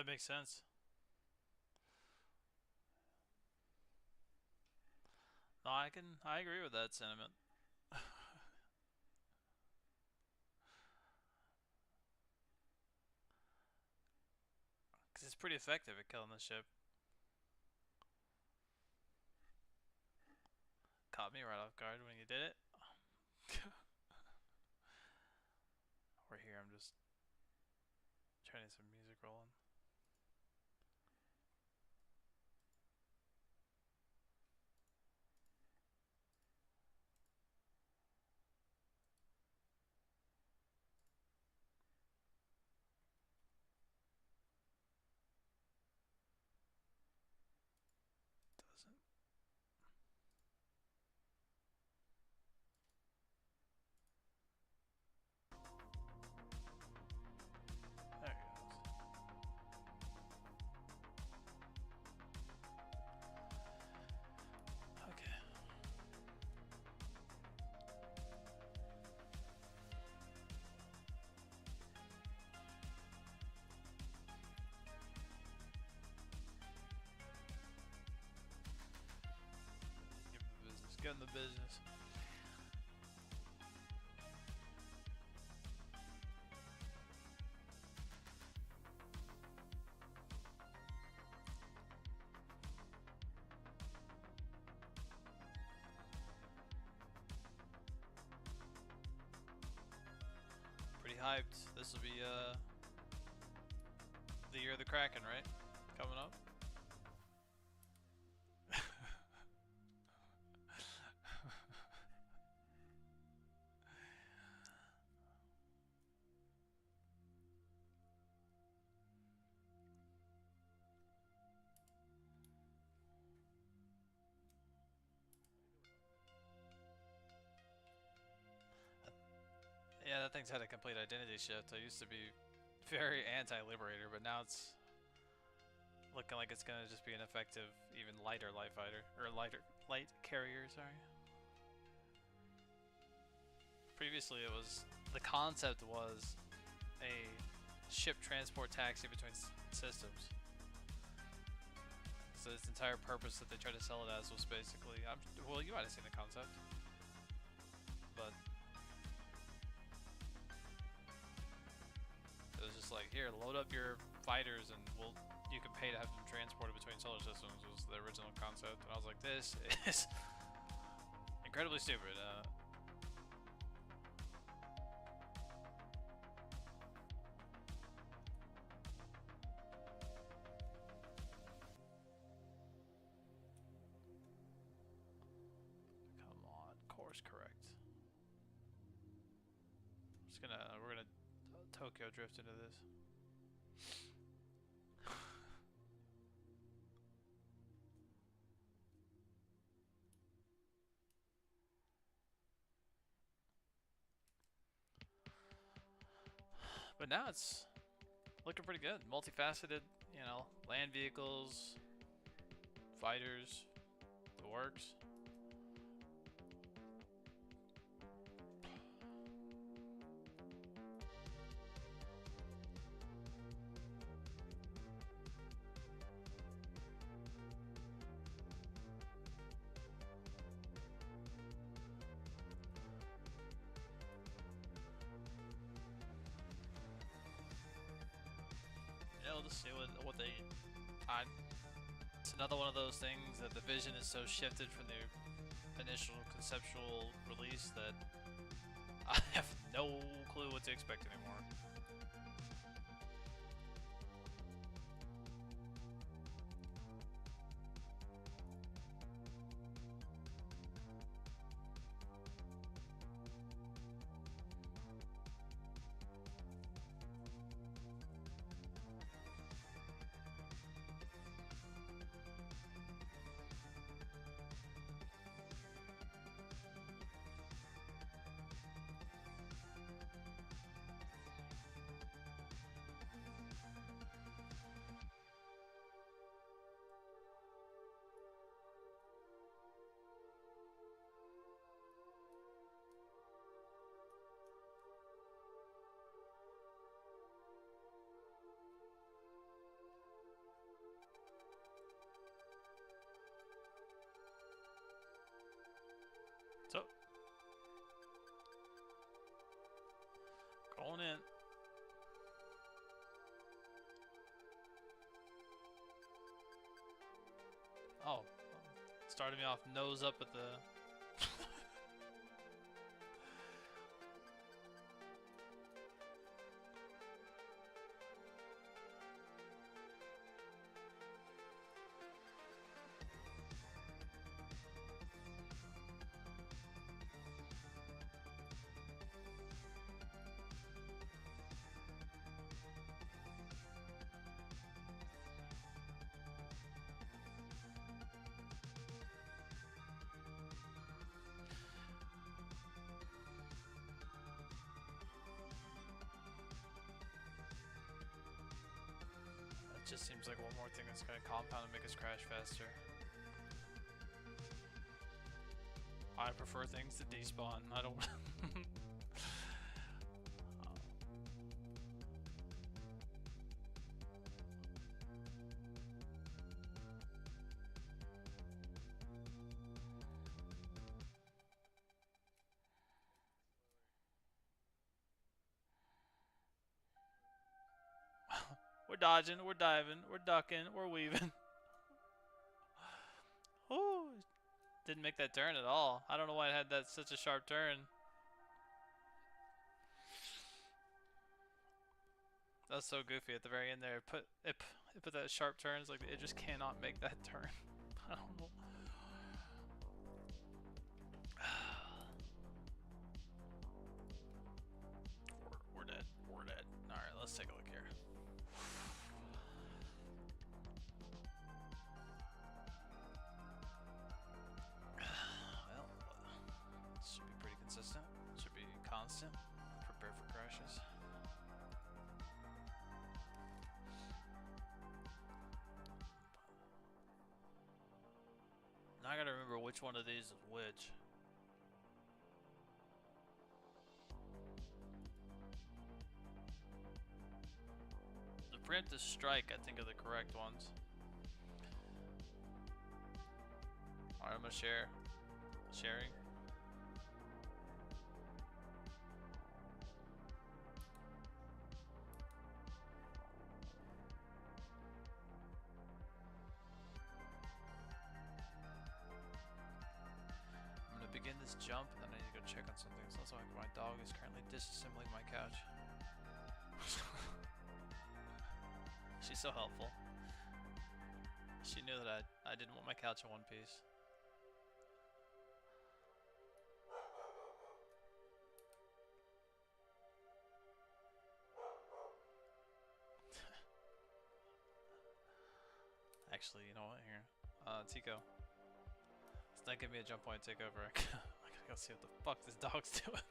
That makes sense. No, I agree with that sentiment. Because it's pretty effective at killing the ship. Caught me right off guard when you did it. We're here, I'm just trying to get some music rolling. Doesn't. There it goes. Okay. Give him the business. Get in the business. Pretty hyped. This will be the year of the Kraken, right? Coming up. Yeah, that thing's had a complete identity shift. I used to be very anti-Liberator, but now it's looking like it's gonna just be an effective, even lighter light fighter. Or light carrier, sorry. Previously it was, the concept was a ship transport taxi between systems. So its entire purpose that they tried to sell it as was basically, well, you might have seen the concept, but it was just like, here, load up your fighters and you can pay to have them transported between solar systems was the original concept. And I was like, this is incredibly stupid. Come on, course correct. We're gonna Tokyo drift into this. But now it's looking pretty good. Multifaceted, you know, land vehicles, fighters, the works. Yeah, we'll just see what they. It's another one of those things that the vision is so shifted from the initial conceptual release that I have no clue what to expect anymore. Going in. Oh, started me off nose up at the. It just seems like one more thing that's gonna compound and make us crash faster. I prefer things to despawn. I don't. We're dodging, we're diving, we're ducking, we're weaving. Ooh, didn't make that turn at all. I don't know why it had that such a sharp turn. That was so goofy at the very end there. It put that sharp turns like it just cannot make that turn. I don't know. We're dead. We're dead. All right, let's take a look here. Well, should be pretty consistent. Should be constant. Prepare for crashes. Now I gotta remember which one of these is which. The preemptive strike, I think, are the correct ones. Alright, I'm gonna share. Sharing. I'm gonna begin this jump, and then I need to go check on something. It sounds like my dog is currently disassembling my couch. She's so helpful. She knew that I didn't want my couch in one piece. Actually, you know what? Here. Tico. It's not giving me a jump point takeover. I gotta go see what the fuck this dog's doing.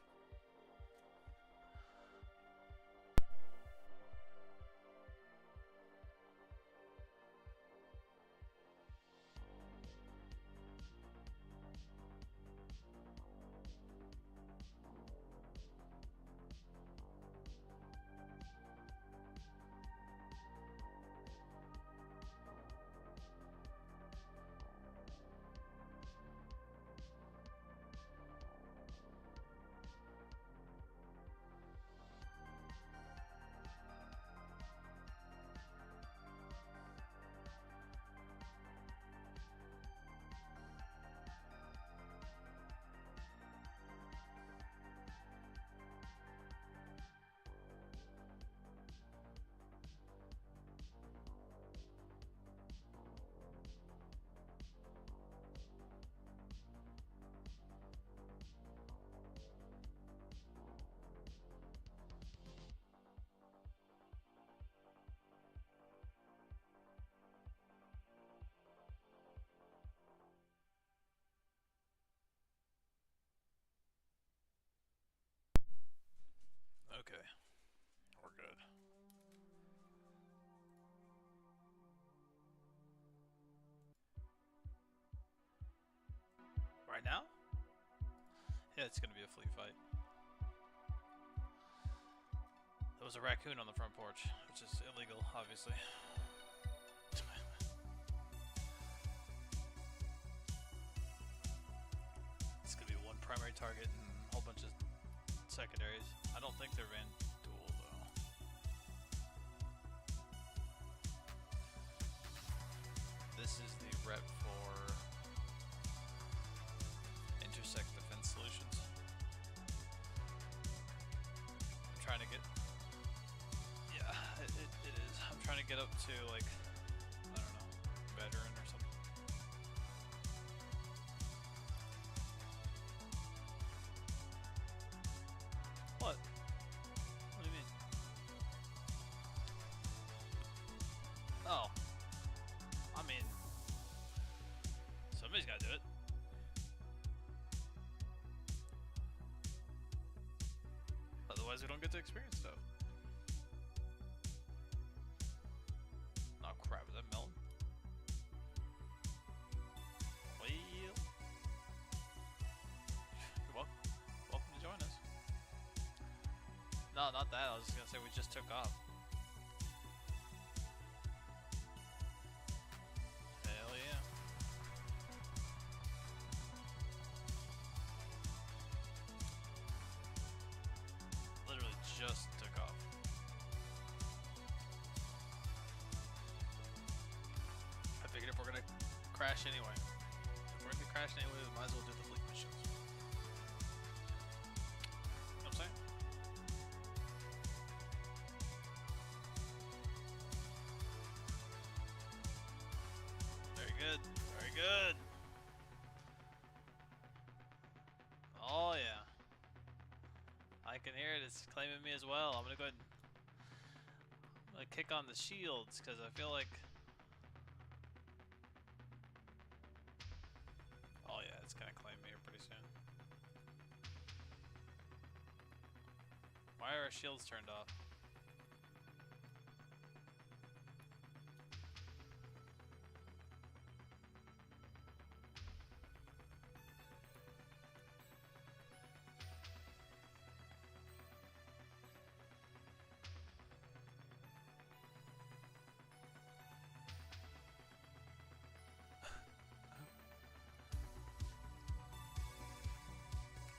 Okay. We're good. Right now? Yeah, it's gonna be a fleet fight. There was a raccoon on the front porch, which is illegal, obviously. It's gonna be one primary target and a whole bunch of secondaries. I don't think they're get up to like, I don't know, veteran or something. What? What do you mean? Oh. I mean, somebody's gotta do it. Otherwise we don't get to experience stuff. Oh crap, is that melon? Well, you're welcome to join us. No, not that, I was just gonna say we just took off. Hell yeah. Literally just took off. I figured if we're gonna crash anyway, we might as well do the fleet missions. You know what I'm saying? Very good. Very good. Oh yeah. I can hear it. It's claiming me as well. I'm gonna go ahead and kick on the shields because I feel like. Oh yeah, it's gonna claim me here pretty soon. Why are our shields turned off?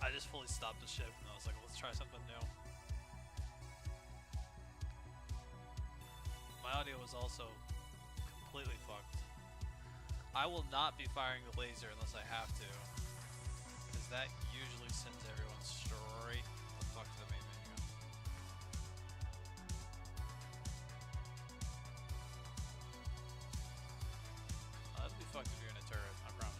I just fully stopped the ship and I was like, let's try something new. My audio was also completely fucked. I will not be firing the laser unless I have to, because that usually sends everyone straight the fuck to the main menu. That'd be fucked if you're in a turret, I promise.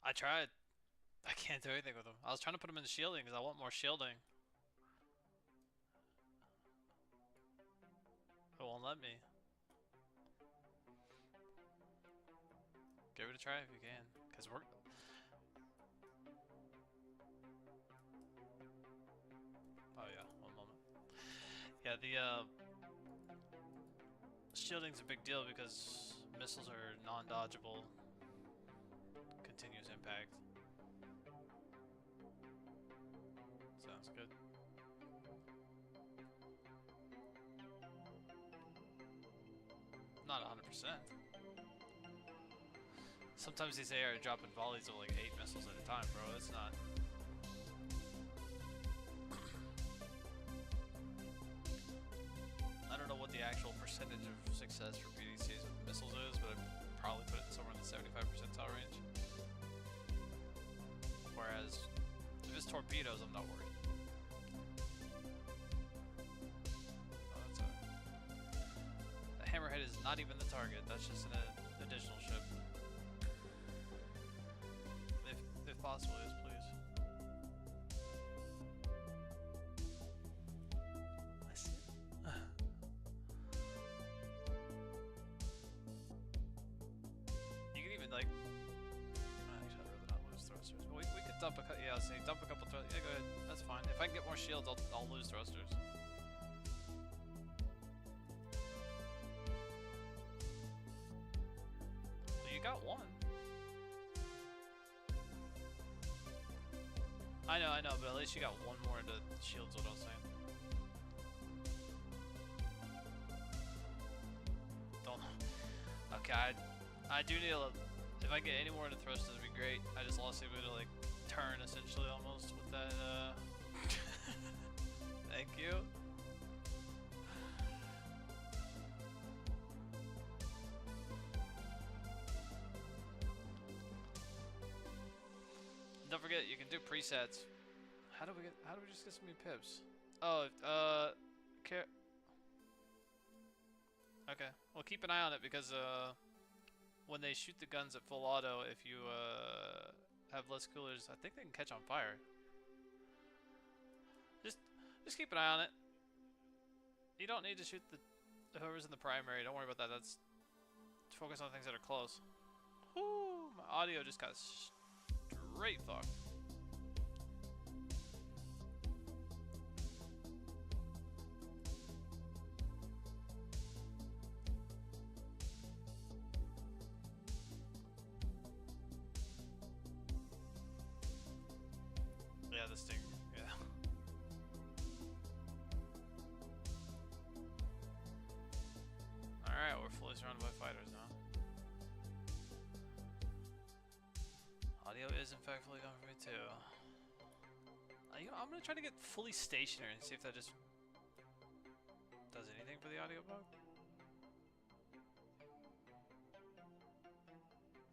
I tried. I can't do anything with them. I was trying to put them in the shielding because I want more shielding. It won't let me. Give it a try if you can, because we're. Oh yeah, one moment. Yeah, the shielding's a big deal because missiles are non-dodgeable. Continuous impact. Sounds good. Not 100%. Sometimes these AI are dropping volleys of like 8 missiles at a time, bro. It's not. I don't know what the actual percentage of success for PDCs with missiles is, but I'd probably put it somewhere in the 75 percentile range. Whereas, if it's torpedoes, I'm not worried. Oh, that's the Hammerhead is not even the target. That's just an additional ship. If possible, yes, please. I see it. You can even like. Actually, I'd rather not lose thrusters. But we could dump a couple. Yeah, I was saying dump a couple thrusters. Yeah, go ahead. That's fine. If I can get more shields, I'll lose thrusters. Well, you got one. I know, but at least you got one more into shields, what I was saying. Don't know. Okay, I do need a. If I get any more into thrusters, it'd be great. I just lost the ability to like turn essentially almost with that. Thank you. don't forget, you can do presets. How do we just get so many pips? Oh, okay. Well, keep an eye on it because when they shoot the guns at full auto, if you have less coolers, I think they can catch on fire. Just keep an eye on it. You don't need to shoot whoever's in the primary. Don't worry about that. That's focus on things that are close. Whoo! My audio just got straight fucked. Yeah, this thing. Yeah. Alright, we're fully surrounded by fighters now. Audio is in fact fully gone for me too. You know, I'm gonna try to get fully stationary and see if that just does anything for the audio bug.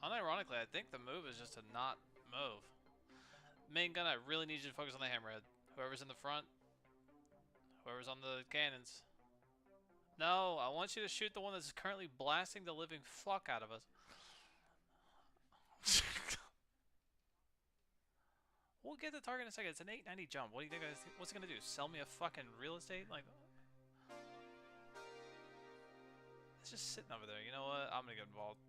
Unironically, I think the move is just to not move. Main gun, I really need you to focus on the hammerhead. Whoever's in the front, whoever's on the cannons. No, I want you to shoot the one that's currently blasting the living fuck out of us. We'll get the target in a second. It's an 890 jump. What do you think? What's it gonna do? Sell me a fucking real estate? Like, it's just sitting over there. You know what? I'm gonna get involved.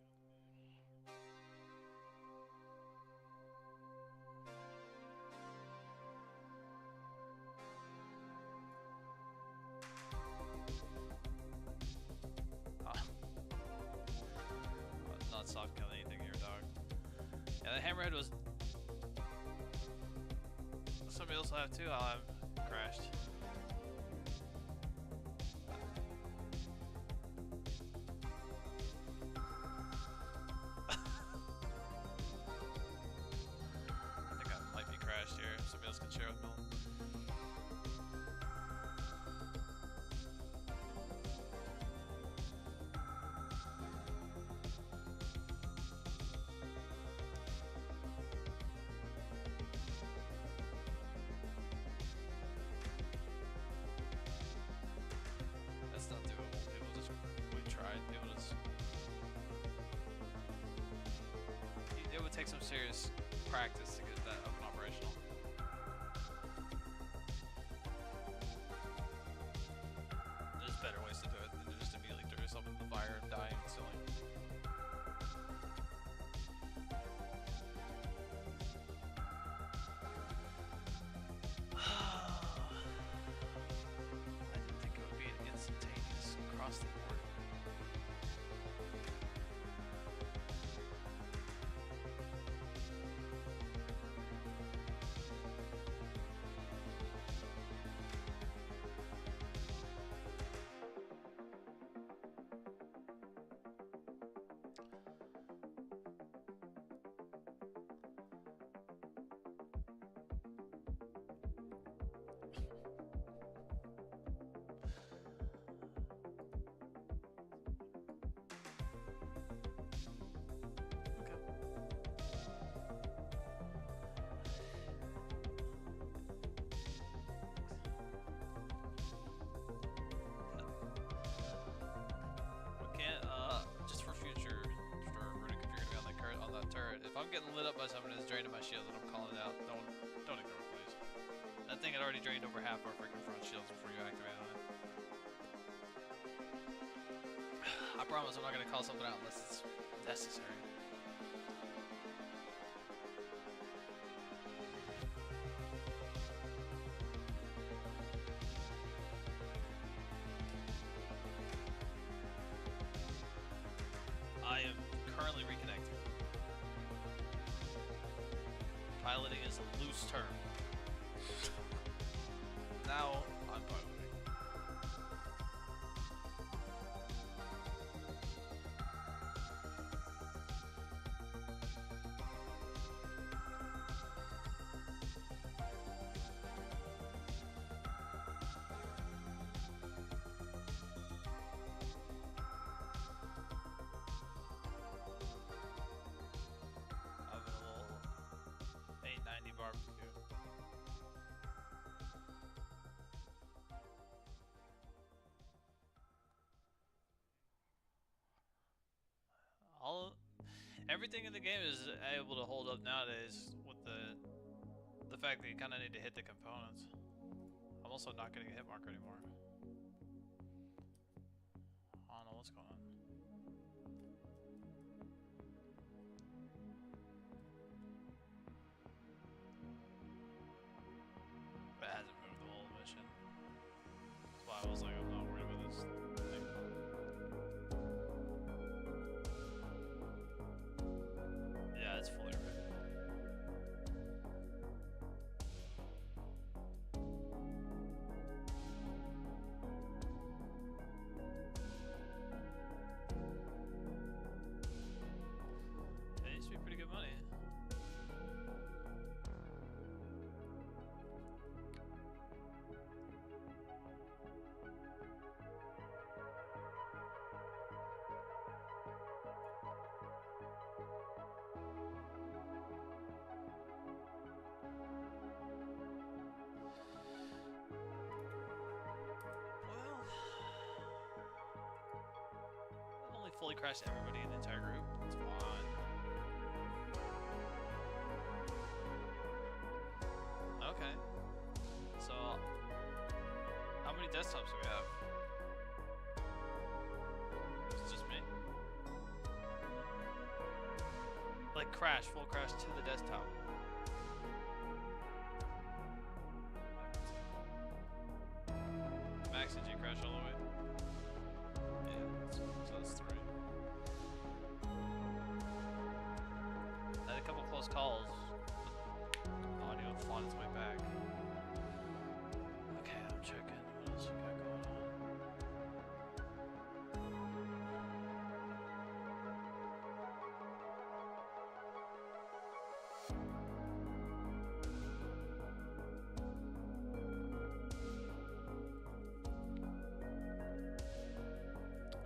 Not soft killing anything here, dog. Yeah, the hammerhead was. Somebody else will have too. I'll have crashed. I think I might be crashed here. Somebody else can share with me. That's not doable. We tried. It would take some serious practice to get that up and operational. There's better ways to do it than to just immediately throw yourself into the fire and die instantly. I didn't think it would be an instantaneous across the board. Just for future, Rudik, if you're gonna be on that turret, if I'm getting lit up by something that's draining my shield and I'm calling it out, don't ignore it, please. That thing had already drained over half our freaking front shields before you activate on it. I promise I'm not gonna call something out unless it's necessary. I am currently reconnecting. Piloting is a loose term. Now I'm piloting. Having a little 890 Everything in the game is able to hold up nowadays with the fact that you kind of need to hit the components. I'm also not getting a hit marker anymore. I don't know what's going on. But it hasn't moved the whole mission. That's why I was like, I'm not worried about this thing. Yeah, it's fully ready. It used to be pretty good money. Well, I've only fully crashed everybody in the entire group. That's fine. Okay. So, how many desktops do we have? It's just me. Like crash, full crash to the desktop. Max, did you crash all the way? Yeah, so that's 3. I had a couple close calls. Audio fought its way back. Okay, I'm checking. What else we got going on?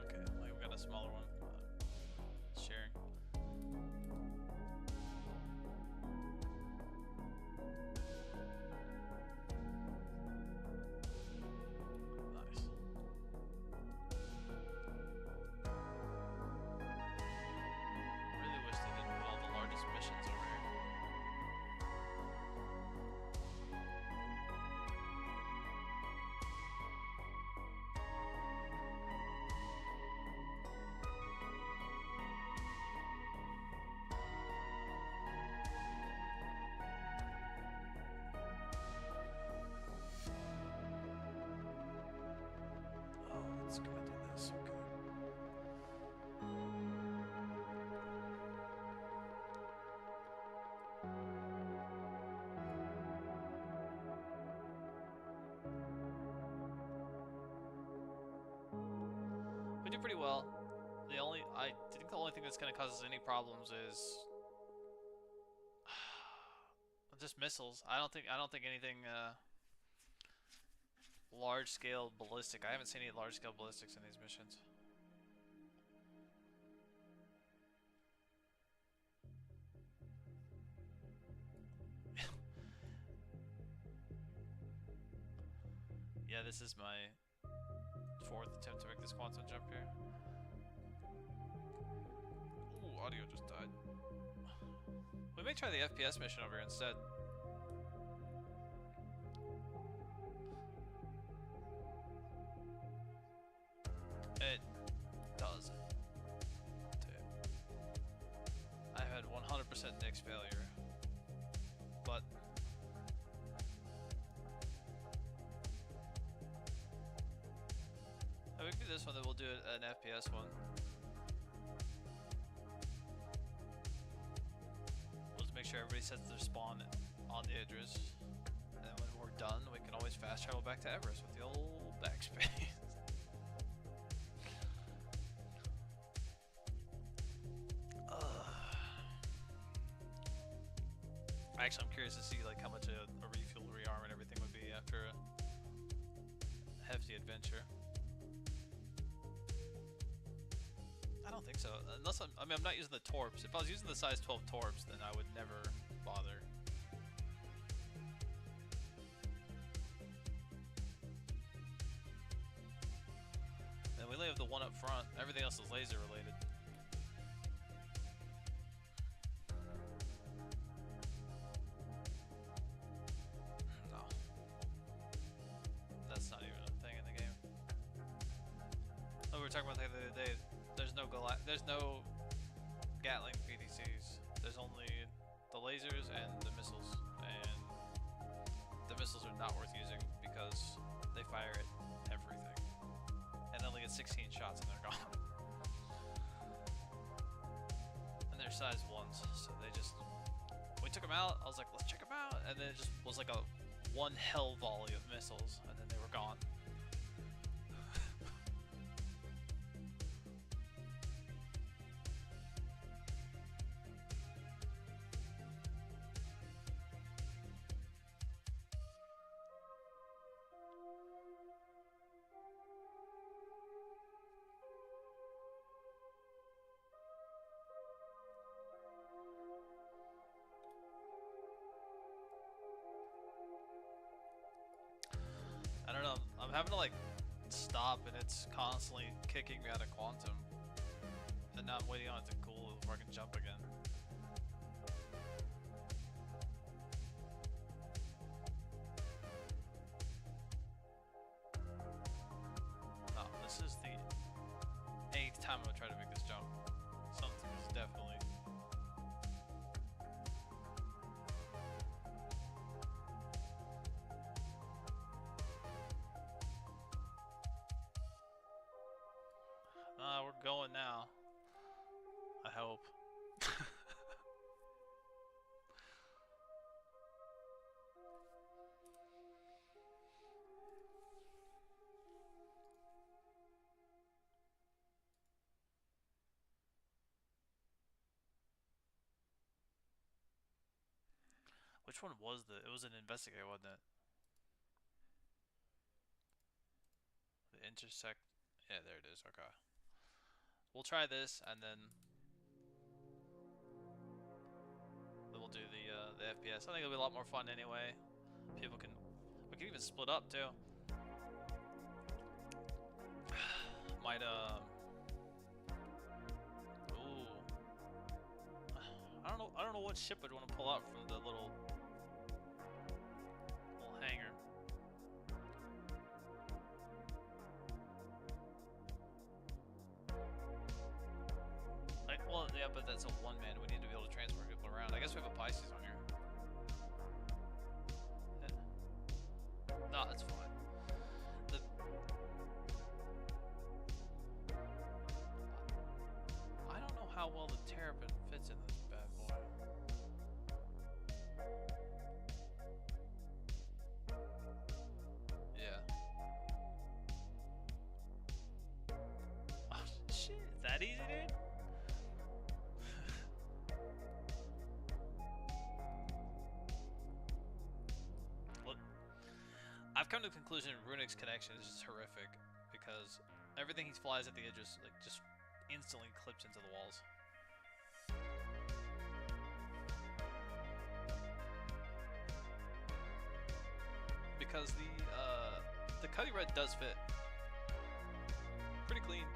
Okay, like we got a smaller one. Sharing. Nice. Really wish they didn't put all the largest missions over here. Oh, it's gonna do this. Okay. We do pretty well. I think the only thing that's gonna cause us any problems is just missiles. I don't think anything large scale ballistic. I haven't seen any large scale ballistics in these missions. Yeah, this is my 4th attempt to make this quantum jump here. Ooh, audio just died. We may try the FPS mission over here instead. It doesn't. Dude. I had 100% Nick's failure. But we can do this one, then we'll do an FPS one. We'll just make sure everybody sets their spawn on the Idris. And then when we're done, we can always fast travel back to Everest with the old backspace. Actually, I'm curious to see like how much a refuel, rearm, and everything would be after a hefty adventure. I don't think so. Unless I mean, I'm not using the torps. If I was using the size 12 torps, then I would never bother. And we only have the one up front. Everything else is laser related. talking about the other day. There's no Gatling PDCs. There's only the lasers and the missiles, and the missiles are not worth using because they fire at everything, and they only get 16 shots and they're gone. And they're size 1s, so they just. We took them out. I was like, let's check them out, and then it just was like a one hell volley of missiles, and then they were gone. I don't know, I'm having to like stop and it's constantly kicking me out of quantum. And now I'm waiting on it to cool before I can jump again. Oh, this is the 8th time I'm gonna try to make this jump. Something is definitely. We're going now. I hope. Which one was it was an investigator, wasn't it? The intersect. Yeah, there it is. Okay. We'll try this, and then we'll do the FPS. I think it'll be a lot more fun anyway. We can even split up too. Might ooh. I don't know what ship I'd want to pull out from the little hangar. Well, yeah, but that's a one-man. We need to be able to transport people around. I guess we have a Pisces on here. Yeah. No, that's fine. I don't know how well the Terrapin fits in this bad boy. Yeah. Oh, shit. Is that easy, dude? I've come to the conclusion Runic's connection is just horrific because everything he flies at the edges like just instantly clips into the walls. Because the Cuddy Red does fit. Pretty clean.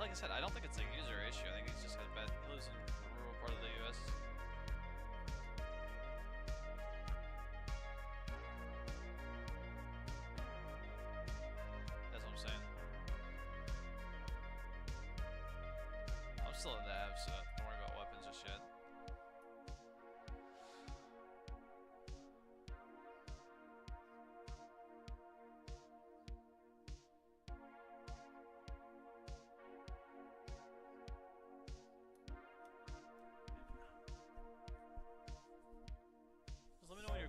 Like I said, I don't think it's a user issue. I think he's just got a bad. He lives in a rural part of the U.S. That's what I'm saying. I'm still in the app, so don't worry about weapons just yet.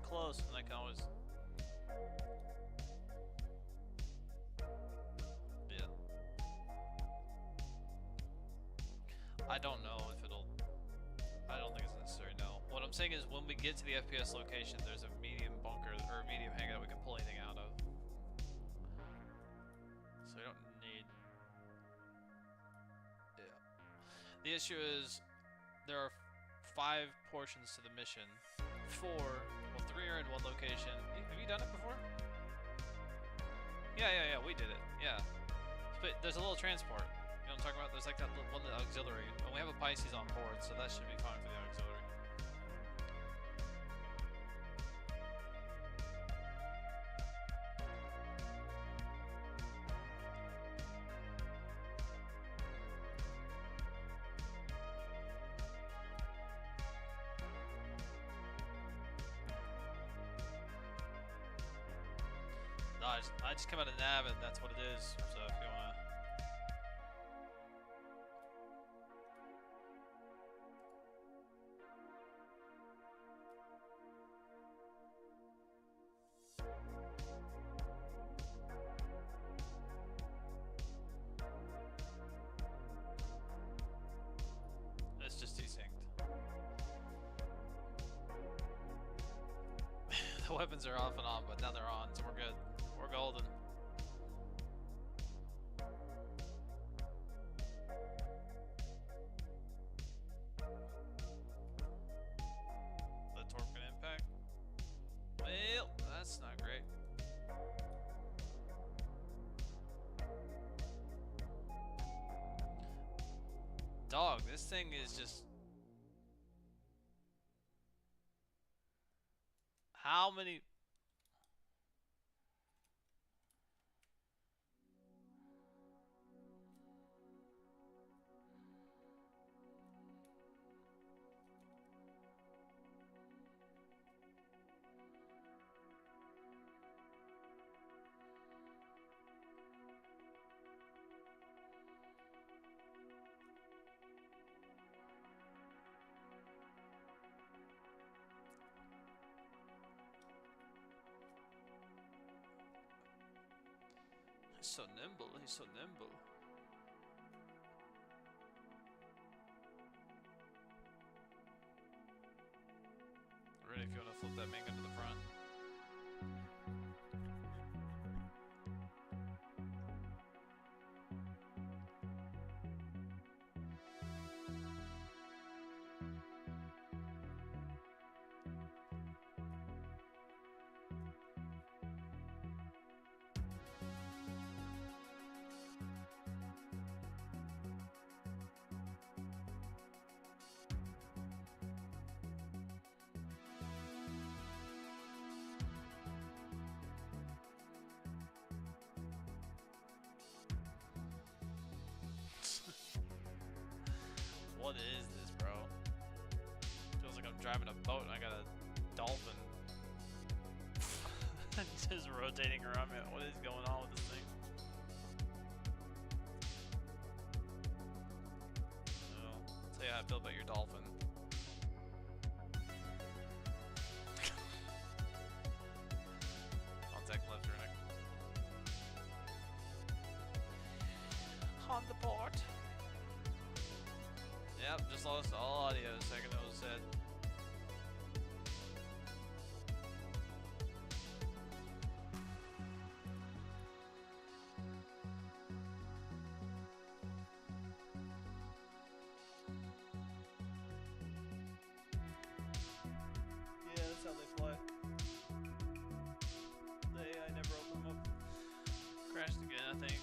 Close, and I can always. Yeah. I don't know if it'll. I don't think it's necessary. No. What I'm saying is, when we get to the FPS location, there's a medium bunker or a medium hangar that we can pull anything out of. So we don't need. Yeah. The issue is, there are 5 portions to the mission. 4. 3 are in one location. Have you done it before? Yeah, we did it. Yeah. But there's a little transport. You know what I'm talking about? There's like that one auxiliary. And we have a Pisces on board, so that should be fine for the auxiliary. I just came out of nav and that's what it is. So if you wanna. It's just desynced. The weapons are off and on, but now they're on, so we're good. We're golden. The torque and impact. Well, that's not great. Dog, this thing is just... How many... He's so nimble, he's so nimble. Ready if you want to flip that manga to the front. What is this, bro? Feels like I'm driving a boat and I got a dolphin just rotating around me. What is going on with this thing? Well, I'll tell you how I feel about your dolphin. Contact left or right. On the port. Yep, just lost all audio the second it was said. Yeah, that's how they fly. I never opened them up. Crashed again, I think.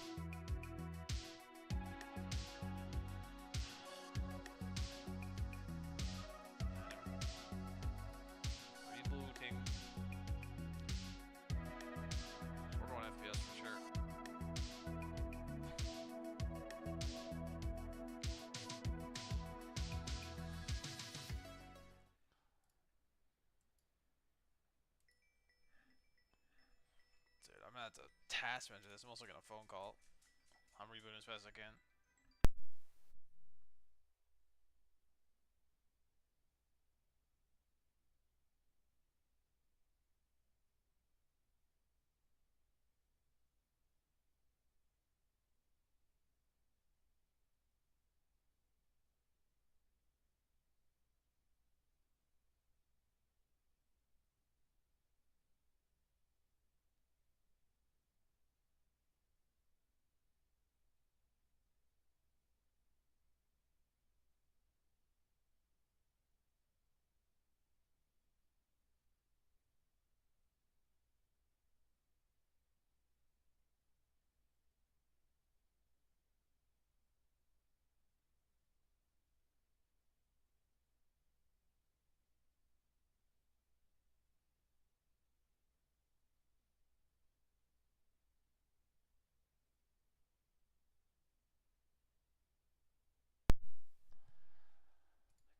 Rebooting. We're going FPS for sure. Dude, I'm gonna have to task mention this. I'm also getting a phone call. I'm rebooting as fast as I can.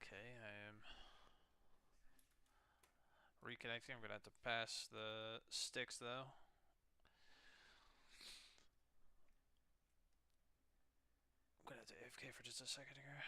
Okay, I am reconnecting. I'm gonna have to pass the sticks though. AFK for just a second here.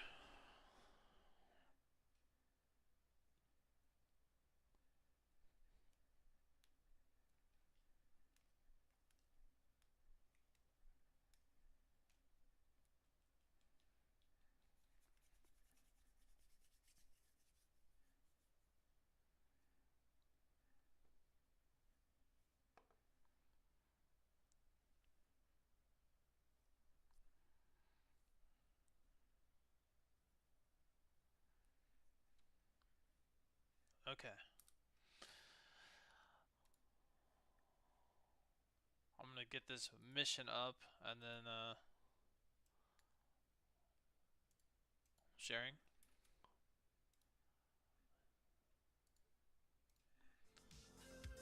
Okay. I'm gonna get this mission up and then sharing.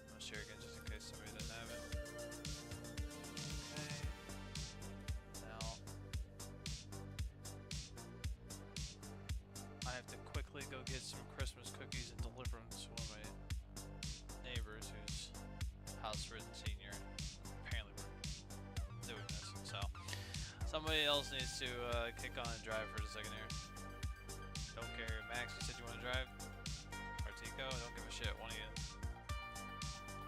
I'm gonna share again just in case somebody didn't have it. Okay. Now I have to quickly go get some Christmas cookies and deliver them to one of my neighbors who's house-ridden senior. Apparently we're doing this, so somebody else needs to kick on and drive for a second here. Don't care. Max, you said you want to drive? Or Tico? Don't give a shit. One of you.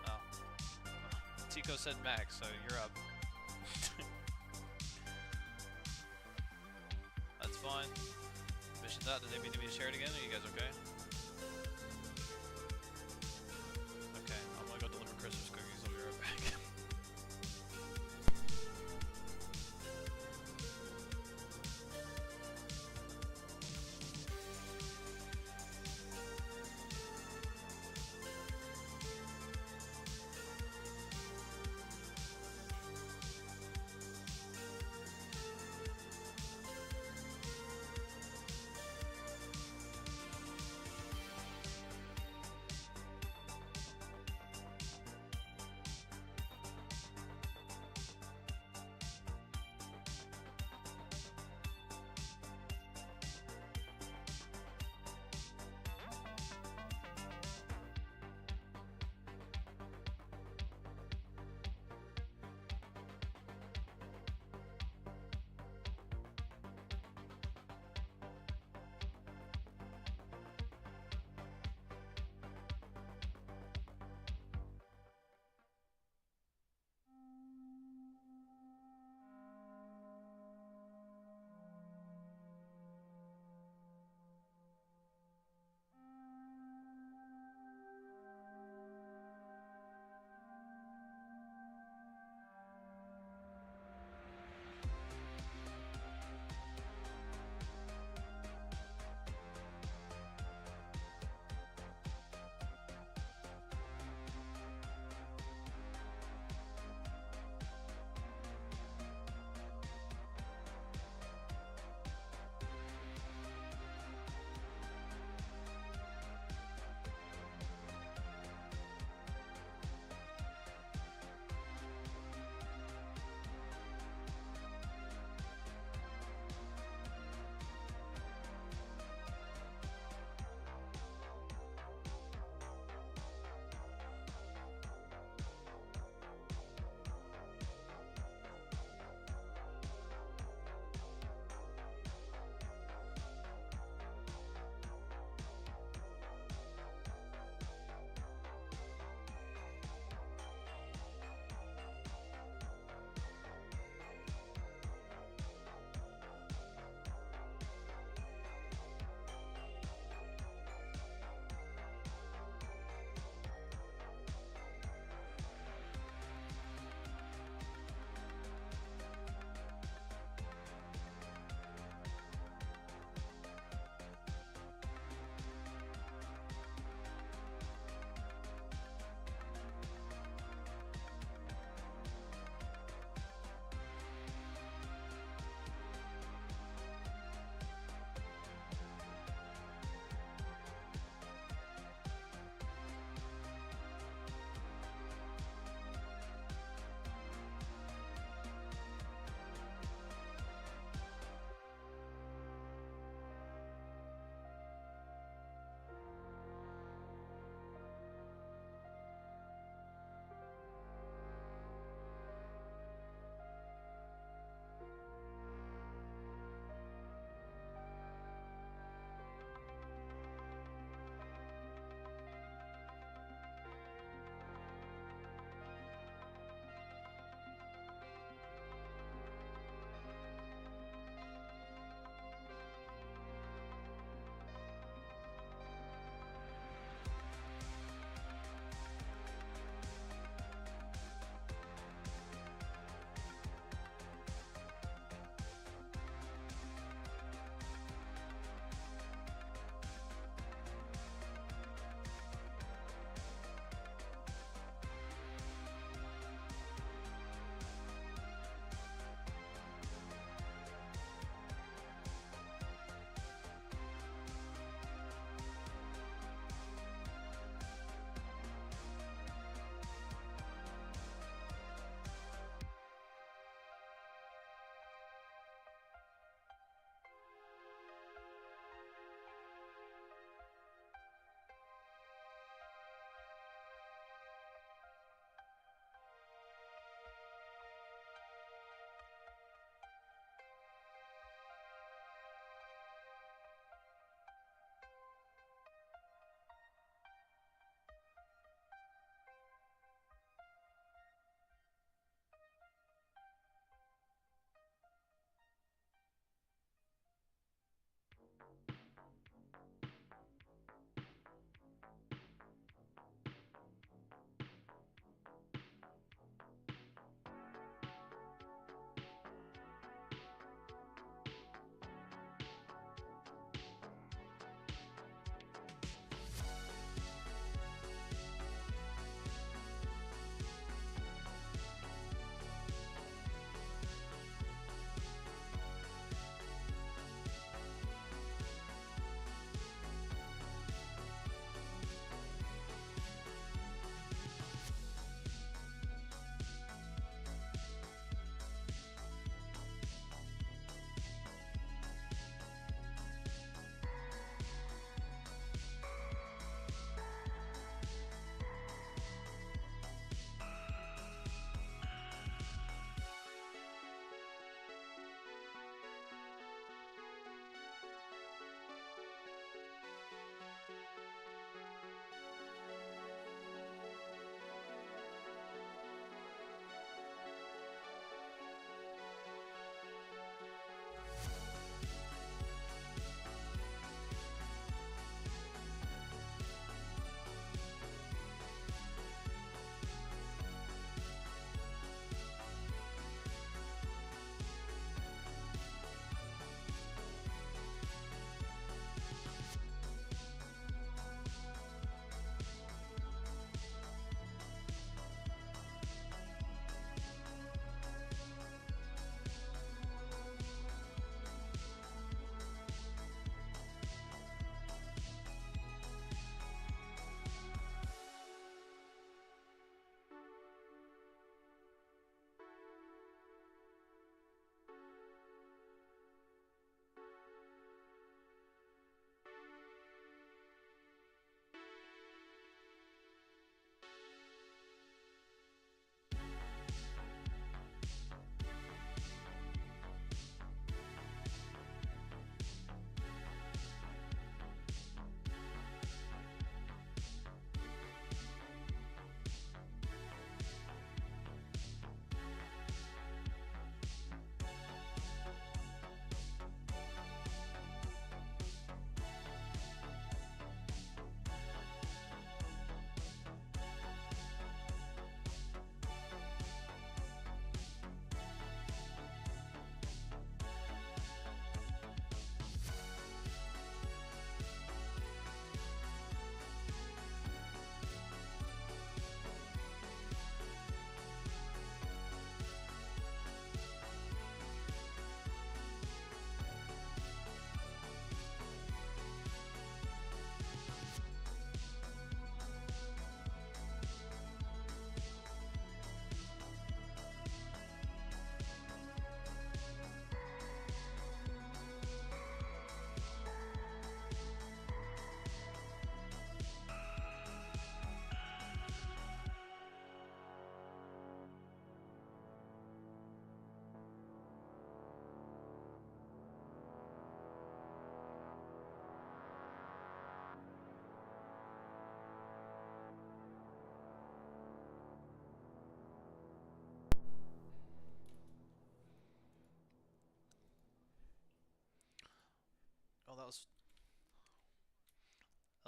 Oh. Tico said Max, so you're up. That's fine. Mission's out. Does anybody need me to share it again? Are you guys okay? Okay, I'm gonna go deliver Christmas cookies. I'll be right back.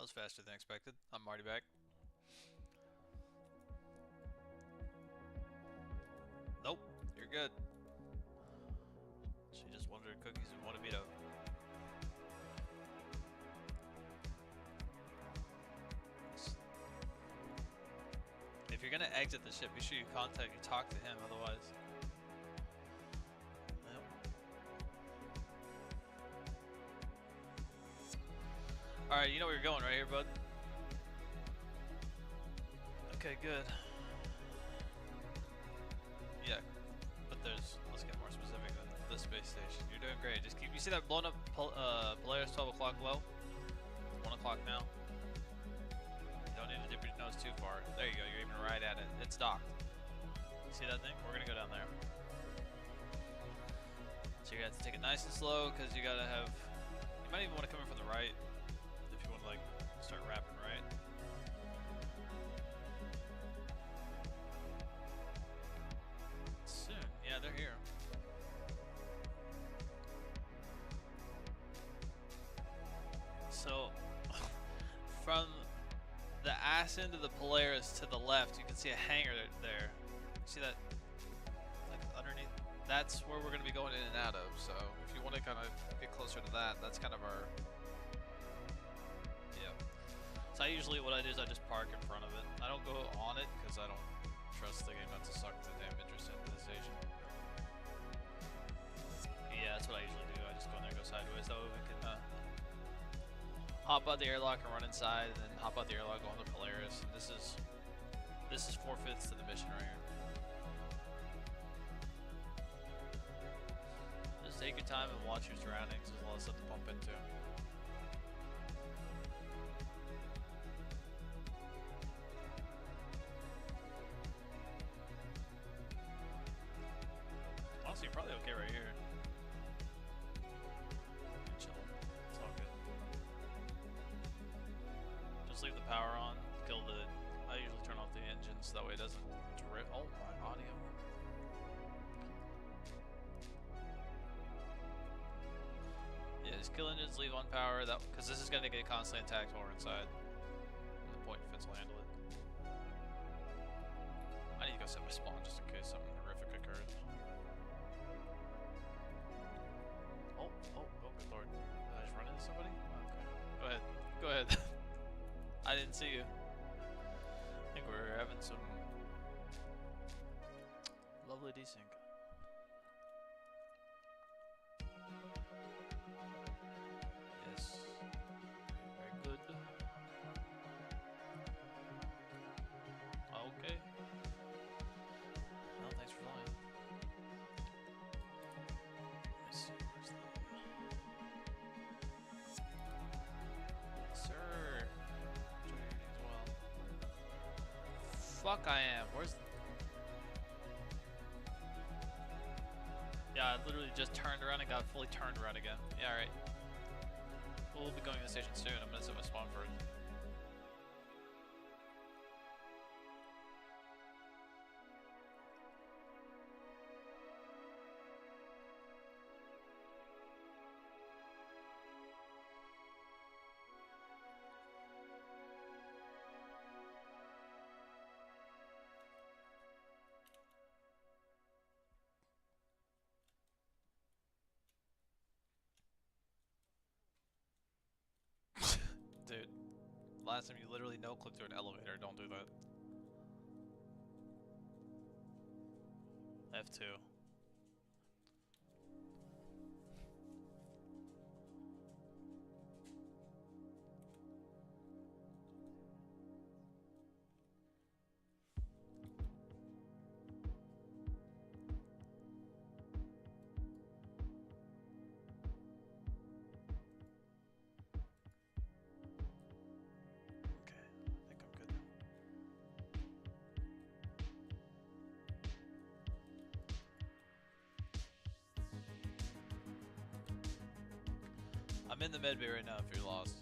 was faster than expected. I'm already back. Nope, you're good. She just wanted her cookies and wanted me to. If you're gonna exit the ship, be sure you talk to him, otherwise. Yep. Alright, you know where you're going right here, bud. Okay, good. Yeah, but let's get more specific than the space station. You're doing great. Just keep, you see that blown up Polaris 12 o'clock low? 1 o'clock now. You don't need to dip your nose too far. There you go, you're even right at it. It's docked. See that thing? We're gonna go down there. So you're gonna have to take it nice and slow, because you gotta have, you might even want to come in from the right, if you want to like start wrapping right. Soon, yeah, they're here. So, from the ass end of the Polaris to the left, you can see a hangar there. See that? Like underneath? That's where we're going to be going in and out of. So, if you want to kind of get closer to that, that's kind of our. Yeah. So, what I do is I just park in front of it. I don't go on it because I don't trust the game not to suck the damn interest into the station. Yeah, that's what I usually do. I just go in there and go sideways. That way we can hop out the airlock and run inside, and then hop out the airlock, go on the Polaris. And this is 4/5 to the mission right here. Just take your time and watch your surroundings. There's a lot of stuff to bump into. Honestly, you're probably okay right here. Leave the power on, kill the. I usually turn off the engine so that way it doesn't drip. Oh, my audio. Yeah, just kill engines, leave on power. That because this is gonna get constantly attacked while we're inside. And the point fence will handle it. I need to go set my spawn just in case something horrific occurs. Oh, good lord! Did I just run into somebody? Okay, go ahead. I didn't see you. I think we're having some lovely desync. Yes. Very good. Okay. Well, thanks for flying. Let me see, where's the... Yes, sir. Fuck I am. Where's... Yeah, I literally just turned around and got fully turned around again. Yeah, alright. We'll be going to the station soon. I'm gonna set my spawn for it. Dude, last time you literally no-clipped through an elevator, don't do that. F2. I'm in the med bay right now if you're lost.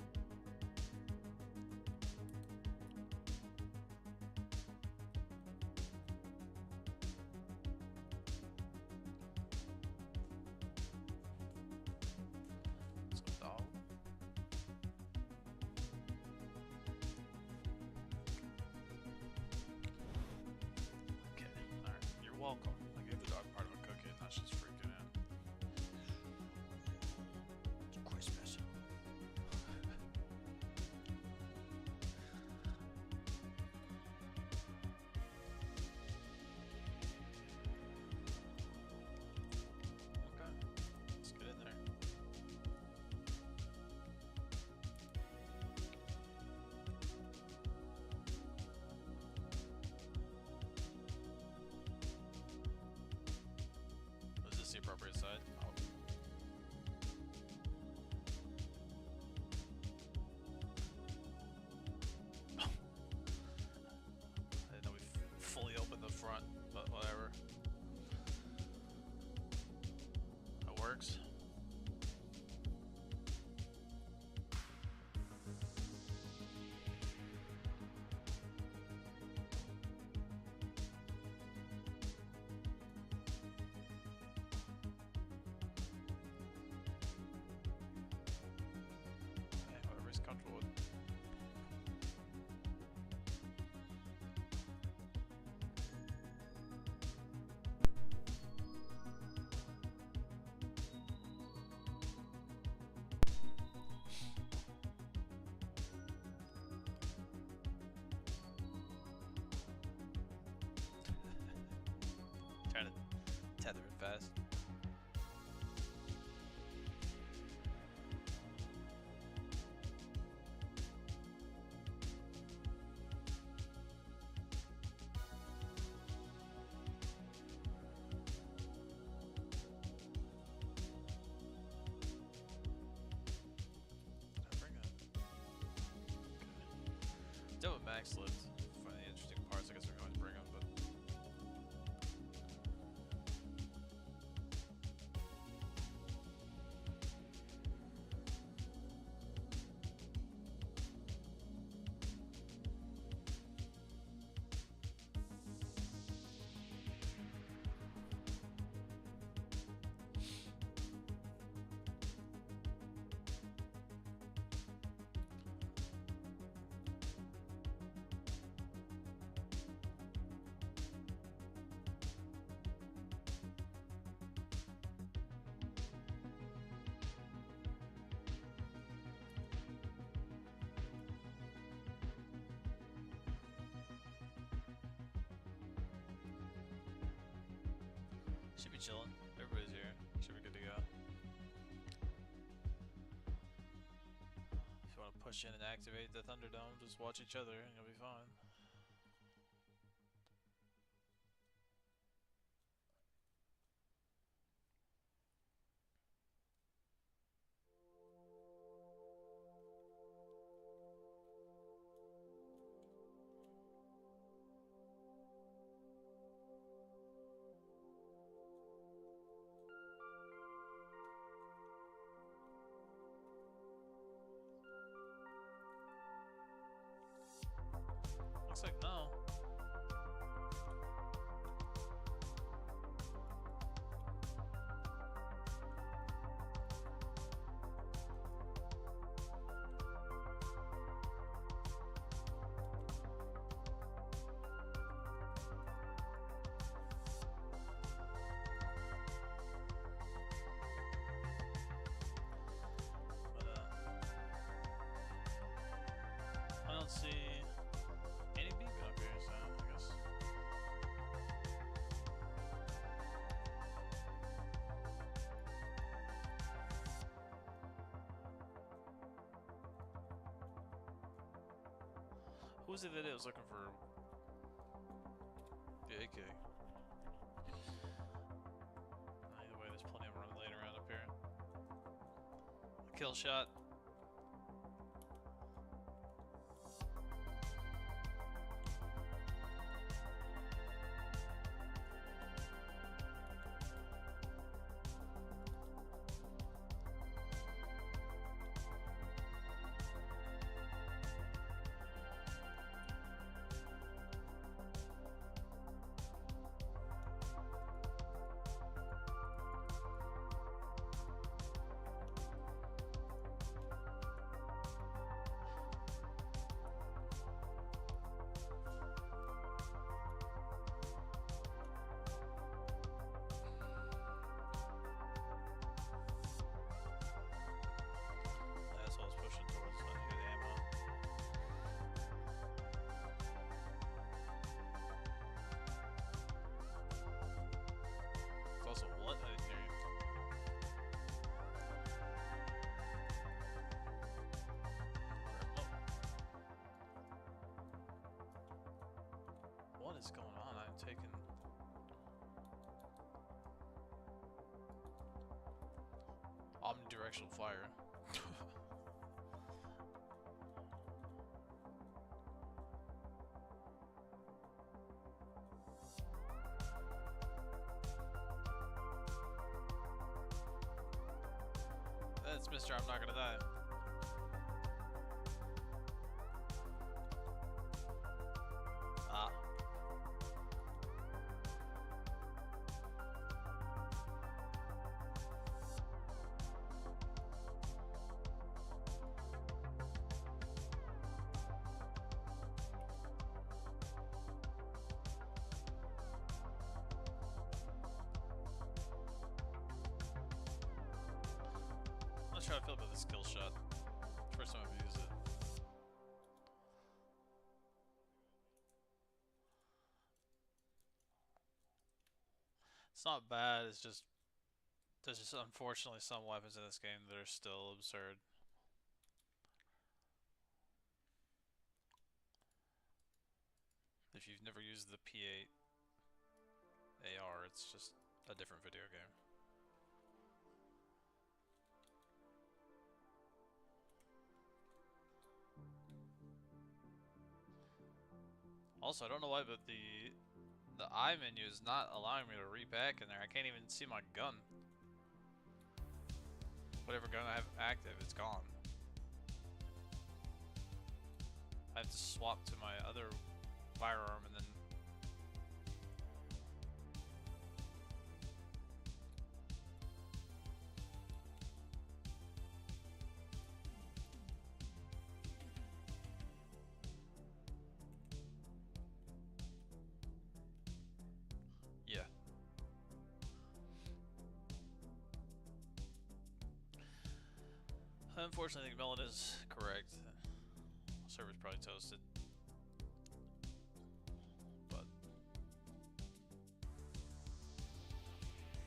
Let's go, dog. appropriate side. Oh. I didn't know we fully opened the front, but whatever. It works. Comfortable with. Trying to tether it fast. Still with max lift. Find the interesting parts. I guess we're going to bring them, but. Should be chilling. Everybody's here. Should be good to go. If you want to push in and activate the Thunderdome, just watch each other and you'll be fine. Looks like no. But, I don't see any beacon up here, so I guess. Who was it that was looking for the AK? Either way, there's plenty of them laying around up here. A kill shot. Also, what? I didn't hear you. What is going on? I'm taking. omnidirectional fire. That's Mr. I'm not gonna die. Ah. Let's try to feel about the skill shot. First time I've used it. It's not bad, it's just there's just unfortunately some weapons in this game that are still absurd. If you've never used the P8 AR, it's just a different video game. Also, I don't know why, but the I menu is not allowing me to repack in there. I can't even see my gun. Whatever gun I have active, it's gone. I have to swap to my other firearm and then... Yeah. Unfortunately, I think Melon is correct. Server's probably toasted. But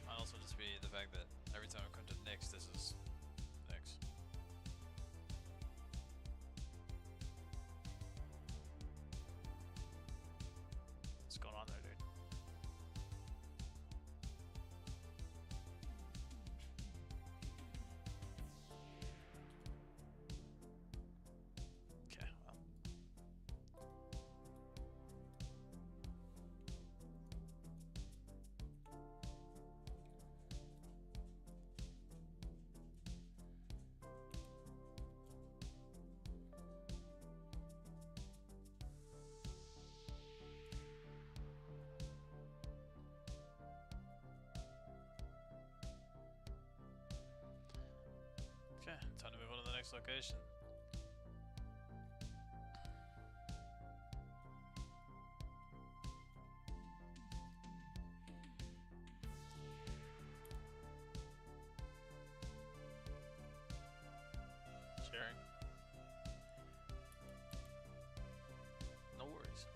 might also just be the fact that every time I come to Nyx, this is Nyx. What's going on there, dude? Okay, well. Okay, time to move on to the next location. Sharing. No worries.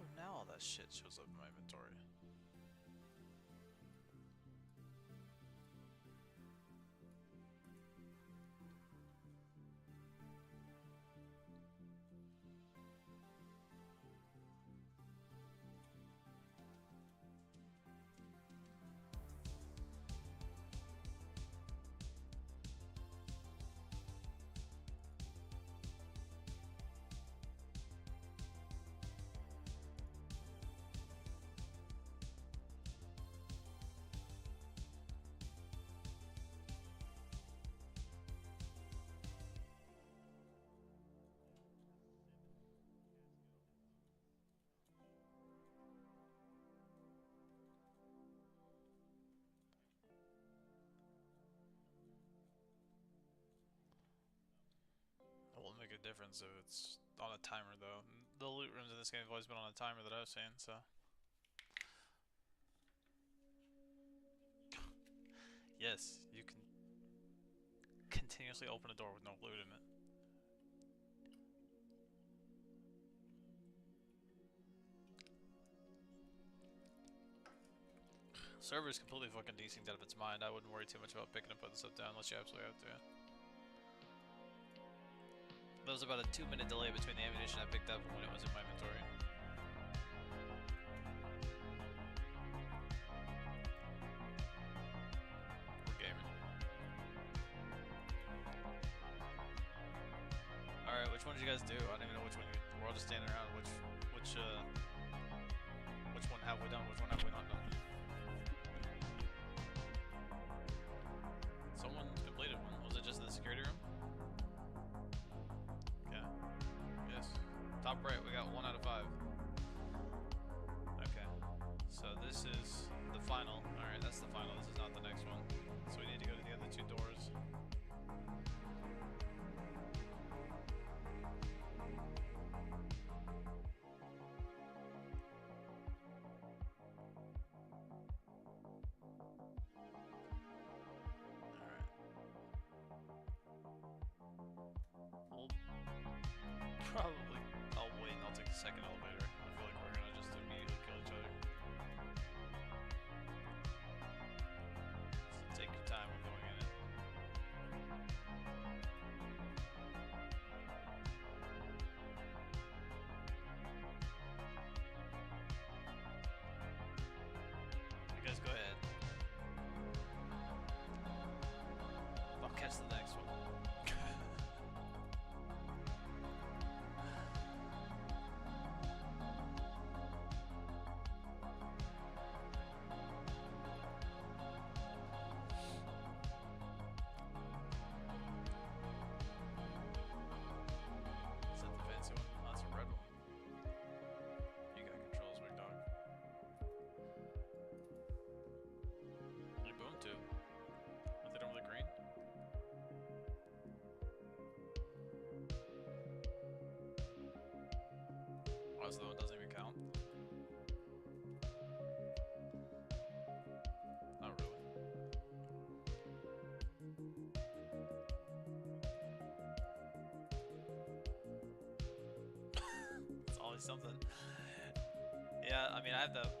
Oh, now all that shit shows up in my inventory. It won't make a difference if it's on a timer, though. The loot rooms in this game have always been on a timer that I've seen, so. Yes, you can continuously open a door with no loot in it. Server is completely fucking desynced out of its mind. I wouldn't worry too much about picking and putting stuff down unless you absolutely have to. There was about a 2-minute delay between the ammunition I picked up and when it was in my inventory. We're gaming. Alright, which one did you guys do? I don't even know which one we're all just standing around. Which one have we done? Which one have we not done? Someone completed one. Was it just in the security room? Okay. Yes. Top right, we got 1 out of 5. Okay. So this is the final. Alright, that's the final. This is not the next one. So we need to go to the other 2 doors. Probably. I'll wait and I'll take the second elevator. I feel like we're gonna just immediately kill each other. So take your time when going in it. You guys go ahead. I'll catch the next one. So that one doesn't even count? Not really. It's always something. Yeah, I mean, I have the...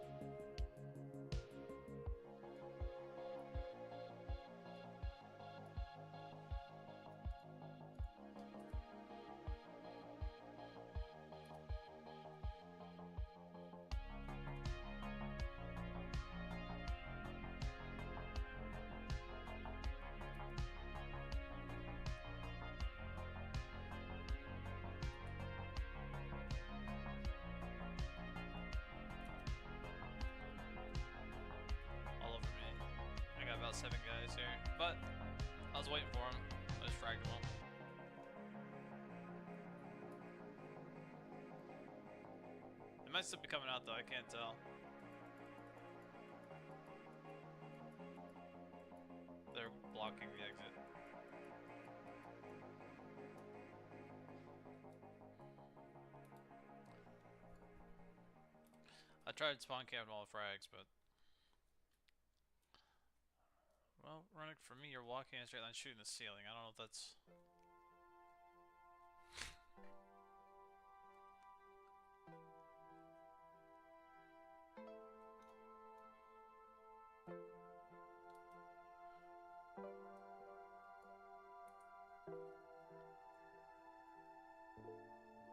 about 7 guys here, but I was waiting for him. I just fragged them all. They might still be coming out though, I can't tell. They're blocking the exit. I tried spawn camping all the frags, but... Well, running for me, you're walking in a straight line shooting the ceiling. I don't know if that's...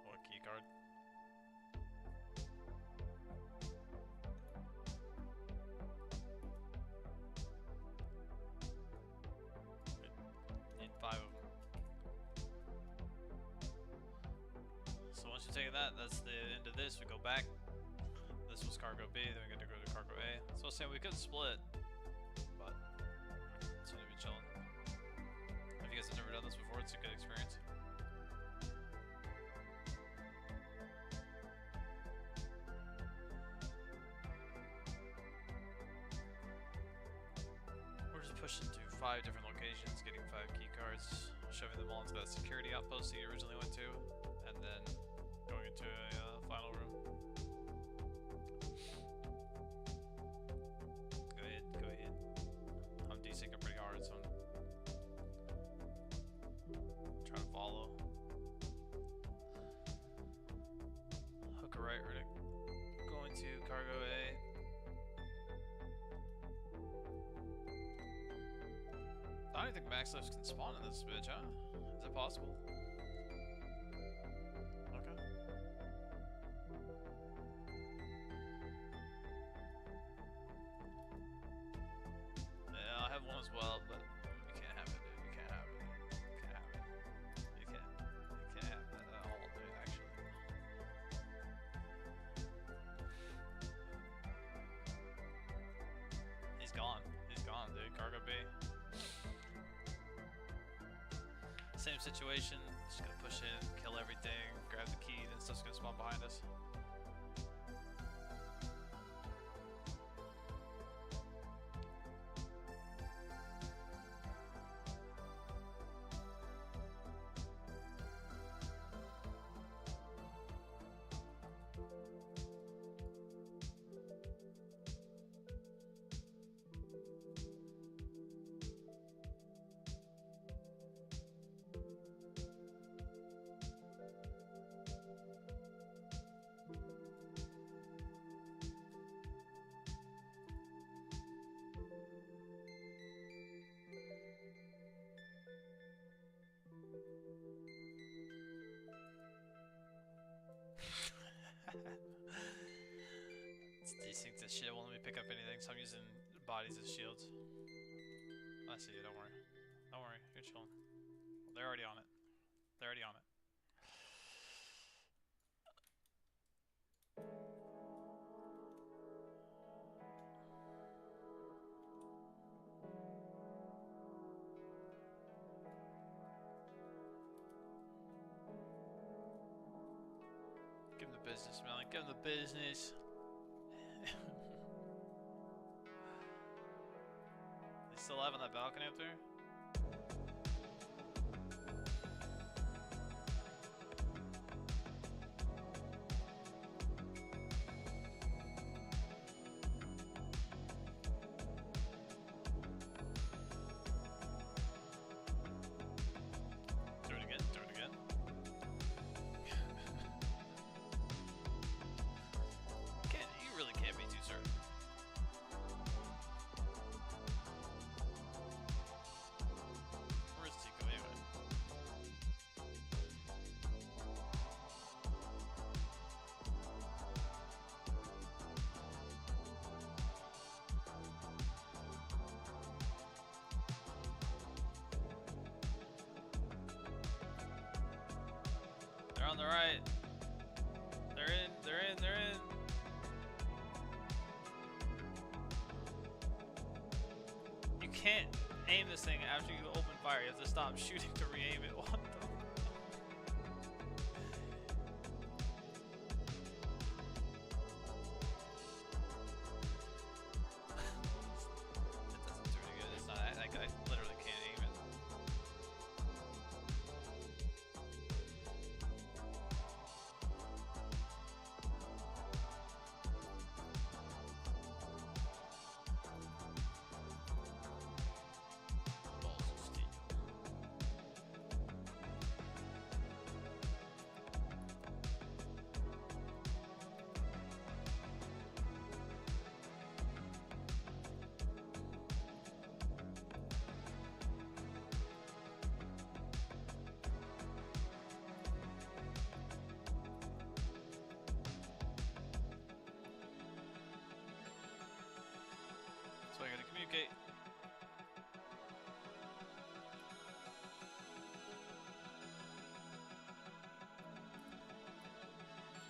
What key card? Need 5 of them. So once you take that, that's the end of this. We go back. This was cargo B, then we got to go to cargo A. So I was saying we could split, but it's gonna be chilling. If you guys have never done this before, it's a good experience. We're just pushing to 5 different locations, getting 5 key cards, shoving them all into that security outpost that you originally went to, and then going into a final room. Go ahead. I'm desyncing pretty hard, so I'm trying to follow. Hooker right, we're going to cargo A. I don't think max lifts can spawn in this bitch, huh? Is it possible? same situation. Just gonna push in, kill everything, grab the key, then stuff's gonna spawn behind us. These things that shit won't let me pick up anything, so I'm using bodies as shields. I see you, don't worry. Don't worry, you're chilling. They're already on it. They're already on it. Give him the business, man. Give him the business. They still alive on that balcony up there? Do it again, do it again. You really can't be too certain. Where's Tico anyway? They're on the right. They're in, they're in, they're in. You can't aim this thing after you open fire. You have to stop shooting to re-aim it. What the? That doesn't do any good. It's not. I literally can't aim it. Balls of steel. So I gotta communicate.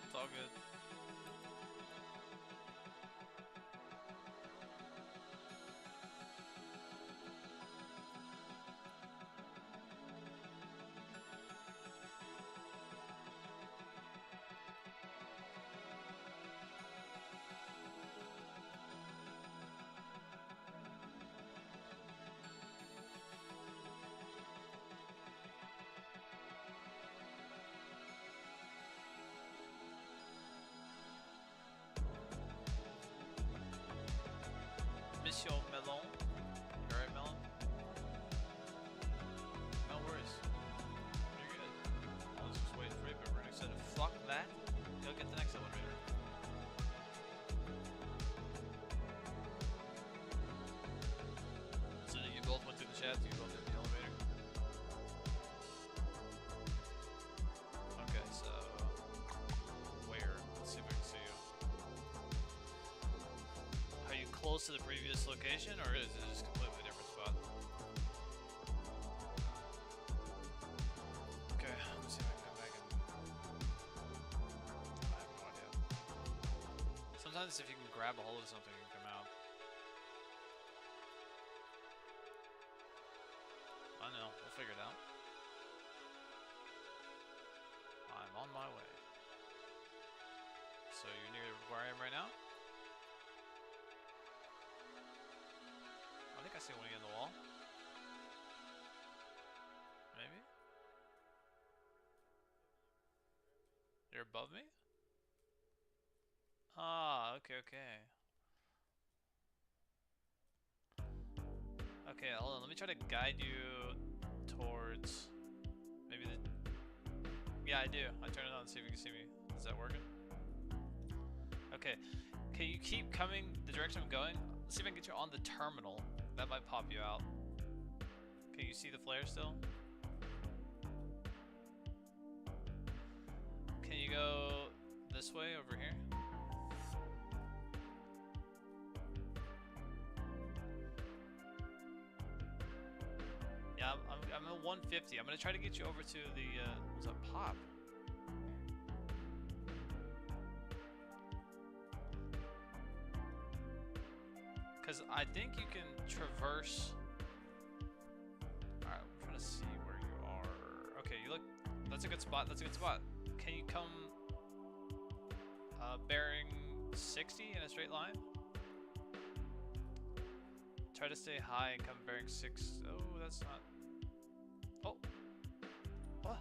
It's all good. Monsieur Melon. You alright, Melon? No worries. You're good. I was just waiting for you, but Rennick said, fuck that. Go get the next elevator. So you both went through the shaft, you both did the elevator? Okay, so... where? Let's see if I can see you. Are you close to the previous location, or is it just a completely different spot? Okay, let me see if I can come back and... I have no idea. Sometimes if you can grab a hold of something, you can come out. I know, we'll figure it out. on my way. So you're near where I am right now? I think I see one in the wall. Maybe? You're above me? Ah, okay, okay. Okay, hold on, let me try to guide you towards... Maybe the... Yeah, I do. I turn it on and see if you can see me. Is that working? Okay. Can you keep coming the direction I'm going? Let's see if I can get you on the terminal. That might pop you out. Can you see the flare still? Can you go this way over here? Yeah, I'm at 150. I'm gonna try to get you over to the, what's that pop? Because I think you can traverse... Alright, I'm trying to see where you are. Okay, you look... That's a good spot, that's a good spot. Can you come... bearing 60 in a straight line? Try to stay high and come bearing 6... Oh, that's not... Oh! What?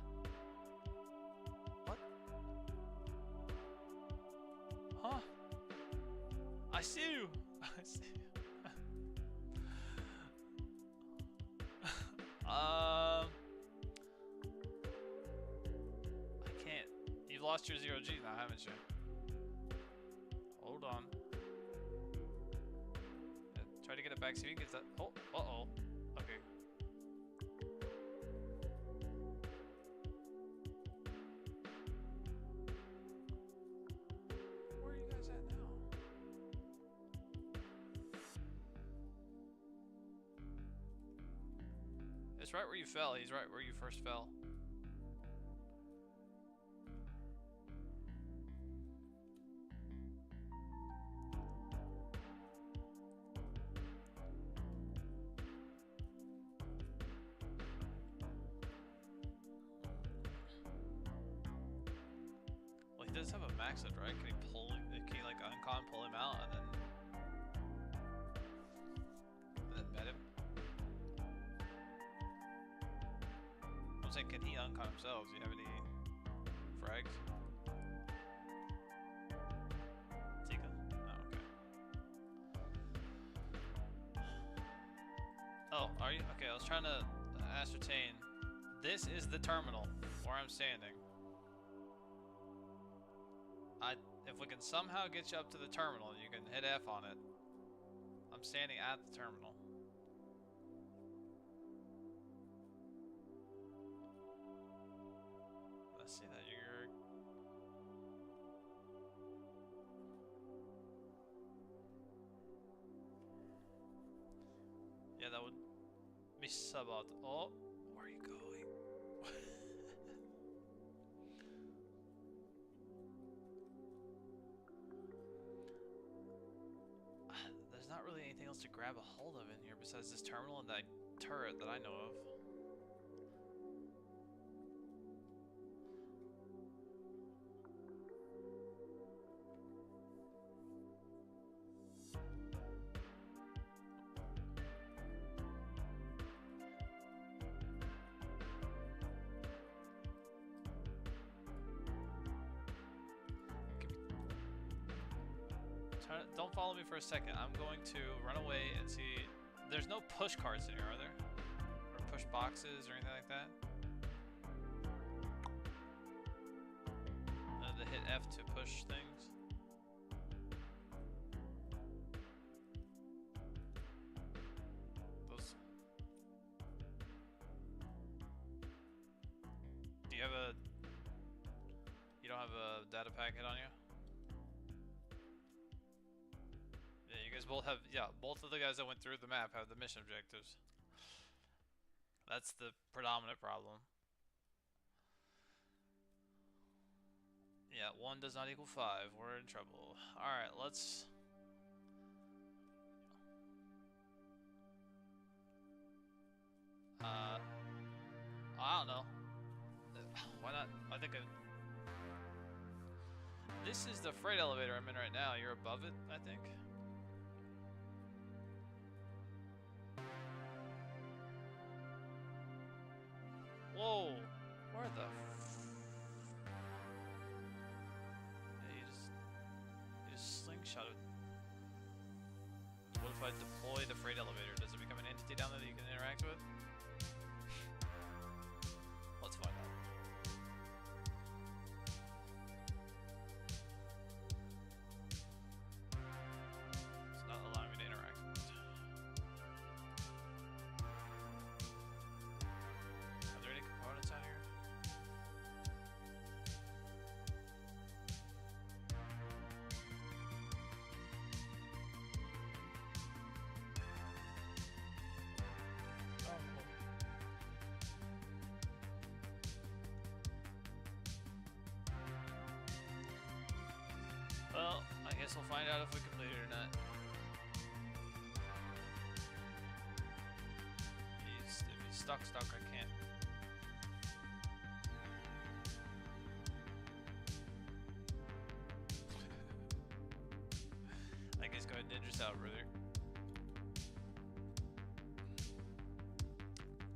What? Huh? I see you! I see you. I can't. You've lost your 0G now, haven't you? Hold on. Yeah, try to get it back. See if you can get that. Oh, uh-oh. Okay. Where are you guys at now? It's right where you fell. He's right where you first fell. Well, he does have a max hit, right? Can he pull? Can he like uncon pull him out and then met him? I'm saying, can he uncon himself? Do you have any frags? Tika? Oh, okay. Oh, are you? Okay, I was trying to ascertain. This is the terminal where I'm standing. If we can somehow get you up to the terminal, you can hit F on it. I'm standing at the terminal. Let's see that you're... Yeah, that would be suboptimal. Oh, where are you going? There's not really anything else to grab a hold of in here besides this terminal and that turret that I know of. Don't follow me for a second. I'm going to run away and see. There's no push carts in here, are there? Or push boxes or anything like that? To hit F to push things. Those. Do you have a... You don't have a data packet on you? Yeah, you guys both have, yeah, both of the guys that went through the map have the mission objectives. That's the predominant problem. Yeah, 1 does not equal 5. We're in trouble. Alright, let's... I don't know. Why not? I think This is the freight elevator I'm in right now. You're above it, I think. Whoa! Where the yeah, you just slingshot it. What if I deploy the freight elevator? Does it become an entity down there that you can interact with? Let's find out. It's not allowing me to interact with it. Are there any components out here? Well, I guess we'll find out if we complete it or not. If he's stuck, I can't. I guess go ahead and ninja out, brother.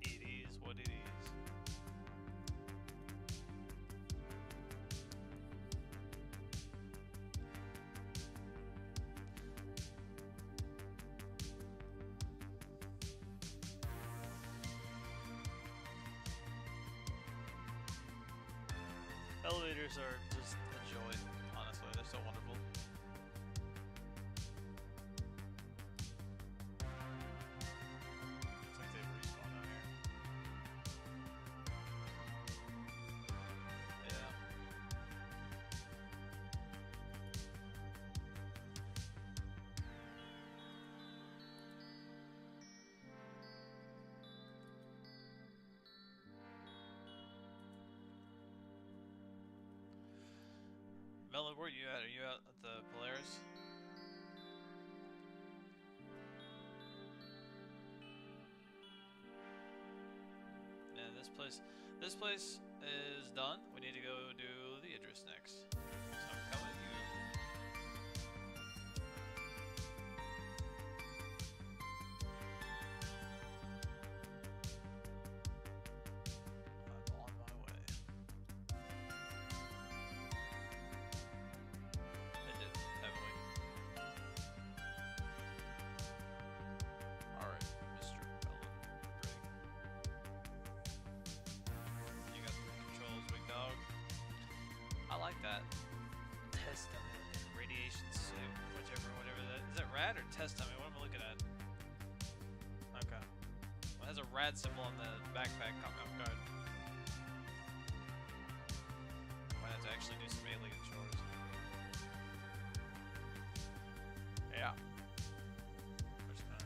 It is what it is. Elevators are just a joy, honestly. They're so wonderful. Looks like they've respawned out here. Yeah. Melo, where are you at? Are you out at the Polaris? Yeah, this place is done. We need to go do the Idris next. So I'm coming at you. I'm on my way. I did, heavily. Alright, Mr. Ellen Brigg. You got the controls, big dog. I like that. Test dummy, radiation suit, whatever that is. That rad or test dummy? What am I looking at? Okay. Well, it has a rad symbol on the backpack. Caught me off guard. Might have to actually do some alien chores. Yeah. I'm just gonna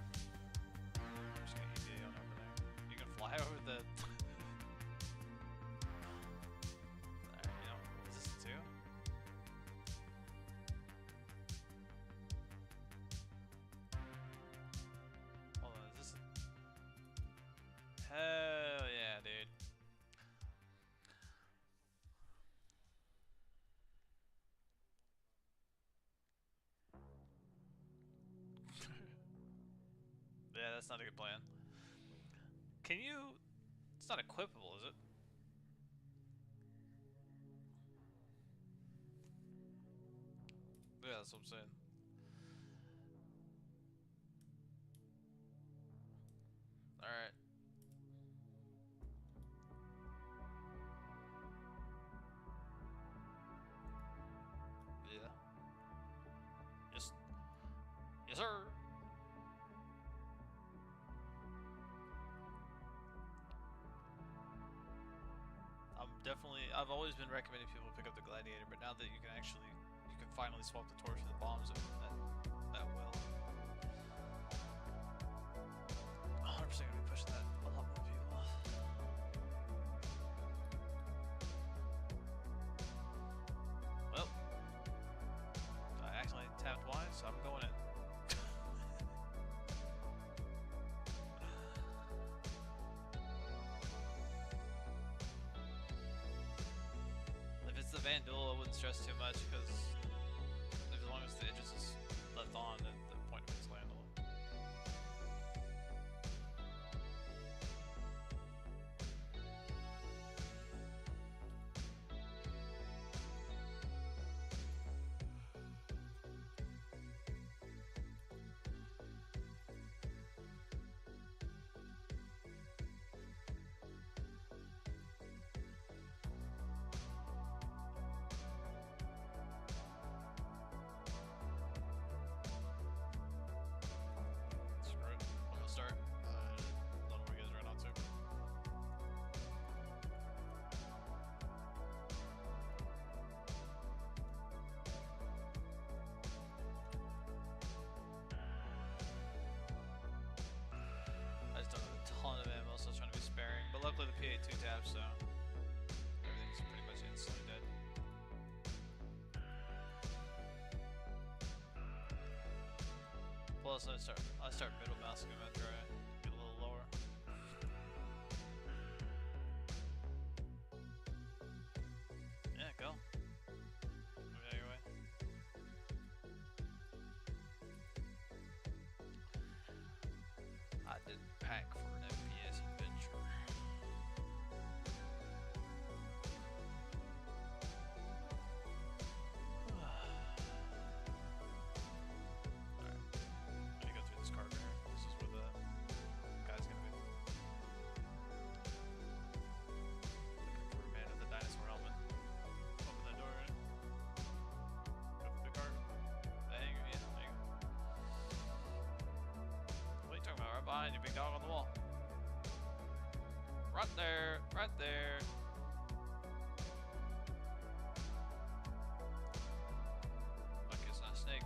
EVA on over there. You can fly over the. Alright, you know, is this a 2? Hold on, is this a... Hell yeah, dude. Yeah, that's not a good plan. Can you... It's not equipable, is it? Yeah, that's what I'm saying. Alright. Yeah. Yes. Yes, sir. I've always been recommending people to pick up the Gladiator, but now that you can finally swap the torch for the bombs that well. 100% gonna be pushing that a lot more people. Well, I accidentally tapped twice, so I'm going in. If it's the Vandal, I wouldn't shouldn't stress too much because as long as the edges is left on, then the point of it's landable. Luckily the PA 2 tabs, so everything's pretty much instantly dead. Plus I start middle mousing him after I get a little lower. Yeah, go. Move out of your way. I didn't pack for an FPS adventure. Behind you, big dog on the wall. Right there, right there. Lucky it's not a snake.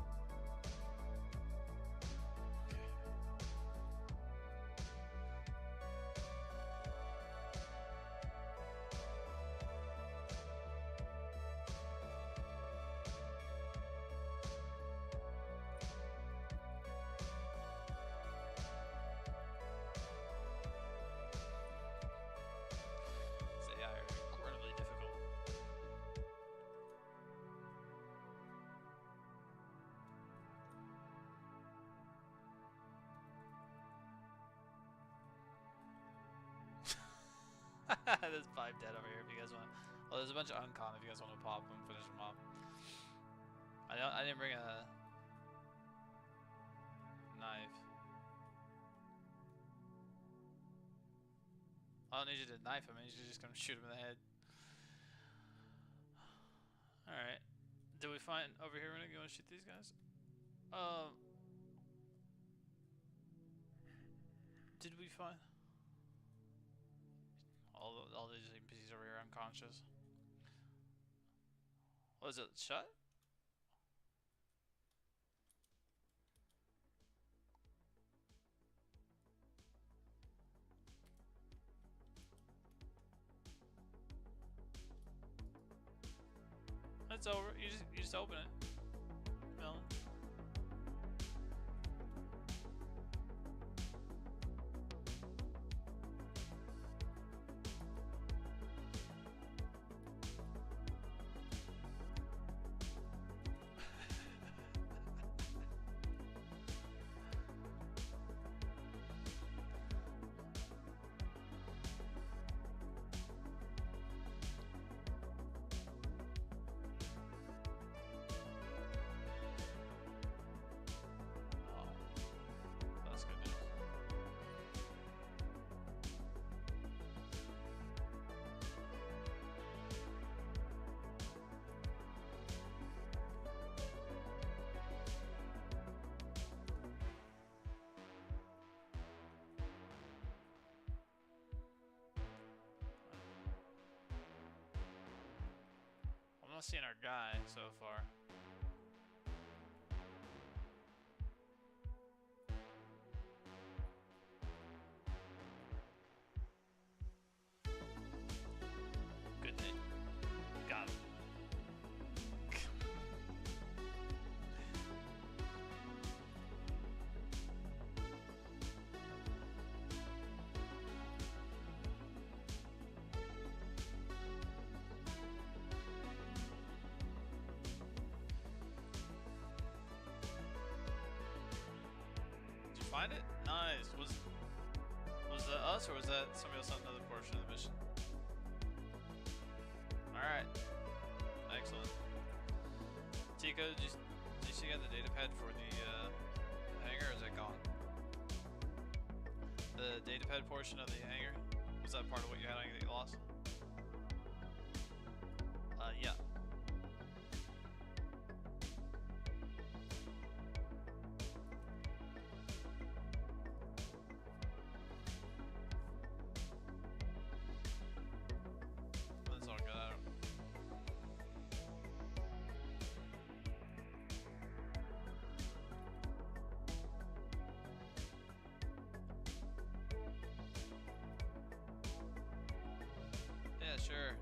There's 5 dead over here if you guys want. Well, there's a bunch of uncon if you guys want to pop them, finish them off. I didn't bring a knife. I don't need you to knife him. I need you to just come shoot him in the head. All right. Did we find over here? When you want to shoot these guys? Did we find? All these NPCs over here unconscious. Was it shut? It's over. You just open it. Melon. I'm not seeing our guy so far. Good day. Got him. find it? Nice. Was that us or was that somebody else on another portion of the mission? Alright. Excellent. Tico, did you see the data pad for the hangar, or is that gone? The data pad portion of the hangar? Was that part of what you had on that you lost? Yeah. That's all good. Yeah, sure.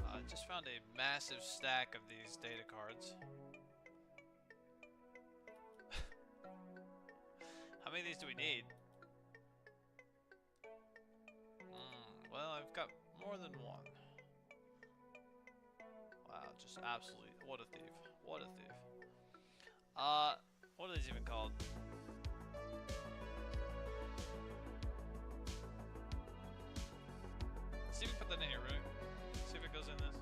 I just found a massive stack of these data cards. How many of these do we need? Well, I've got more than one. Wow, just absolutely, what a thief. What a thief. What are these even called? See if we put that in here, right? See if it goes in this.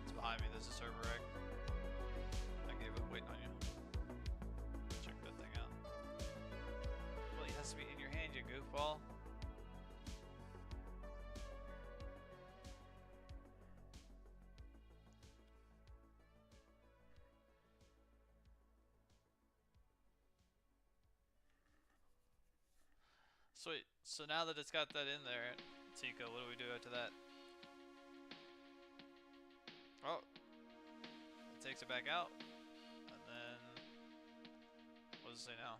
It's behind me, there's a server rack. I gave it, waiting on you. Check that thing out. Well, it has to be in your hand, you goofball. Sweet. So now that it's got that in there, Tico, what do we do after that? Oh. It takes it back out. And then... what does it say now?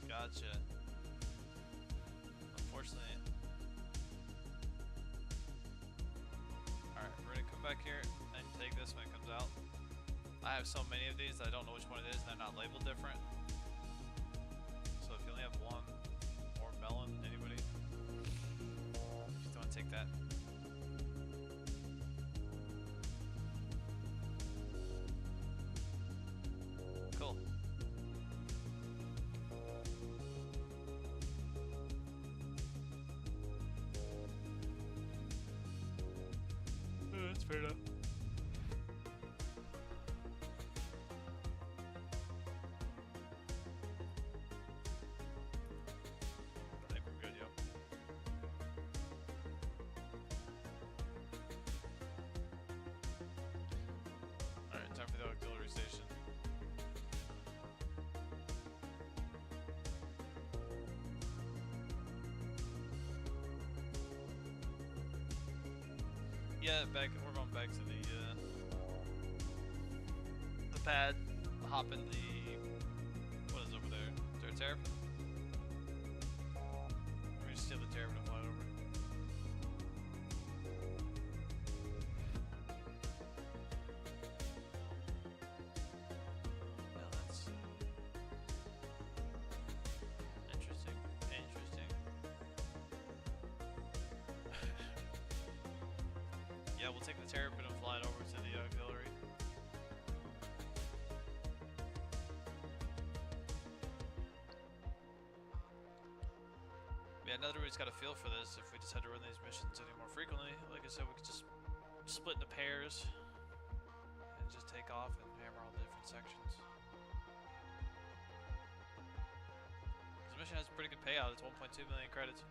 Gotcha. Unfortunately. Alright, we're gonna come back here and take this when it comes out. I have so many of these that I don't know which one it is and they're not labeled different. So if you only have one, or melon, anybody, if you don't take that. Cool. That's fair enough. I think we're good, yo. Alright, time for the auxiliary station. Yeah, we're going back to the pad, hop in the, what is over there? Is there a terrapin? We're gonna steal the terrapin and fly over. Yeah, that's interesting. Interesting. Yeah, we'll take the terrapin and fly it over to the auxiliary. Yeah, now that everybody's got a feel for this, if we just had to run these missions any more frequently, like I said, we could just split into pairs and just take off and hammer all the different sections. This mission has a pretty good payout, it's 1.2 million credits.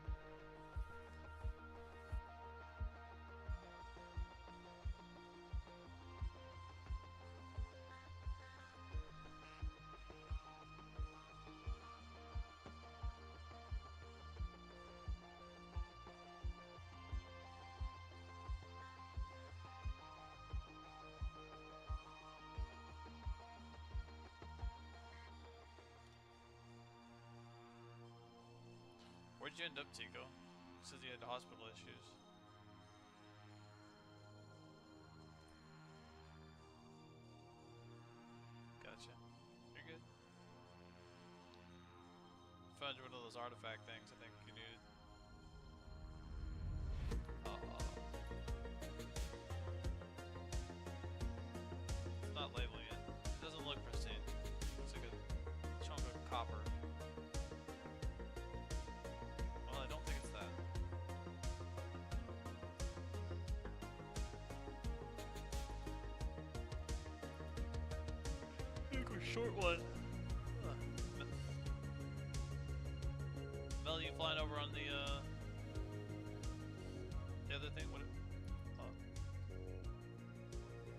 Where'd you end up, Tico? said you had hospital issues. Gotcha. You're good. Found one of those artifact things I think you needed. It's not labeling it. It doesn't look pristine. It's like a chunk of copper. Well, I don't think it's that. I think we're short one. Mel, you flying over on the other thing? What? Oh.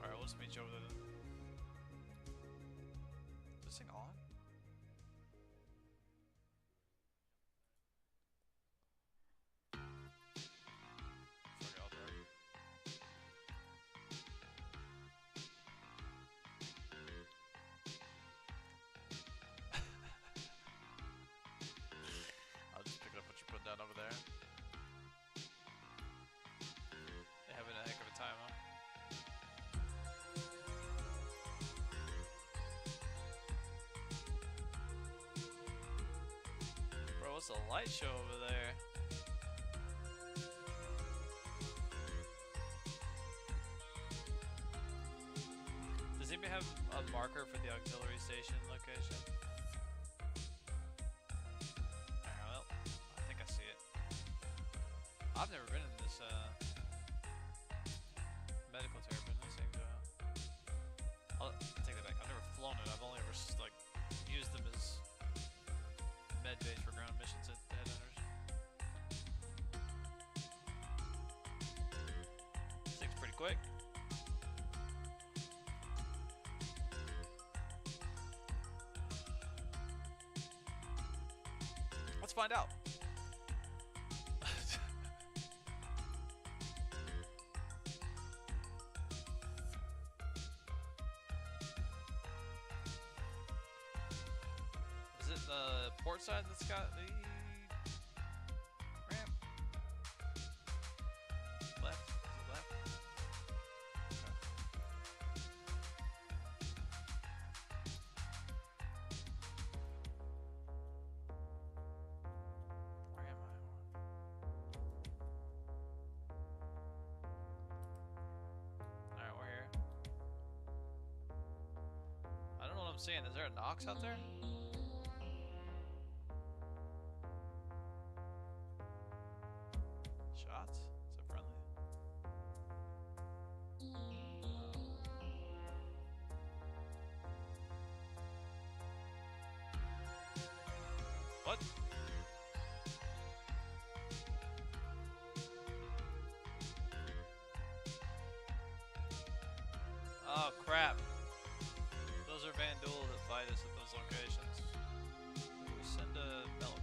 Alright, we'll just meet you over there then. Is this thing on? Fuck, I'll drive. I'll just pick up what you put down over there. They're having a heck of a time, huh? Bro, what's the light show over there? Does anybody have a marker for the auxiliary station location? Well, I think I see it. I've never been in this medical therapy. This thing, I'll take that back. I've never flown it. I've only ever like used them as med base for ground missions at headhunters. This thing's pretty quick. Let's find out. Is it the port side that's got the ramp? Left? Is it left? Okay. Where am I? Alright, we're here. I don't know what I'm seeing. Is there a Nox out there? Shots? Is it friendly? What? Oh crap. Those are Van Duel that fight us at those locations. We send a melon.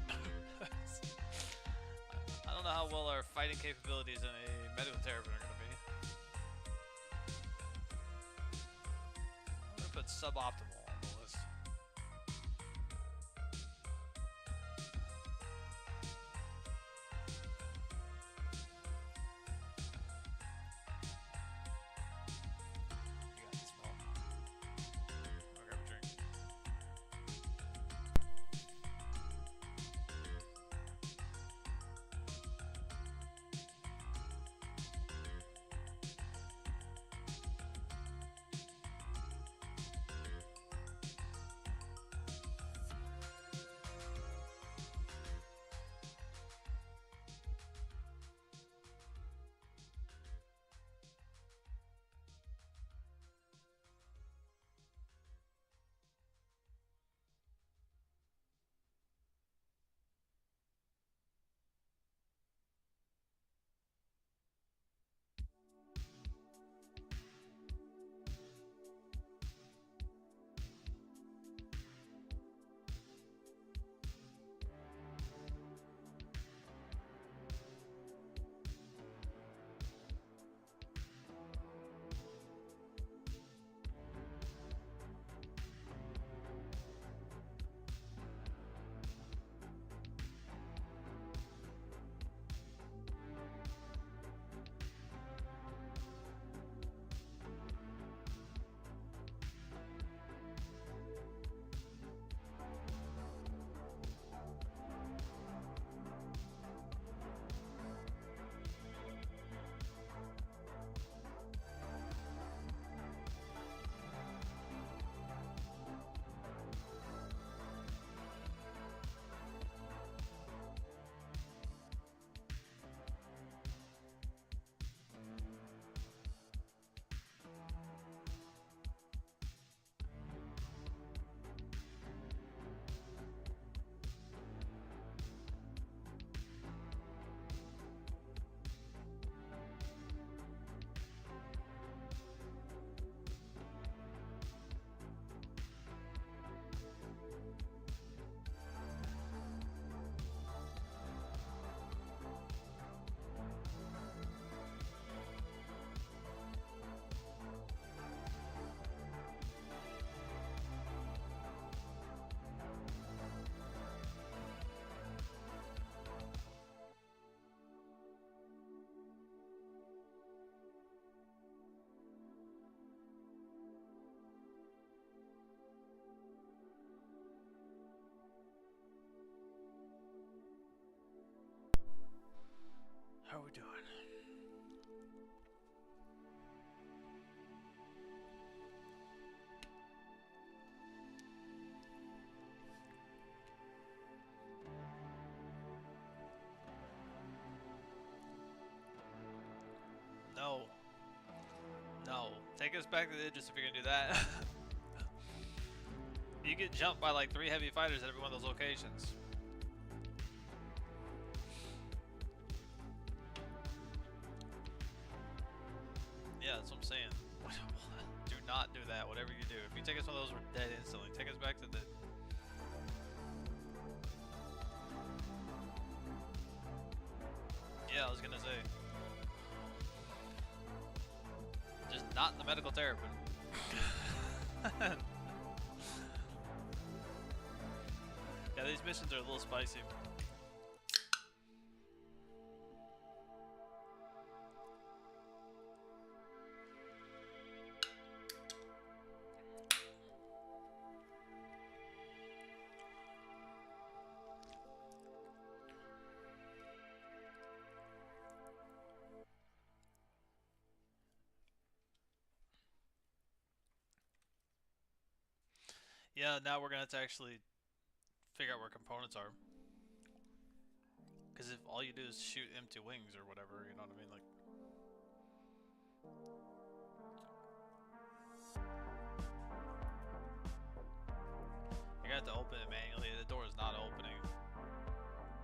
I don't know how well our fighting capabilities in a medical therapy are gonna be. I'm gonna put suboptimal on the list. You got this, Paul. I'll grab a drink. No, take us back to the Idris if you're gonna do that. You get jumped by like 3 heavy fighters at every one of those locations. Yeah, that's what I'm saying. Do not do that, whatever you do. If you take us one of those, we're dead instantly. Take us back to the... Yeah, I was gonna say. Just not the medical terrapin. Yeah, these missions are a little spicy. Yeah, now we're gonna have to actually figure out where components are. Because if all you do is shoot empty wings or whatever, you know what I mean? Like, you're gonna have to open it manually. The door is not opening.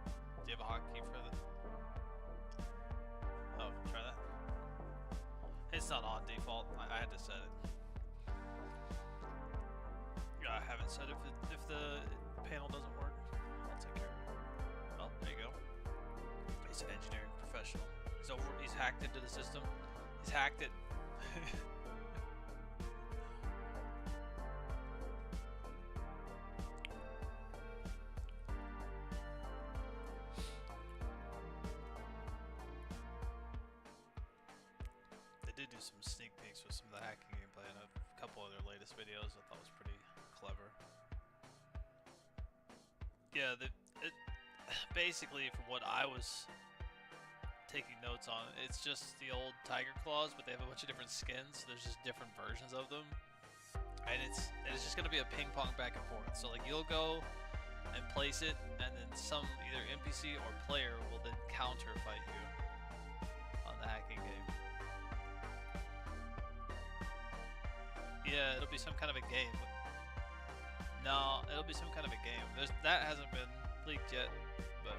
Do you have a hotkey for the... Oh, try that. It's not on default. I had to set it. I haven't set it if the panel doesn't work. I'll take care of it. Oh, there you go. He's an engineering professional. He's hacked into the system. He's hacked it. They did do some sneak peeks with some of the hacking gameplay in a couple of their latest videos. I thought was pretty clever. Yeah, basically from what I was taking notes on, it's just the old tiger claws, but they have a bunch of different skins. There's just different versions of them, and it's just gonna be a ping pong back and forth. So like you'll go and place it, and then some either NPC or player will then counter fight you on the hacking game. Yeah, it'll be some kind of a game. No, it'll be some kind of a game. That hasn't been leaked yet, but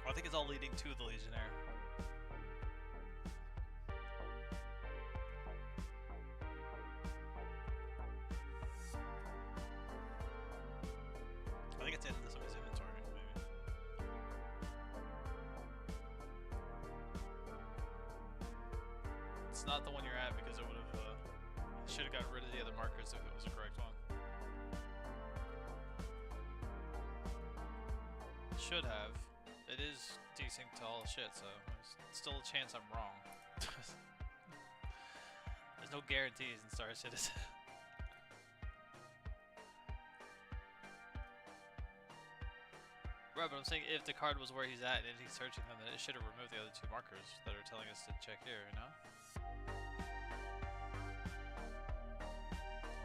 I think it's all leading to the Legionnaire. I think it's in somebody's inventory, maybe. It's not the one you're at because it would have should have gotten rid of the other markers if it was the correct one. Should have. It is desync to all shit, so there's still a chance I'm wrong. There's no guarantees in Star Citizen. Right, but I'm saying if the card was where he's at and he's searching them, then it should have removed the other 2 markers that are telling us to check here, you know?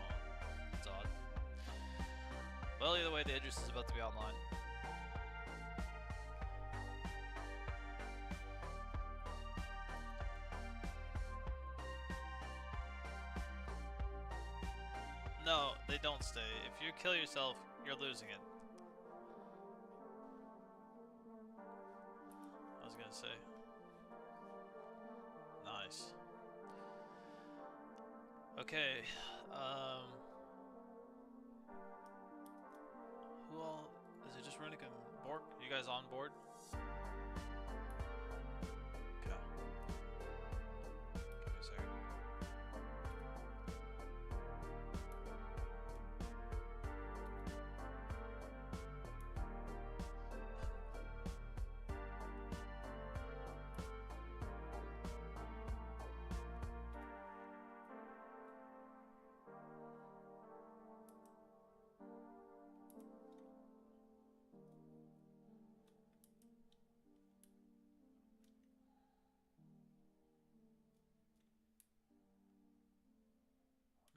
Oh, it's odd. Well, either way, the Idris is about to be online. No, they don't stay. If you kill yourself, you're losing it. I was gonna say. Nice. Okay. Who all? Is it just Runic and Bork? You guys on board? Okay. Give me a second.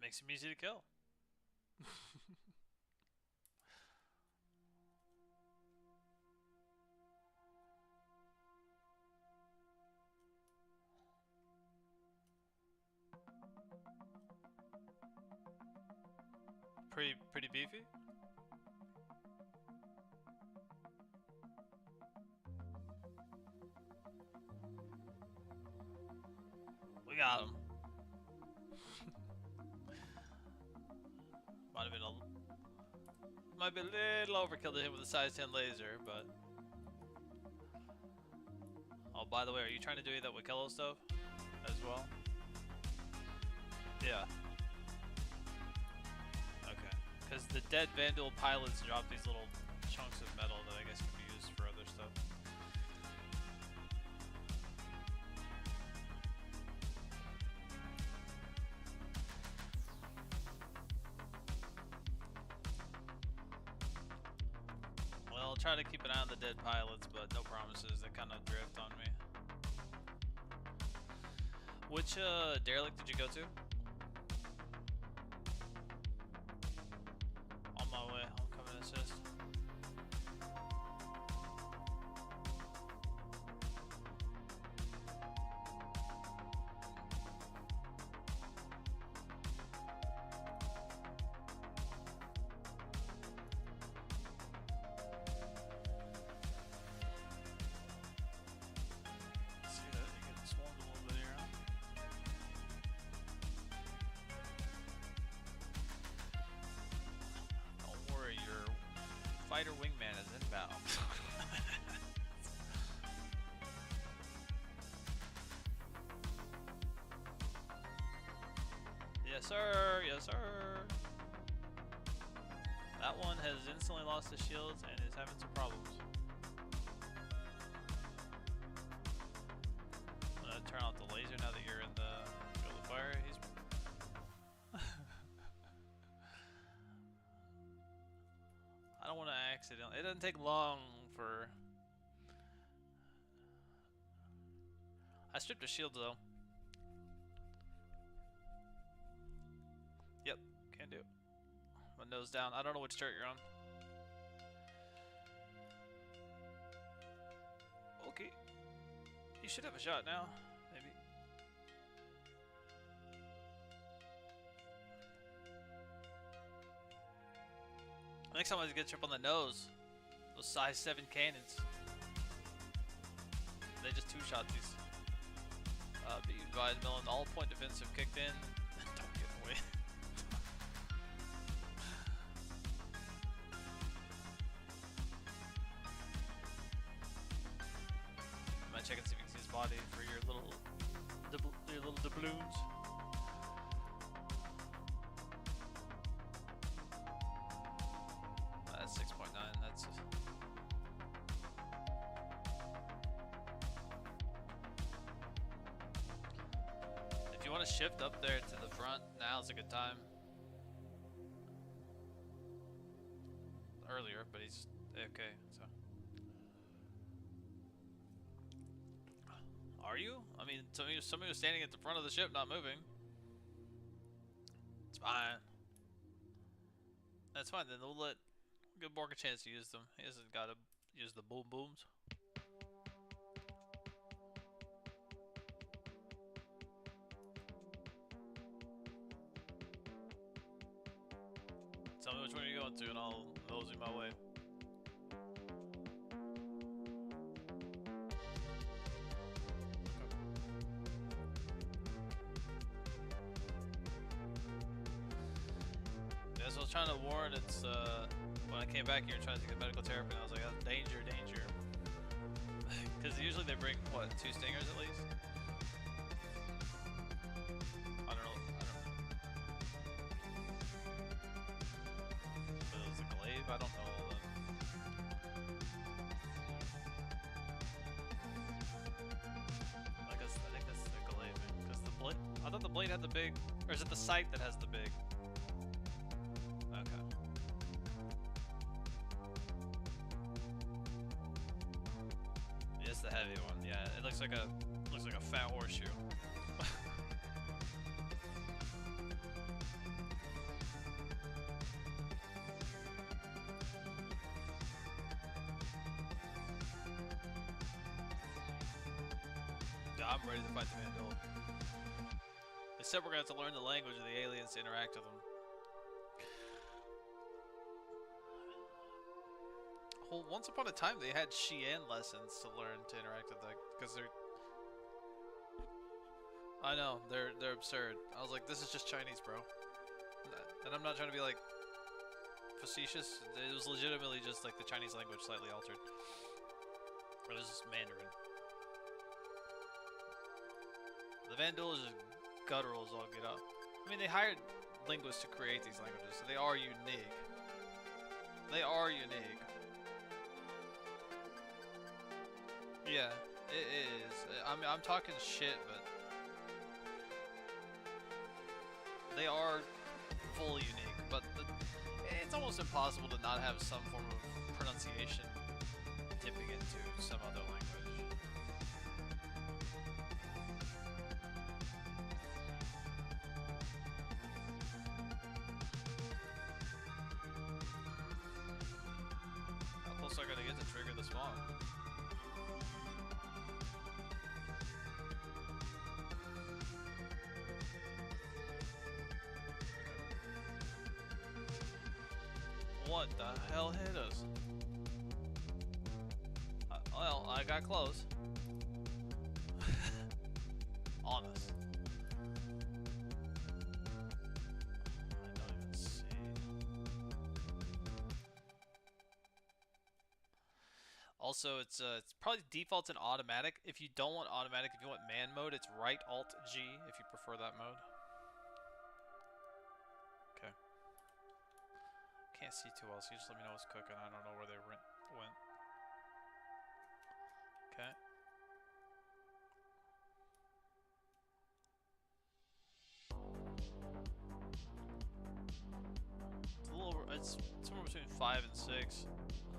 Makes him easy to kill. Pretty beefy. We got him. Might be a little overkill to hit with a size 10 laser, but. Oh, by the way, are you trying to do that with Kello stuff as well? Yeah. Okay. Because the dead Vandal pilots drop these little chunks of metal that I guess can be used for other stuff. Well, I'll try to keep an eye on the dead pilots, but no promises. They kind of drift on me. Which derelict did you go to? On my way. I'm coming to assist. Fighter wingman is inbound. Yes, sir. Yes, sir. That one has instantly lost his shields and is having some problems. I'm gonna turn off the laser now that you're in the field of fire. He's I don't want to accidentally. It doesn't take long for. I stripped his shields though. Yep, can do. My nose down. I don't know which turret you're on. Okay. You should have a shot now, maybe. Next time I get trip on the nose. Those size 7 cannons. They just two-shot these. Be advised, Millen. All point defensive kicked in. Don't get away. I might check and see if you can see his body for your little doubloons. That's 6.9. That's. If you want to shift up there to the front, now's a good time. Earlier, but he's okay. So. Are you? I mean, somebody was standing at the front of the ship, not moving. It's fine. That's fine. Then we'll give Borg a chance to use them. He hasn't got to use the boom booms. Tell me which one you're going to, and I'll mosey my way. Yeah, so I was trying to warn. It's when I came back here trying to get medical therapy, and I was like, oh, danger, danger. Because usually they bring, what, 2 stingers at least? I don't know. But it was a glaive? I don't know. I think that's the glaive. Because the blade, I thought the blade had the big, or is it the sight that has the big? Okay. It's the heavy one. Yeah, it looks like a fat horseshoe. Yeah, I'm ready to fight the Vandal. Except we're gonna have to learn the language of the aliens to interact with them. Well, once upon a time they had Xi'an lessons to learn to interact with that, because they're. I know they're absurd. I was like, this is just Chinese, bro. And I'm not trying to be like facetious. It was legitimately just like the Chinese language slightly altered. Or this is Mandarin. The Vandal is just guttural as all get up. I mean, they hired linguists to create these languages, so they are unique. They are unique. Yeah, it is. I'm talking shit, but they are fully unique. But it's almost impossible to not have some form of pronunciation dipping into some other language. How close I gotta get to trigger the spawn? What the hell hit us? Well, I got close. On us. I don't even see. Also, it's probably defaults in automatic. If you don't want automatic, if you want man mode, it's right Alt G if you prefer that mode. Okay. Can't see too well, so you just let me know what's cooking. I don't know where they went. Okay. It's a little. It's somewhere between 5 and 6.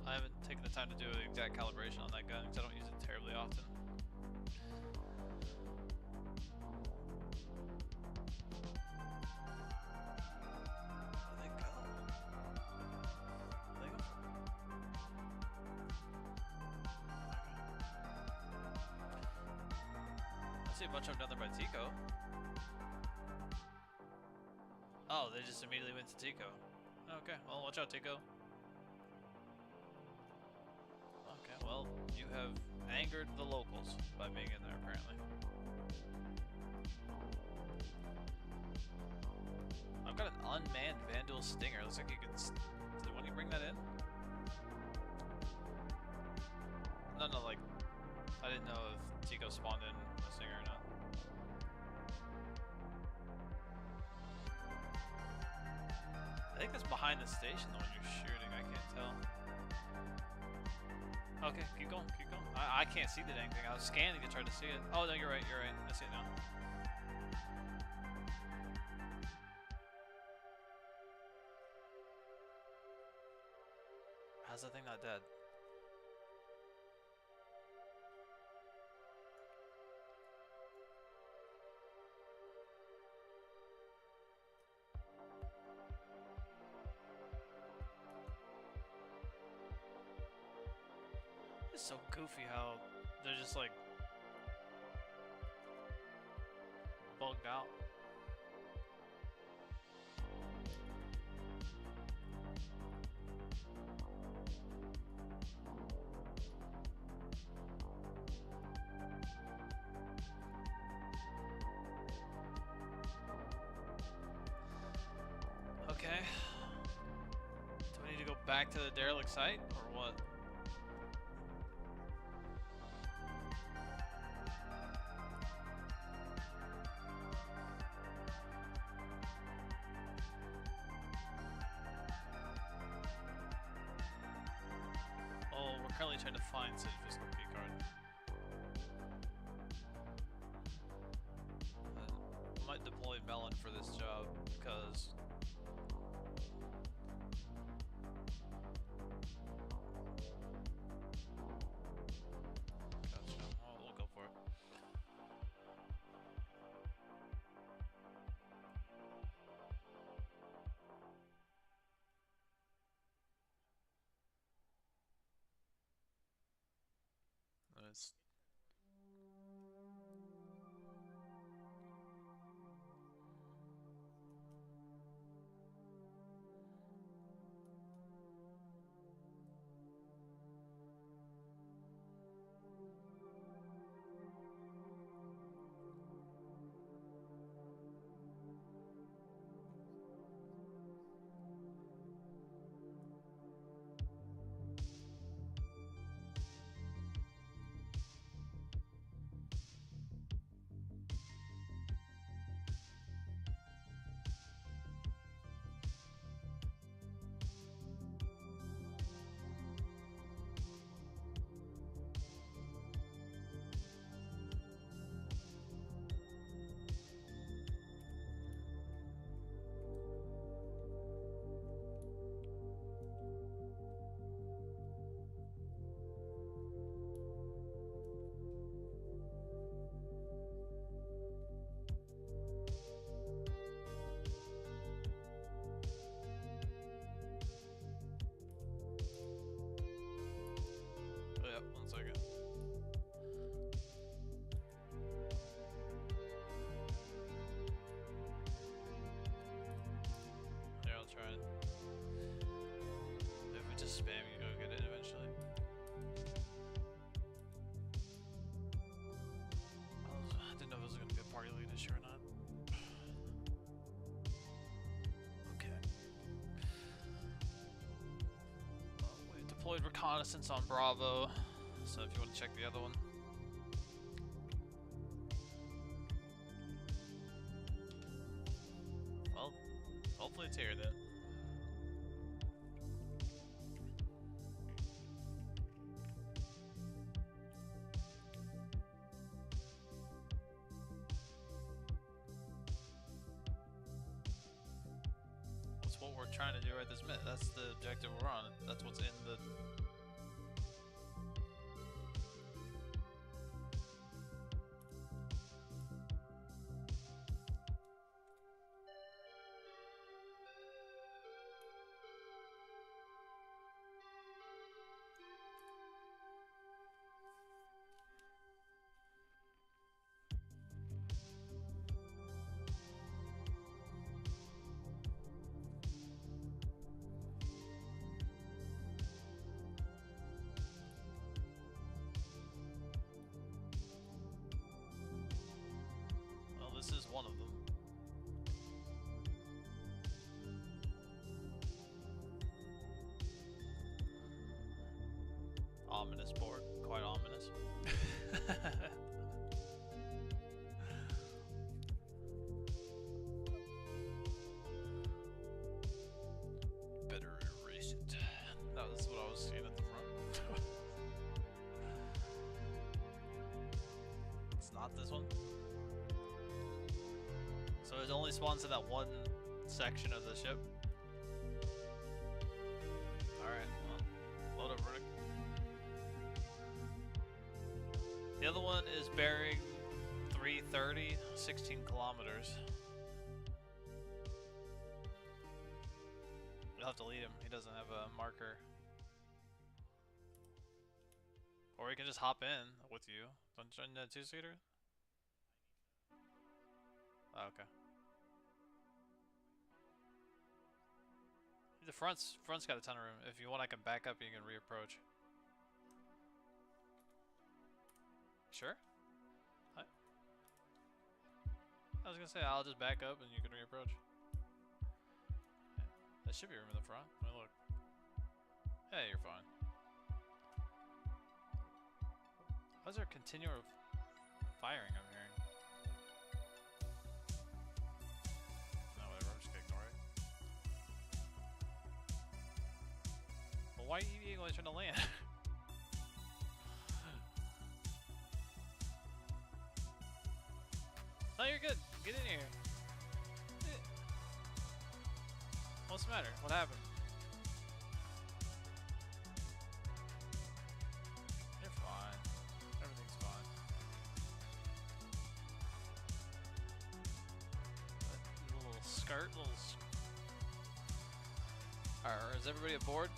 I haven't taken the time to do an exact calibration on that gun because I don't use it terribly often. Where they go? Where they go? I see a bunch of them down there by Tico. Oh, they just immediately went to Tico. Okay, well, watch out, Tico. Okay, well, you have angered the locals by being in there, apparently. I've got an unmanned Vandal Stinger. Looks like you can... When you bring that in? No, like... I didn't know if Tico spawned in a Stinger or not. I think that's behind the station, the one you're shooting. I can't tell. Okay, keep going, keep going. I can't see the dang thing. I was scanning to try to see it. Oh, no, you're right, you're right. I see it now. How's that thing not dead? It's so goofy how they're just like bugged out. Okay. Do we need to go back to the derelict site or what? Currently trying to find said physical keycard. I might deploy Melon for this job because gotcha. Well, we'll go for it. It's deployed reconnaissance on Bravo, so if you want to check the other one. Well, hopefully it's here then. That's what we're trying to do right this minute. That's the objective we're on. That's what's in the... This is one of them. Ominous board, quite ominous. Better erase it. No, this is what I was seeing at the front. It's not this one. So it only spawns in that one section of the ship. Alright, well, load up verdict. The other one is bearing 330, 16 kilometers. You'll have to lead him, he doesn't have a marker. Or he can just hop in with you. Don't join the two-seater? Oh, okay. The front's got a ton of room. If you want, I can back up and you can reapproach. Sure? I was gonna say, I'll just back up and you can reapproach. There should be room in the front. I mean, look. Hey, you're fine. Why is there continual firing I'm hearing? No, whatever, I'm just gonna ignore it. Well, why are you always trying to land? No, you're good. Get in here. What's the matter? What happened? You're fine. Everything's fine. Little skirt, Alright, is everybody aboard?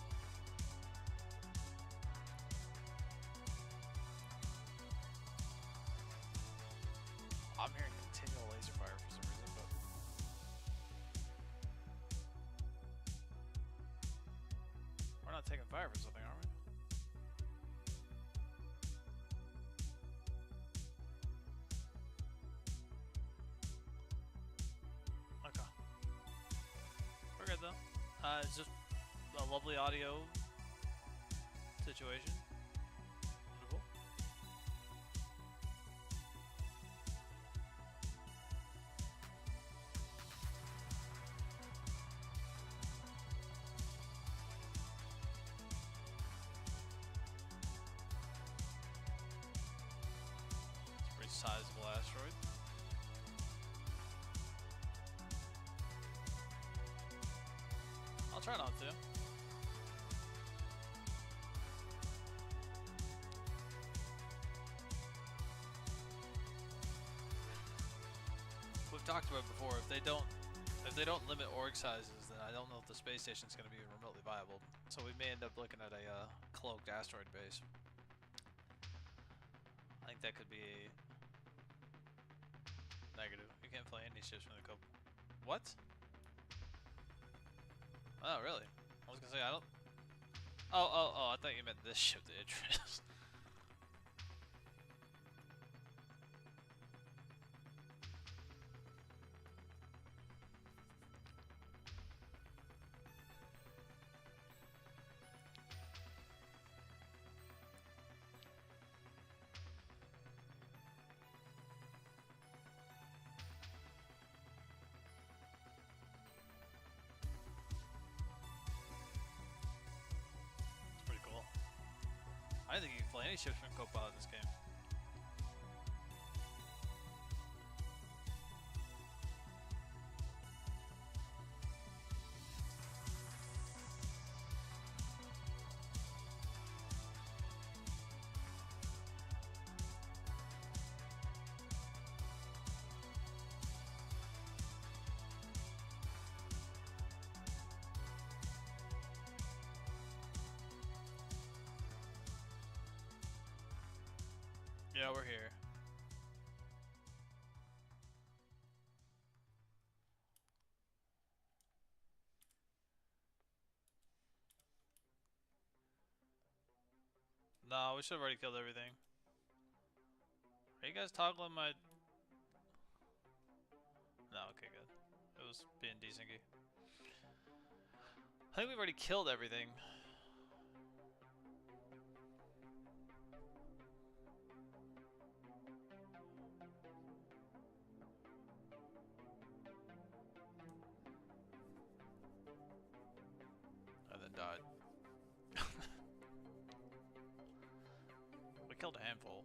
I'm hearing continual laser fire for some reason, but we're not taking fire for something, are we? Okay. We're good though. It's just a lovely audio situation. Wonderful. It's a pretty sizable asteroid. I'll try not to. We've talked about it before. If they don't limit org sizes, then I don't know if the space station is going to be remotely viable. So we may end up looking at a cloaked asteroid base. I think that could be a negative. You can't fly any ships from the coast. What? Oh, really? I was gonna say, I don't... Oh, I thought you meant this ship, the Idris. I think you can fly any ships from co-pilot this game. Yeah, we're here. No, we should have already killed everything. Are you guys toggling my... No, okay, good. It was being decenty. I think we've already killed everything. And then died. We killed a handful.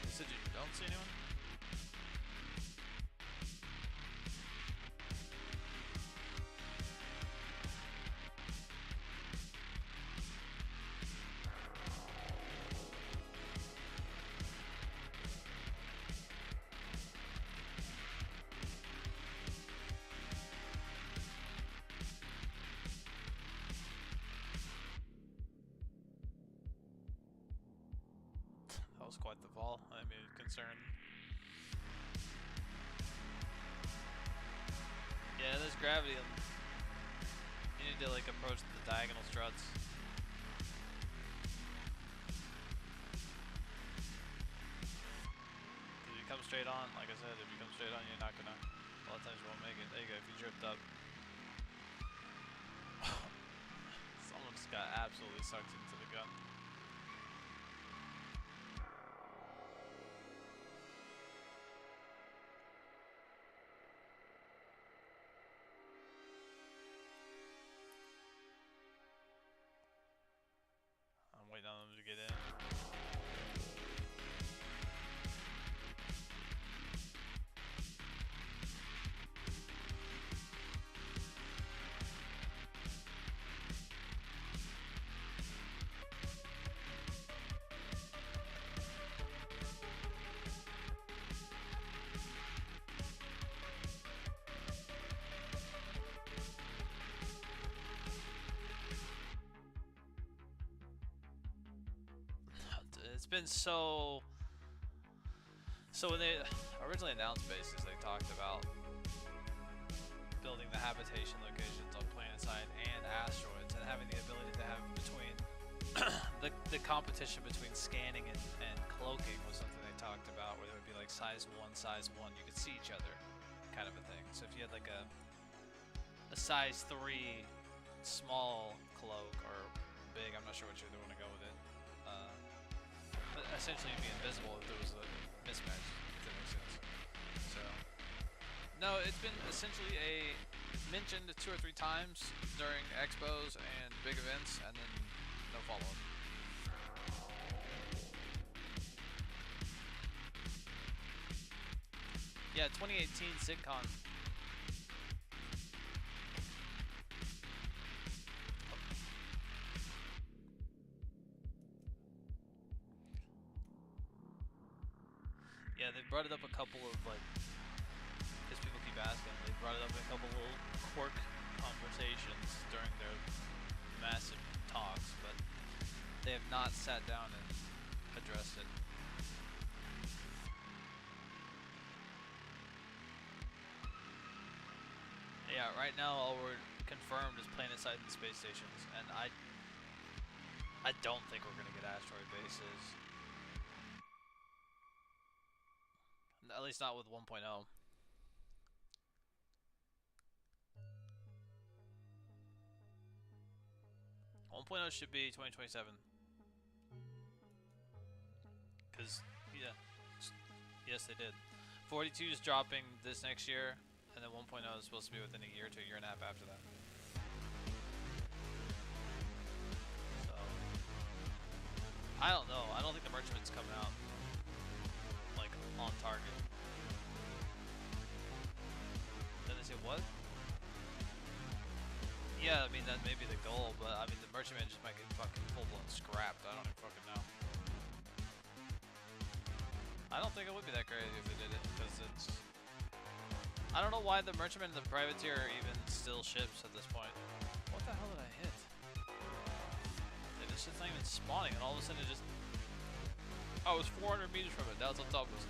You said you don't see anyone? That was quite the fall. I mean, concern. Yeah, there's gravity. You need to like approach the diagonal struts. If you come straight on, like I said, if you come straight on, you're not gonna. A lot of times you won't make it. There you go. If you drift up, someone just got absolutely sucked into the gun. I'm waiting on them to get in. It's been so when they originally announced bases, they talked about building the habitation locations on planetside and asteroids, and having the ability to have between the competition between scanning and cloaking was something they talked about, where there would be like size 1, you could see each other kind of a thing. So if you had like a size 3 small cloak or big, I'm not sure which they want to go with it. Essentially be invisible if there was a mismatch, if that makes sense. So, no, it's been essentially mentioned 2 or 3 times during expos and big events, and then no follow-up. Yeah, 2018 SIGCON. Yeah, they brought it up a couple of, like, because people keep asking, they brought it up in a couple little quirk conversations during their massive talks, but they have not sat down and addressed it. Yeah, right now all we're confirmed is planet side and space stations, and I don't think we're gonna get asteroid bases. At least not with 1.0. 1.0 should be 2027. Cause yeah, yes they did. 42 is dropping this next year, and then 1.0 is supposed to be within a year to a year and a half after that. So I don't know. I don't think the merchantman's coming out like on target. Then they say what? Yeah, I mean that may be the goal, but I mean the merchantman just might get fucking full blown scrapped. I don't even fucking know. I don't think it would be that crazy if they did it, because it's... I don't know why the merchantman and the privateer even still ships at this point. What the hell did I hit? This shit's not even spawning, and all of a sudden it just... I was 400 meters from it, now it's on top of us.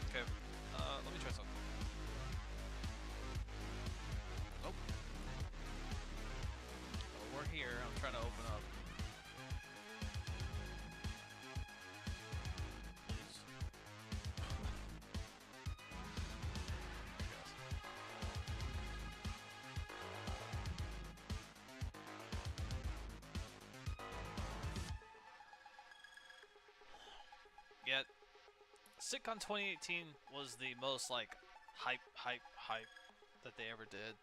Okay, let me try something. Nope. Well, we're here, I'm trying to open up. Yet, SitCon 2018 was the most, like, hype that they ever did.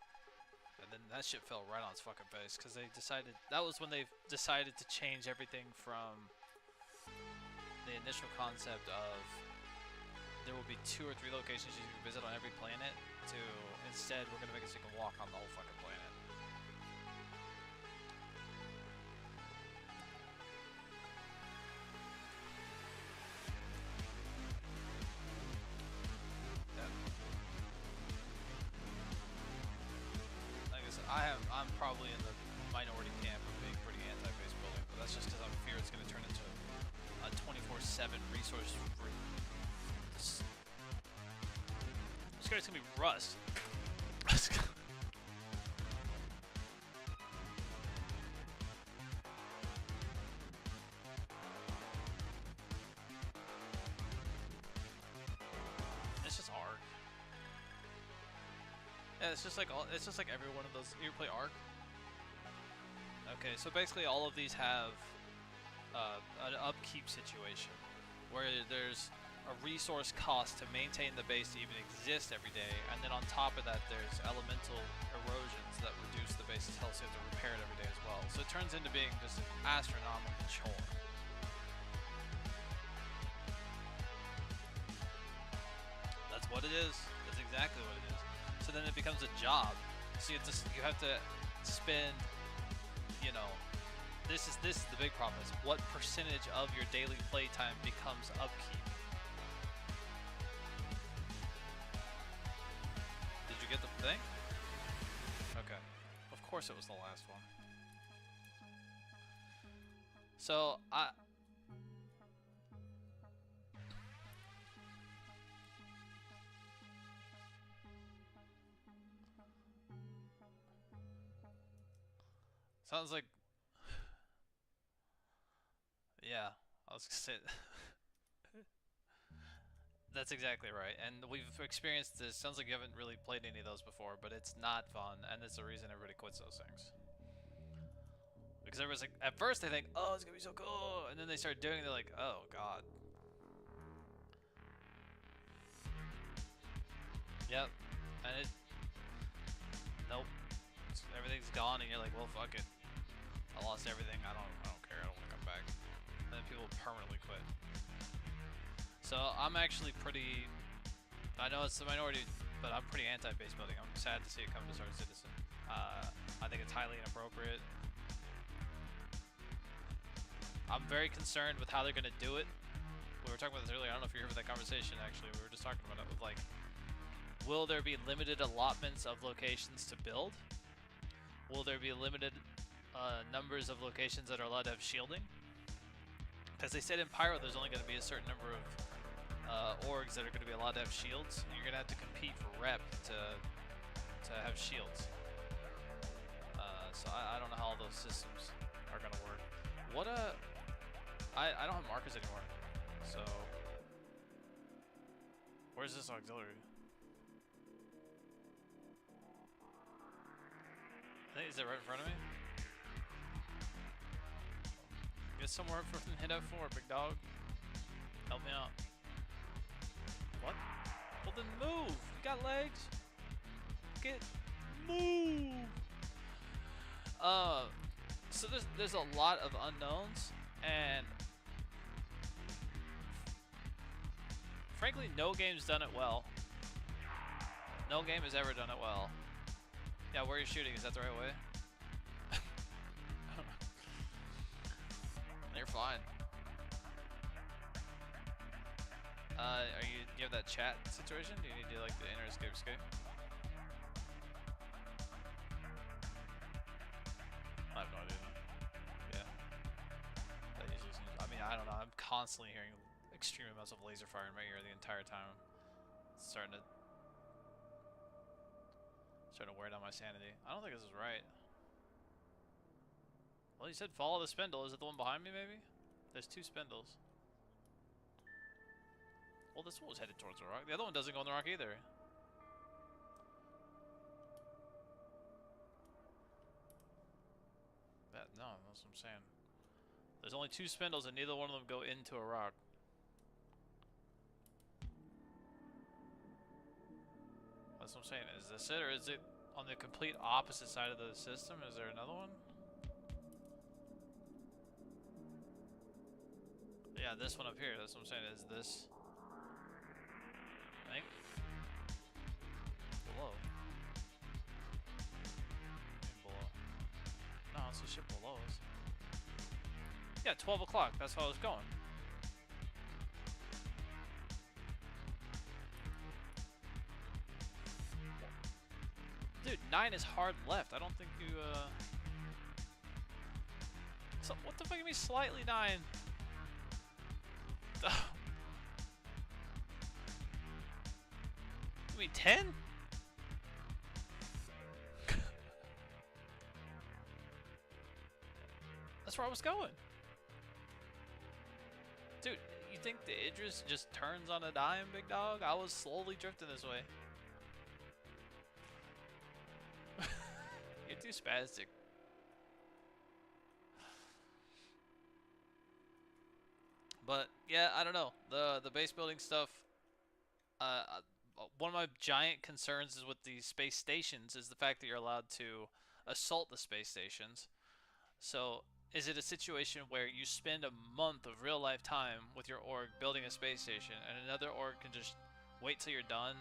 And then that shit fell right on its fucking face, because they decided... That was when they decided to change everything from the initial concept of there will be 2 or 3 locations you can visit on every planet, to instead we're going to make it so you can walk on the whole fucking planet. I'm probably in the minority camp of being pretty anti-base building, but that's just because I fear it's going to turn into a 24/7 resource. This guy's going to be Rust. It's just hard. Yeah, it's just like every one of those. You ever play Ark? Okay, so basically all of these have an upkeep situation where there's a resource cost to maintain the base to even exist every day, and then on top of that there's elemental erosions that reduce the base's health, so you have to repair it every day as well. So it turns into being just an astronomical chore. That's what it is. That's exactly what it is. So then it becomes a job. So you have to spend, you know, this is the big problem, is what percentage of your daily playtime becomes upkeep. Did you get the thing? Okay. Of course it was the last one. So sounds like... Yeah, I was gonna say... That's exactly right, and we've experienced this. Sounds like you haven't really played any of those before, but it's not fun, and it's the reason everybody quits those things. Because everyone's like, at first they think, oh, it's gonna be so cool, and then they start doing it, they're like, oh god. Yep, and it... Nope. Everything's gone, and you're like, well, fuck it. I lost everything. I don't care. I don't want to come back. And then people permanently quit. So I'm actually pretty... I know it's the minority, but I'm pretty anti-base building. I'm sad to see it come to Star Citizen. I think it's highly inappropriate. I'm very concerned with how they're going to do it. We were talking about this earlier. I don't know if you heard that conversation, actually. We were just talking about it with, like, will there be limited allotments of locations to build? Will there be limited numbers of locations that are allowed to have shielding? Because they said in Pyro there's only going to be a certain number of orgs that are going to be allowed to have shields. You're going to have to compete for rep to have shields. So I don't know how all those systems are going to work. What I don't have markers anymore. So where's this auxiliary? Is it right in front of me? Get somewhere for hit F4, big dog. Help me out. What? Well then move! You got legs? Move! So there's a lot of unknowns, and frankly, no game's done it well. No game has ever done it well. Yeah, where you're shooting, is that the right way? You're fine. Do you have that chat situation? Do you need to like the enter escape? I have no idea. Yeah. That usually seems, I mean, I don't know. I'm constantly hearing extreme amounts of laser fire in my ear the entire time. It's starting to wear down my sanity. I don't think this is right. Well, you said follow the spindle. Is it the one behind me, maybe? There's two spindles. Well, this one was headed towards the rock. The other one doesn't go in the rock either. No, that's what I'm saying. There's only two spindles and neither one of them go into a rock. That's what I'm saying. Is this it, or is it on the complete opposite side of the system? Is there another one? Yeah, this one up here. That's what I'm saying. Is this? I think below. Below. No, it's the ship below us. Yeah, 12 o'clock. That's how I was going. Dude, 9 is hard left. I don't think you, So, what the fuck do you mean slightly 9? You mean 10? That's where I was going. Dude, you think the Idris just turns on a dime, big dog? I was slowly drifting this way. You're too spastic. But yeah, I don't know. The base building stuff. One of my giant concerns is with the space stations is the fact that you're allowed to assault the space stations. So is it a situation where you spend a month of real life time with your org building a space station and another org can just wait till you're done,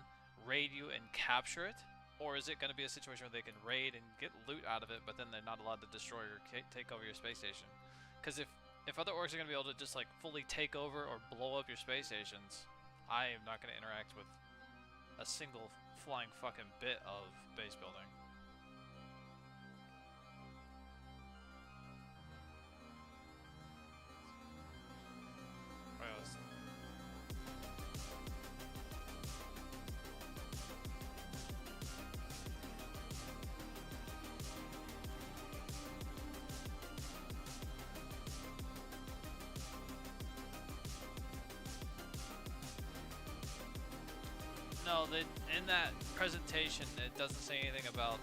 raid you, and capture it? Or is it going to be a situation where they can raid and get loot out of it, but then they're not allowed to destroy or take over your space station? Because if other orgs are going to be able to just like fully take over or blow up your space stations, I am not going to interact with a single flying fucking bit of base building. No, in that presentation, it doesn't say anything about.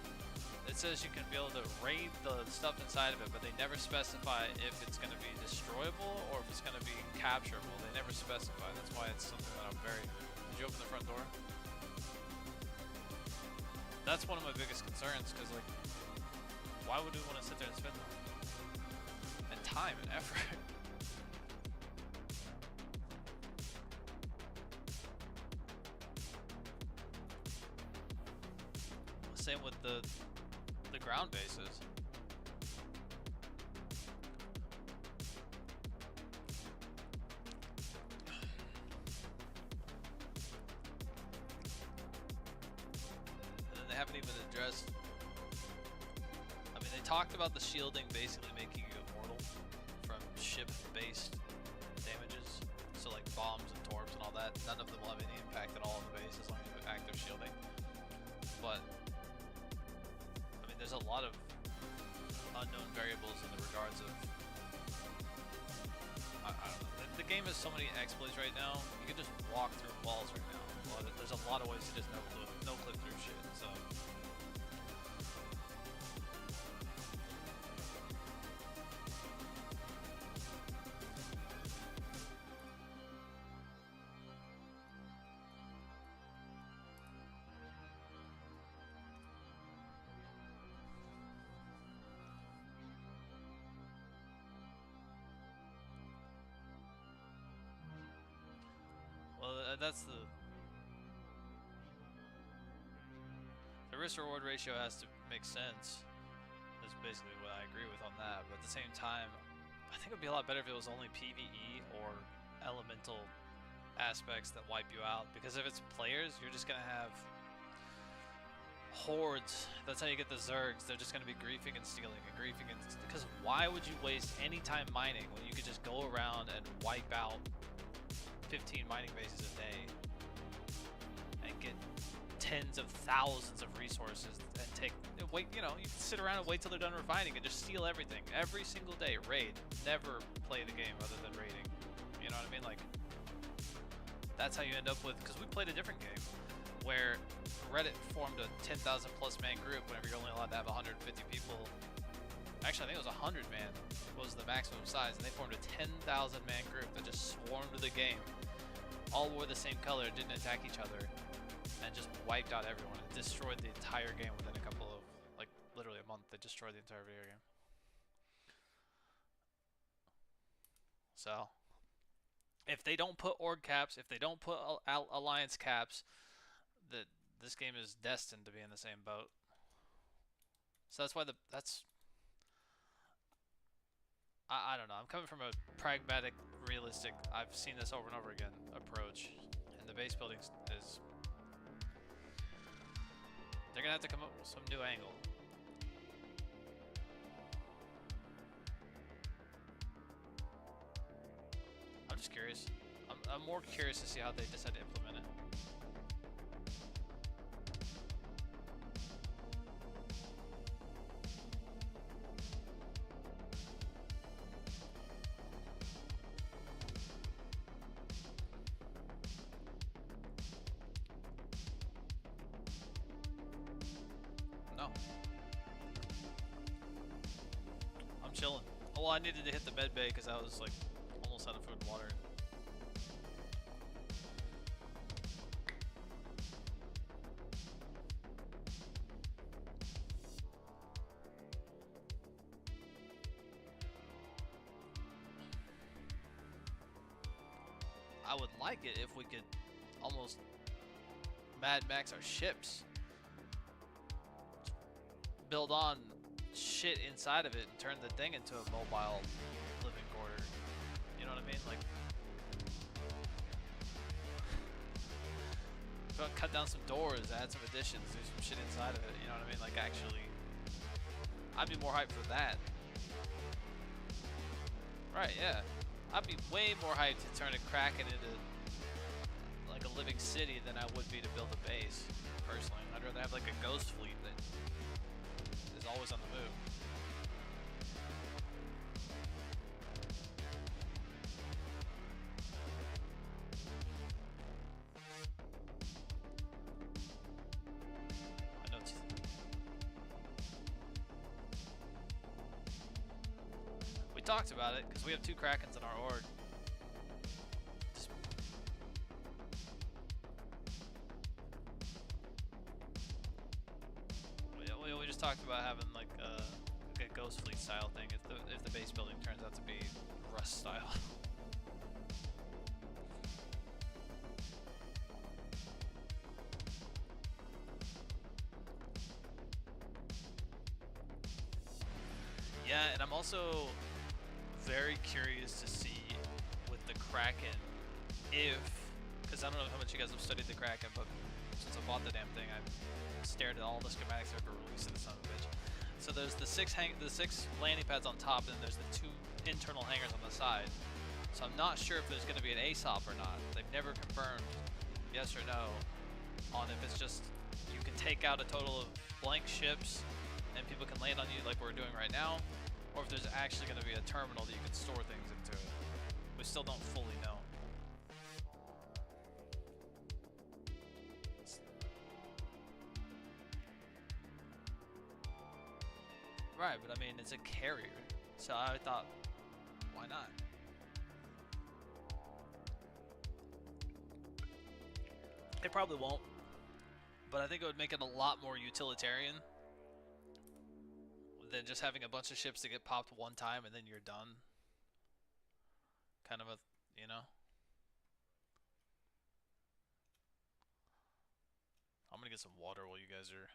It says you can be able to raid the stuff inside of it, but they never specify if it's going to be destroyable or if it's going to be capturable. They never specify. That's why it's something that I'm very. Did you open the front door? That's one of my biggest concerns, because like, why would we want to sit there and spend and time and effort? Same with the ground bases. And then they haven't even addressed. I mean, they talked about the shielding basically making you immortal from ship-based damages, so like bombs and torps and all that, none of them will have any impact at all on the base as long as you have active shielding. But I mean, there's a lot of unknown variables in the regards of I don't know. The game has so many exploits right now. You can just walk through walls right now. There's a lot of ways to just no clip through shit. So. Well, that's the risk-reward ratio has to make sense. That's basically what I agree with on that. But at the same time, I think it would be a lot better if it was only PvE or elemental aspects that wipe you out. Because if it's players, you're just gonna have hordes. That's how you get the Zergs. They're just gonna be griefing and stealing and griefing and because why would you waste any time mining when you could just go around and wipe out 15 mining bases a day and get tens of thousands of resources and wait, you know, you can sit around and wait till they're done refining and just steal everything every single day. Raid, never play the game other than raiding. You know what I mean? Like, that's how you end up with, because we played a different game where Reddit formed a 10,000 plus man group whenever you're only allowed to have 150 people. Actually, I think it was 100 man was the maximum size, and they formed a 10,000 man group that just swarmed the game. All wore the same color, didn't attack each other, and just wiped out everyone. It destroyed the entire game within a couple of, like, literally a month. They destroyed the entire video game. So, if they don't put org caps, if they don't put alliance caps, this game is destined to be in the same boat. So that's why I don't know. I'm coming from a pragmatic, realistic, I've seen this over and over again approach, and the base building is. They're gonna have to come up with some new angle. I'm just curious. I'm more curious to see how they decide to implement it. No. I'm chilling. Well, I needed to hit the med bay because I was like almost out of food and water. I would like it if we could almost Mad Max our ships. Build on shit inside of it and turn the thing into a mobile living quarter. You know what I mean? Like, cut down some doors, add some additions, do some shit inside of it. You know what I mean? Like, actually, I'd be more hyped for that. Right? Yeah. I'd be way more hyped to turn a Kraken into like a living city than I would be to build a base. Personally, I'd rather have like a ghost fleet that is always on the move. I know. We talked about it because we have 2 Krakens in our org. We just talked about having like a ghost fleet style thing if the base building turns out to be Rust style. Yeah, and I'm also very curious to see with the Kraken because I don't know how much you guys have studied the Kraken, but since I bought the damn thing, I've stared at all the schematics ever released of the son of a bitch. So there's the six landing pads on top, and then there's the 2 internal hangars on the side. So I'm not sure if there's going to be an ASOP or not. They've never confirmed yes or no on if it's just you can take out a total of blank ships and people can land on you like we're doing right now, or if there's actually going to be a terminal that you can store things into it. We still don't fully know. Right, but I mean, it's a carrier, so I thought, why not? It probably won't, but I think it would make it a lot more utilitarian than just having a bunch of ships that get popped one time and then you're done. Kind of a, you know? I'm gonna get some water while you guys are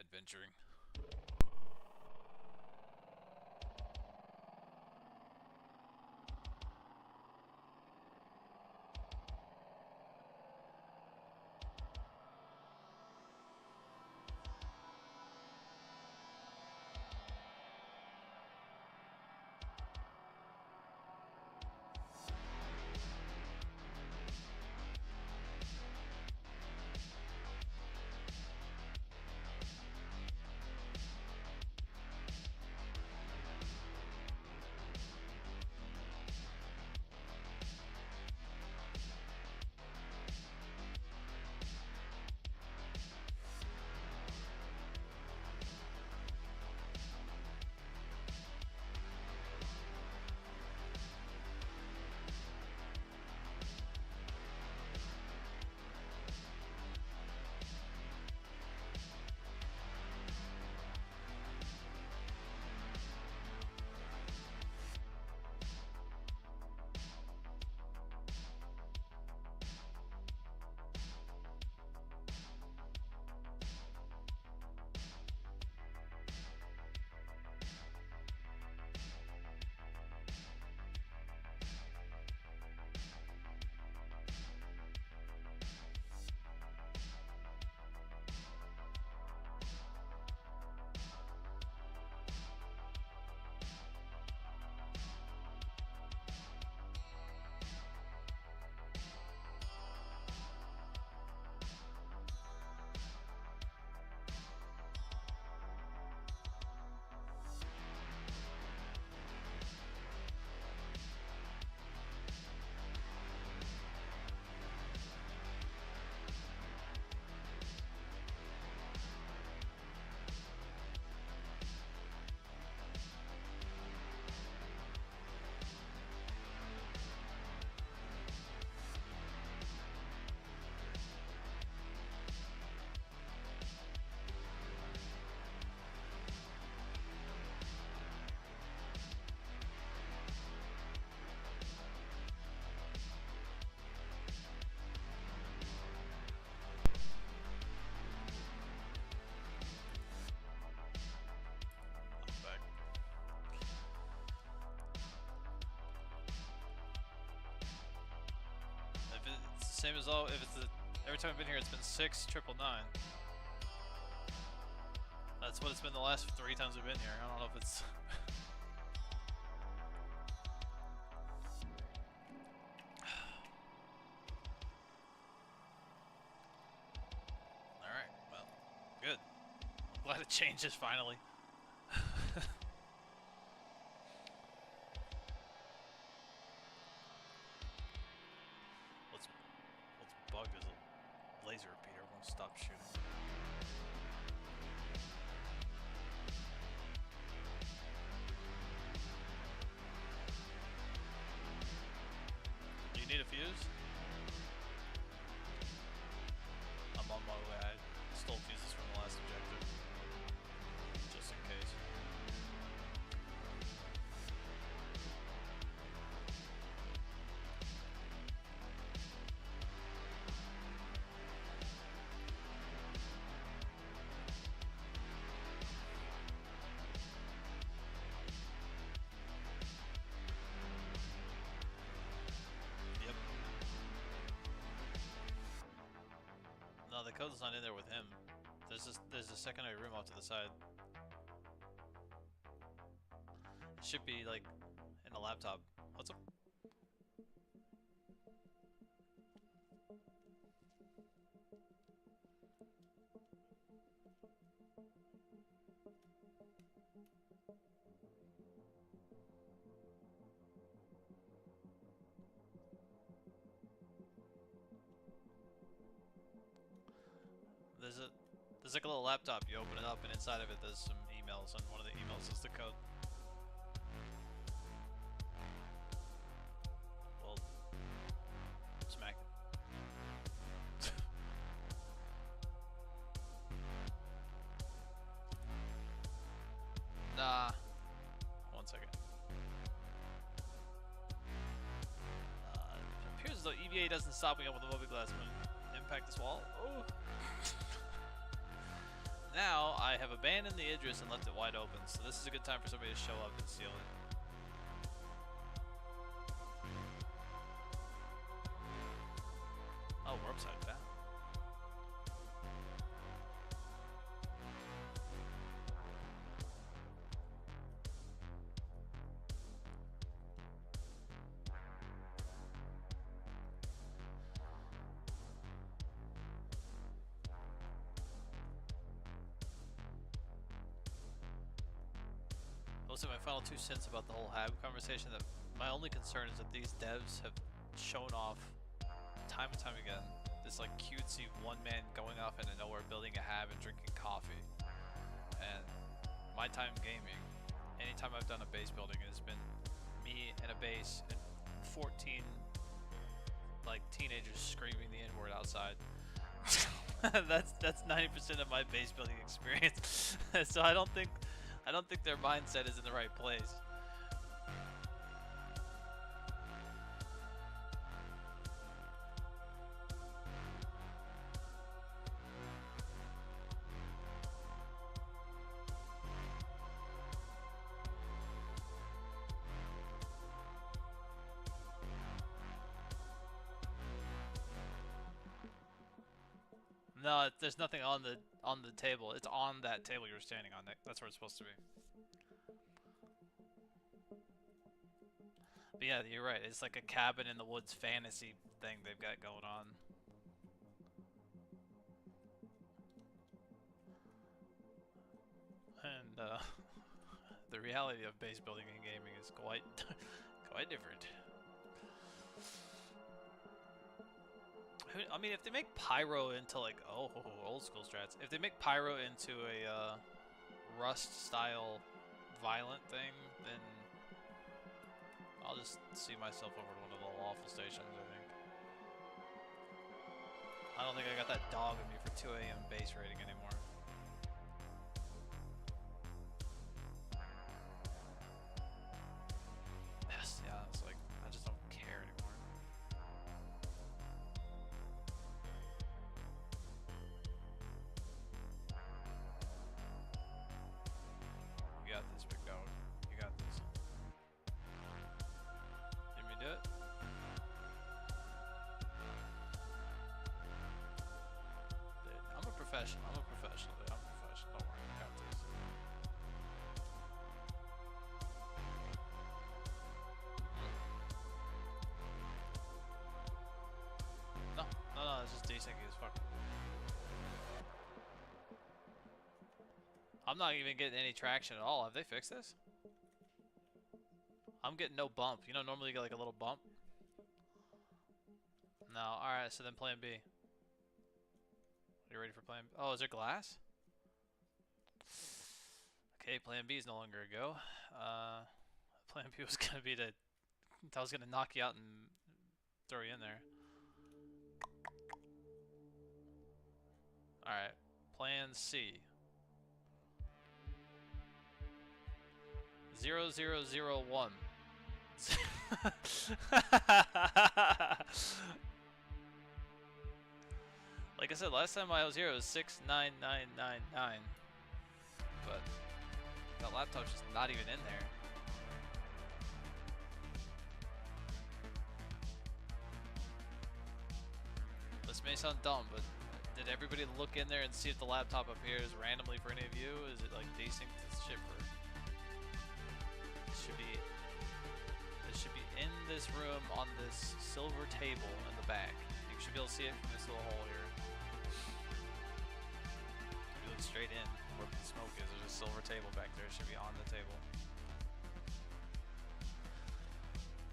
adventuring. Same as all. If it's every time I've been here, it's been 6,999. That's what it's been the last 3 times we've been here. I don't know if it's. All right. Well, good. I'm glad it changes finally. Bug is a laser repeater. Won't stop shooting. Do you need a fuse? I'm on my way. I stole fuses from the last objective, just in case. No, the code's not in there with him. There's a secondary room off to the side. It should be like in the laptop. What's up? There's like a little laptop. You open it up, and inside of it, there's some emails, and one of the emails is the code. Well, smack it. Nah. 1 second. It appears as though EVA doesn't stop me up with the mobi glass when impact this wall. Oh. Now I have abandoned the Idris and left it wide open, so this is a good time for somebody to show up and steal it. Oh, we're upside down. Also, my final 2 cents about the whole HAB conversation, that my only concern is that these devs have shown off time and time again this like cutesy one-man going off into nowhere building a HAB and drinking coffee. And my time gaming, anytime I've done a base building, it's been me and a base and 14 like teenagers screaming the N-word outside. that's 90% of my base building experience. So I don't think their mindset is in the right place. No, there's nothing on the table. It's on that table you're standing on. That's where it's supposed to be. But yeah, you're right. It's like a cabin in the woods fantasy thing they've got going on. And the reality of base building and gaming is quite different. I mean, if they make pyro into like old school strats, if they make pyro into a Rust style violent thing, then I'll just see myself over to one of the lawful stations. I don't think I got that dog in me for 2 AM base rating anymore. Yes, yeah, it's like I just don't care anymore. You got this, big dog. You got this. Let me do it. Dude, I'm a professional. I'm a professional, dude. I'm a professional. Don't worry, I got this. No, it's just desyncy as fuck. I'm not even getting any traction at all. Have they fixed this? I'm getting no bump. You know, normally you get like a little bump. No, alright, so then plan B. Are you ready for plan B? Oh, is there glass? Okay, plan B is no longer a go. Plan B was gonna be to... I was gonna knock you out and throw you in there. Alright, plan C. 0001. Like I said, last time I was here it was 69999. But that laptop's just not even in there. This may sound dumb, but did everybody look in there and see if the laptop appears randomly for any of you? Is it like desync this shit for... It should be in this room on this silver table in the back. You should be able to see it from this little hole here. If you look straight in where the smoke is, there's a silver table back there. It should be on the table.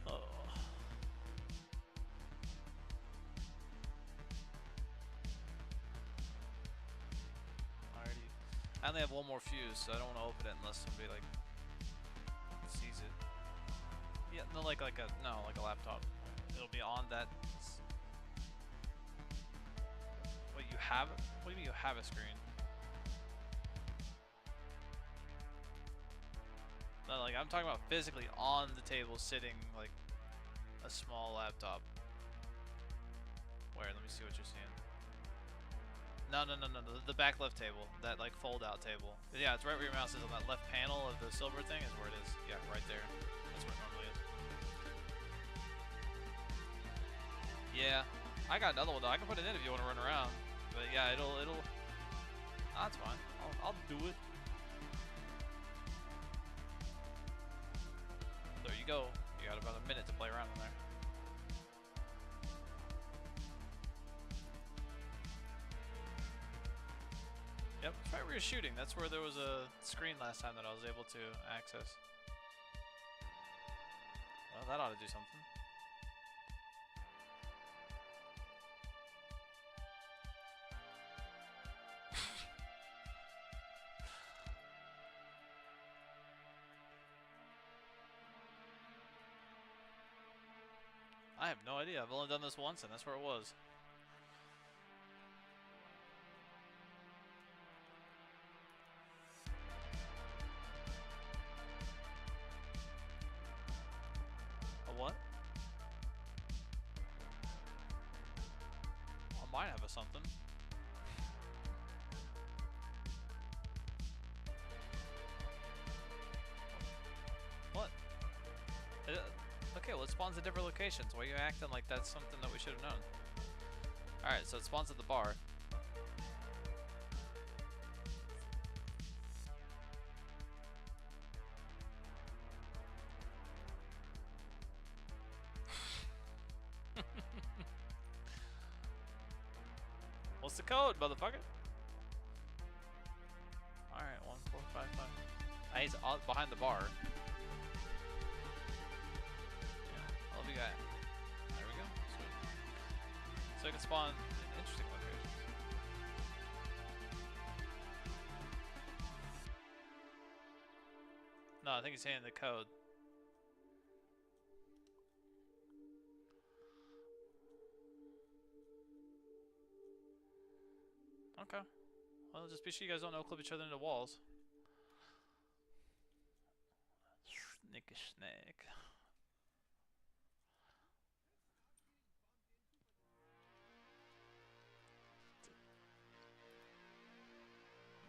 Oh. I only have one more fuse, so I don't want to open it unless somebody like sees it. Yeah, no, like a laptop. It'll be on that. Wait, you have? What do you mean you have a screen? No, like I'm talking about physically on the table, sitting like a small laptop. Where? Let me see what you're seeing. No, the back left table, that like fold-out table. But yeah, it's right where your mouse is on that left panel of the silver thing is where it is. Yeah, right there. That's where it normally is. Yeah, I got another one though. I can put it in if you want to run around. But yeah, it'll. That's fine. I'll do it. There you go. You got about a minute to play around in there. Yep, it's right where you're shooting. That's where there was a screen last time that I was able to access. Well, that ought to do something. I have no idea. I've only done this once, and that's where it was. A what? I might have a something. What? Okay, well it spawns at different locations. Why are you acting like that's something that we should have known? Alright, so it spawns at the bar. What's the code, motherfucker? Alright, 1455. He's behind the bar. Yeah, I'll be guy. There we go. Sweet. So I can spawn in interesting locations. No, I think he's saying the code. Okay. Well, just be sure you guys don't no-clip each other into walls. Snicky snake.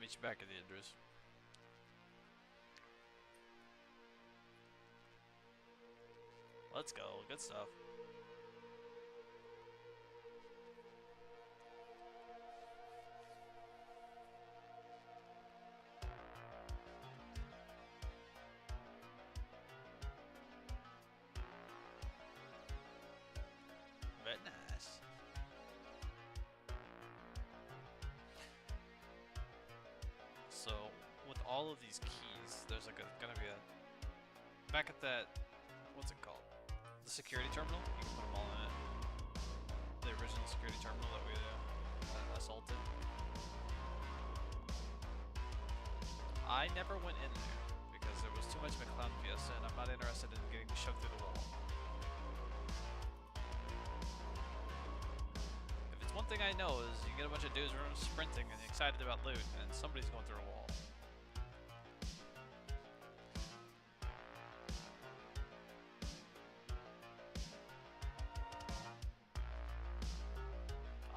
Meet you back at the address. Let's go. Good stuff. Very nice. So, with all of these keys, there's like gonna be a back at that. What's it called? The security terminal. You can put them all in it. The original security terminal that we assaulted. I never went in there because there was too much McClown Fiesta, and I'm not interested in getting shoved through the wall. If it's one thing I know is you get a bunch of dudes sprinting and excited about loot, and somebody's going through a wall.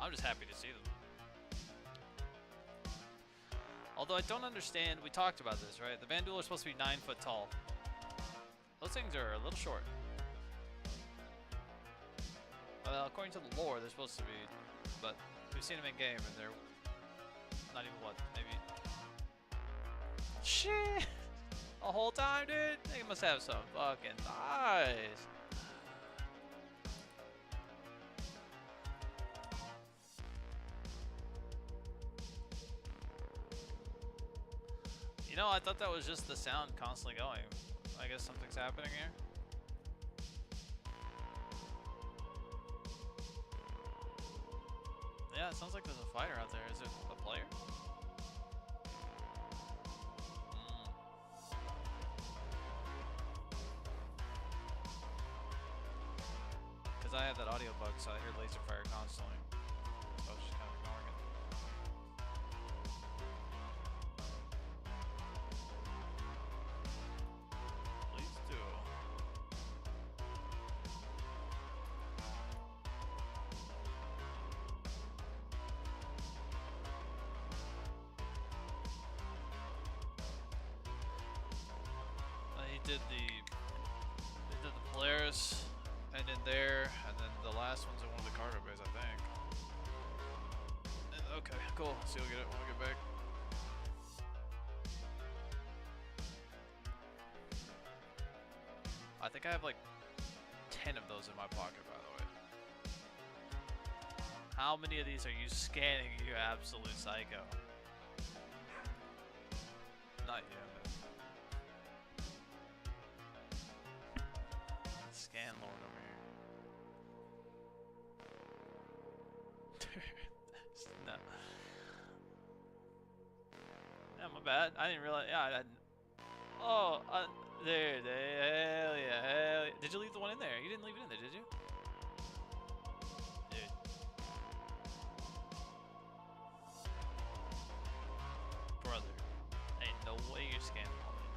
I'm just happy to see them. Although I don't understand, we talked about this, right? The Vandal are supposed to be 9 foot tall. Those things are a little short. Well, according to the lore, they're supposed to be, but we've seen them in game and they're not even what, maybe. Shit! The whole time, dude? They must have some fucking thighs. You know, I thought that was just the sound constantly going. I guess something's happening here. Yeah, it sounds like there's a fighter out there. Is it a player? have that audio bug, so I hear laser fire constantly. So I was just kind of ignoring it. Please do. He did the Polaris, and in there, and then the last one's in one of the cargo bays, I think. Okay, cool. So you'll get it when we get back. I think I have like 10 of those in my pocket, by the way. How many of these are you scanning, you absolute psycho? Not you. Scan lord over here. No. Yeah, my bad. I didn't realize. Yeah, I didn't. Oh, there. Hell yeah. Did you leave the one in there? You didn't leave it in there, did you? Dude. Brother. Ain't no way you're scanning all these.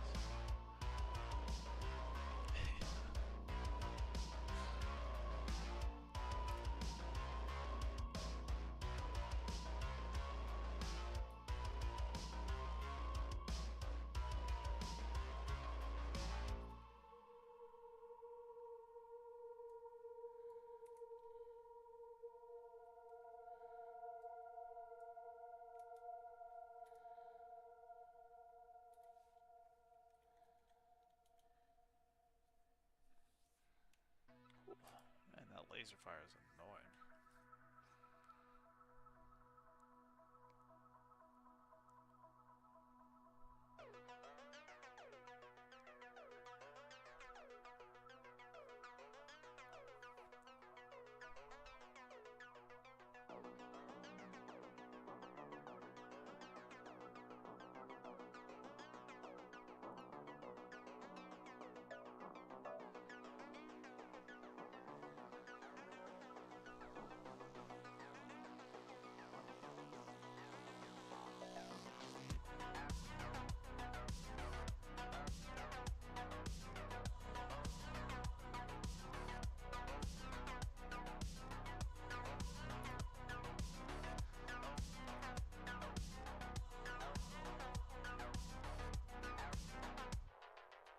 Man, that laser fire is annoying.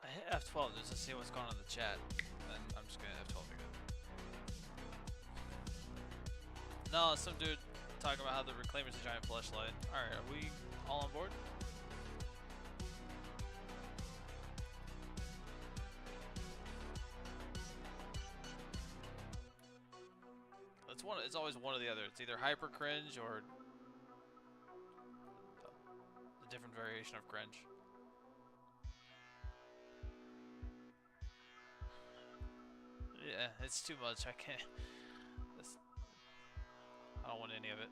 I hit F12 just to see what's going on in the chat, and I'm just gonna F12 again. No, some dude talking about how the Reclaimer's a giant fleshlight. Alright, are we all on board? It's always one or the other. It's either hyper cringe or a different variation of cringe. Yeah, it's too much. I can't. I don't want any of it.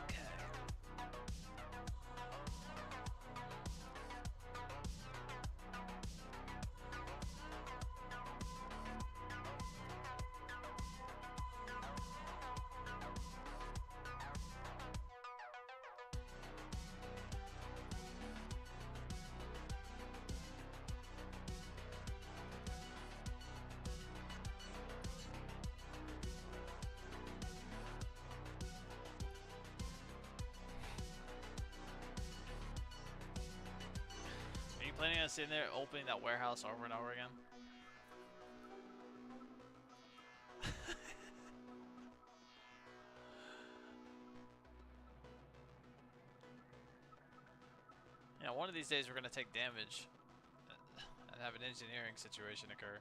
Okay. Planning on sitting there opening that warehouse over and over again? Yeah, one of these days we're gonna take damage and have an engineering situation occur.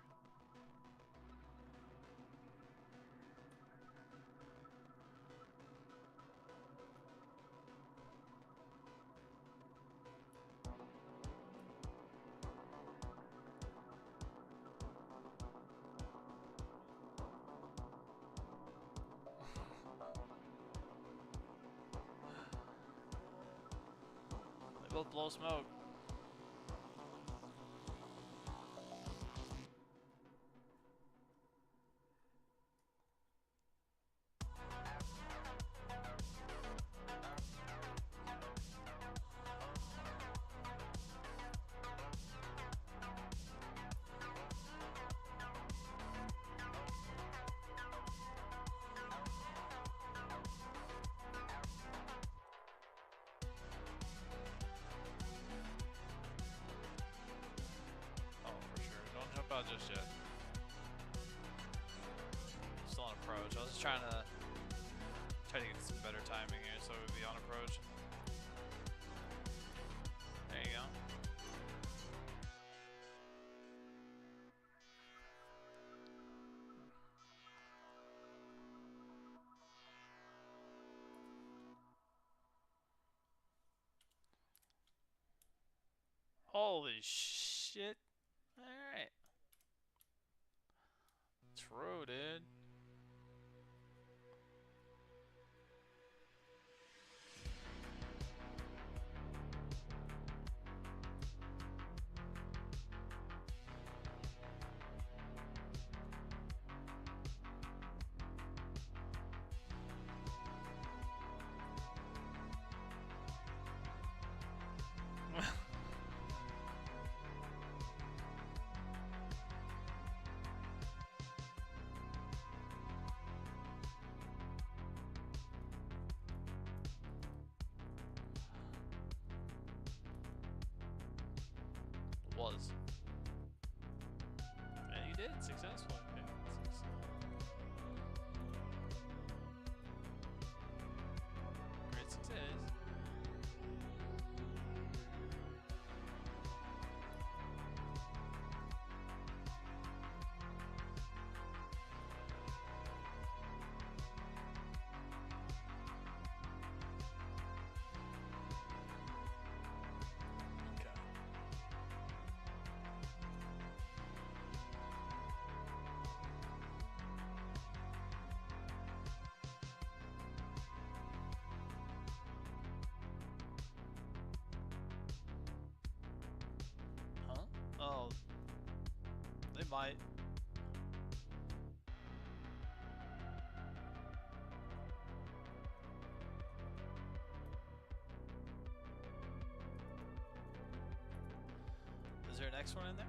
Both blow smoke. Not just yet. Still on approach. I was just trying to get some better timing here so it would be on approach. There you go. Holy shit. Alright. True, dude. Was. And you did successfully. Okay. Great success. Oh, they might. Is there a next one in there?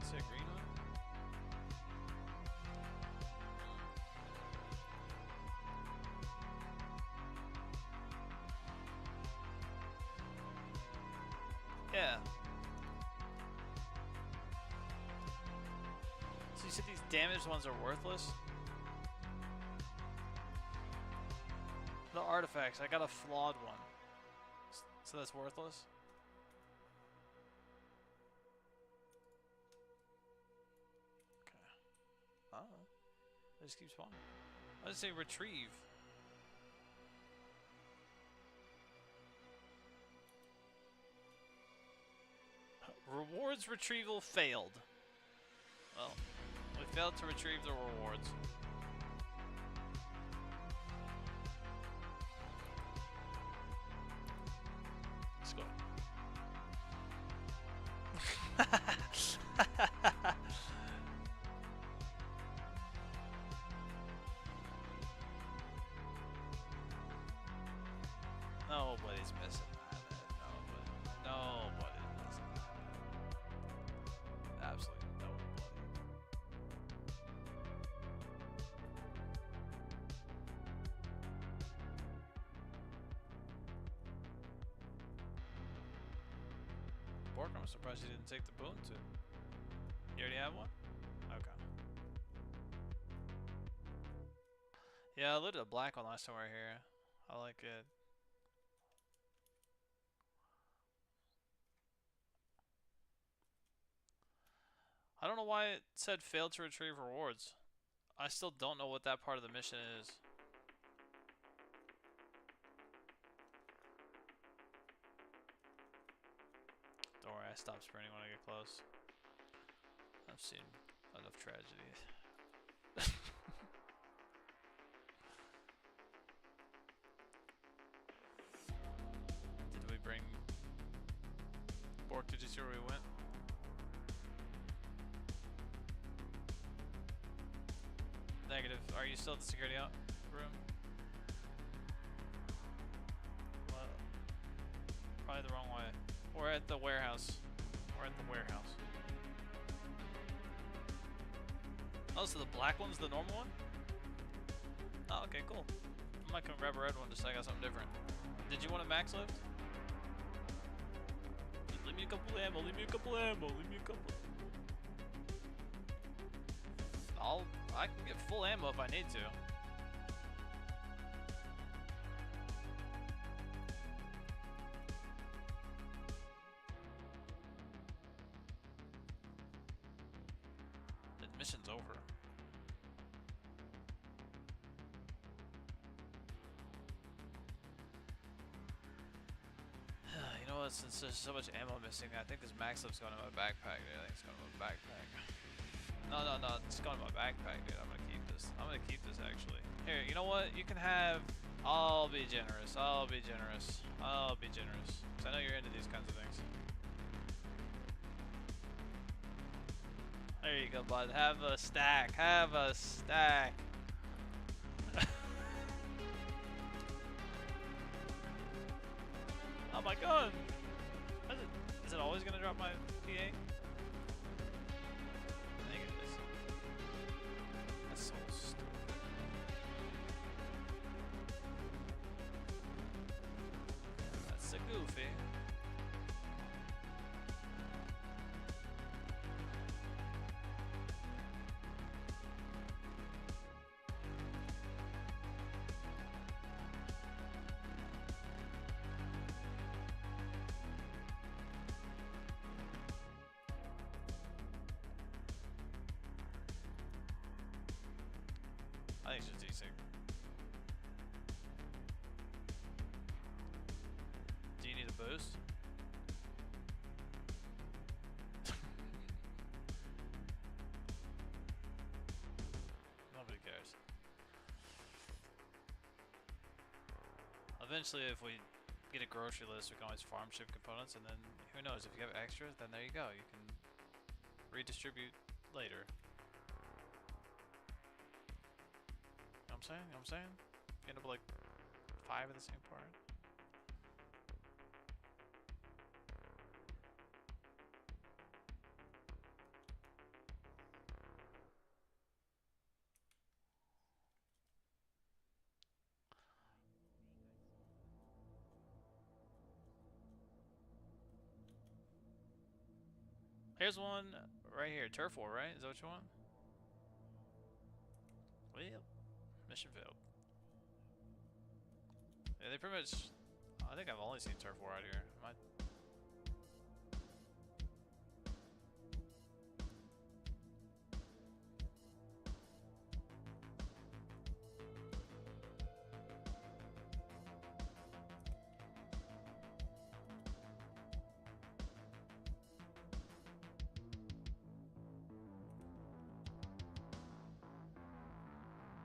Is there a green one? Yeah. So you said these damaged ones are worthless? The artifacts, I got a flawed one. So that's worthless? Okay. I don't know. It just keeps spawning. I just say retrieve. Rewards retrieval failed. Well, we failed to retrieve the rewards. Let's go. Nobody's missing that. Nobody's missing that. Absolutely nobody. Bork, I'm surprised you didn't take the boon too. You already have one? Okay. Yeah, I looted a black one last time we were here. I like it. I don't know why it said failed to retrieve rewards. I still don't know what that part of the mission is. Don't worry, I stop sprinting when I get close. I've seen enough tragedies. Did we bring... Bork, did you see where we went? Negative. Are you still at the security out room? Well, probably the wrong way. We're at the warehouse. We're at the warehouse. Oh, so the black one's the normal one? Oh, okay, cool. I might come grab a red one just so I got something different. Did you want a max lift? Leave me me a couple ammo, leave me a couple ammo, leave me a couple. I can get full ammo if I need to. The mission's over. You know what, since there's so much ammo missing, I think this max lift's going in my backpack, dude. I think it's going in my backpack. No, it's going in my backpack, dude. I'm gonna keep this. I'm gonna keep this, actually. Here, you know what? You can have... I'll be generous. I'll be generous. I'll be generous. Because I know you're into these kinds of things. There you go, bud. Have a stack. Have a stack. Oh my god! Is it always gonna drop my PA? I think it is. That's so stupid. That's a goofy. I think it's just desync. Do you need a boost? Nobody cares. Eventually, if we get a grocery list, we can always farm ship components, and then who knows, if you have extras, then there you go. You can redistribute later. You know what I'm saying? You end up with like 5 of the same part. Here's one right here. Turf War, right? Is that what you want? Well, mission failed. Yeah, they pretty much... I think I've only seen Turf War out here.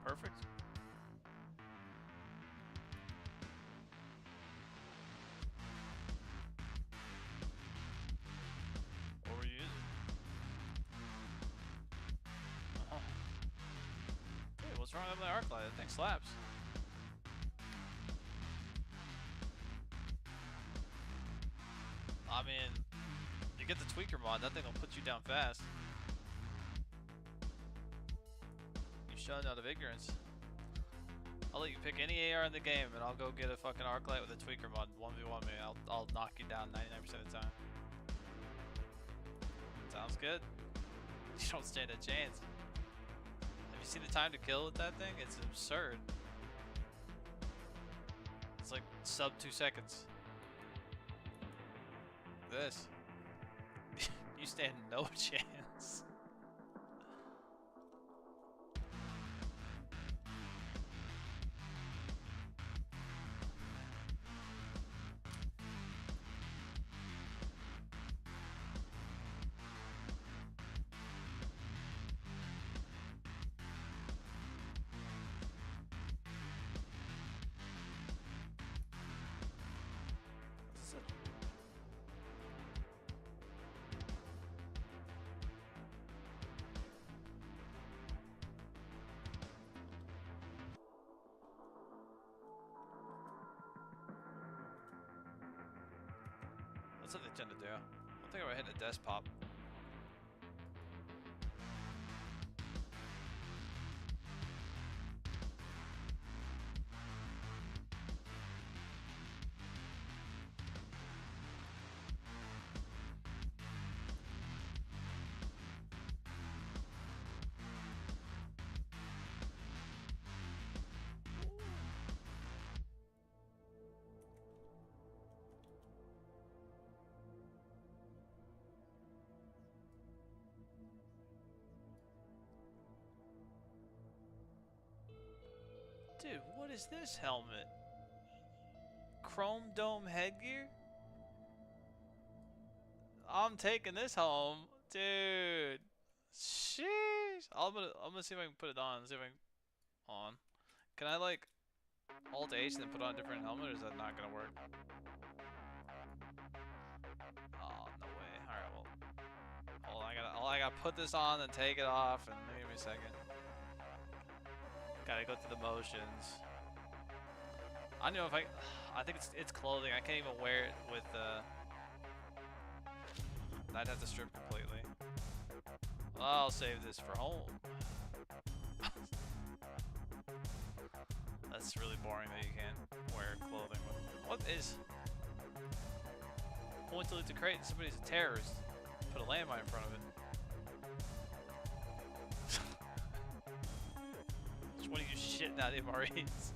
Perfect. What were you using? Oh. Hey, what's wrong with my arc light? That thing slaps. I mean, you get the tweaker mod, that thing will put you down fast. You showing out of ignorance. I'll let you pick any AR in the game, and I'll go get a fucking arc light with a tweaker mod. 1v1 me. I'll knock you down 99% of the time. Sounds good. You don't stand a chance. Have you seen the time to kill with that thing? It's absurd. It's like sub 2 seconds. This. You stand no chance. That's what they tend to do. I'm thinking about hitting a desk pop. Dude, what is this helmet? Chrome dome headgear? I'm taking this home, dude. Sheesh. I'm gonna see if I can put it on. See if I can on. Can I like Alt H and then put on a different helmet, or is that not gonna work? Oh no way. All right, well, hold on. I gotta put this on and take it off, and give me a second. Gotta go through the motions. I don't know if I think it's clothing. I can't even wear it with I'd have to strip completely. I'll save this for home. That's really boring that you can't wear clothing. What is? Point to loot the crate. Somebody's a terrorist. Put a landmine in front of it. Which one of you shitting out MREs?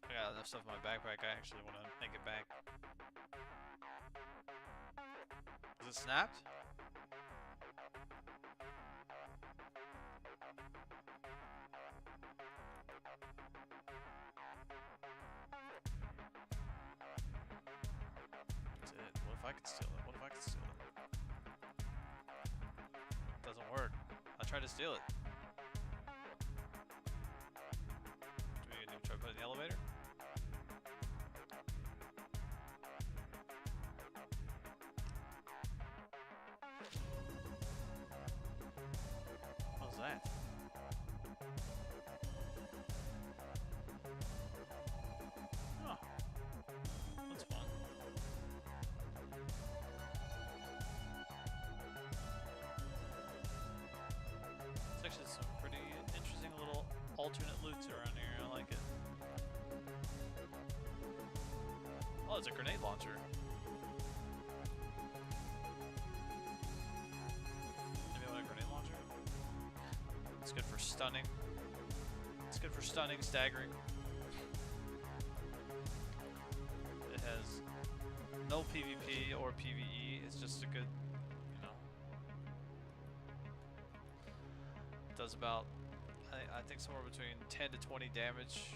I got enough stuff in my backpack, I actually want to make it back. Is it snapped? That's it. What if I could steal it? What if I could steal it? Doesn't work. I tried to steal it. Do we try to put it in the elevator? What was that? Oh. That's fun. There's actually some pretty interesting little alternate loots around here. I like it. Oh, it's a grenade launcher. Maybe I want a grenade launcher? It's good for stunning. It's good for stunning, staggering. It has no PvP or PvE. It's just a good, you know. It does about, I think somewhere between 10 to 20 damage.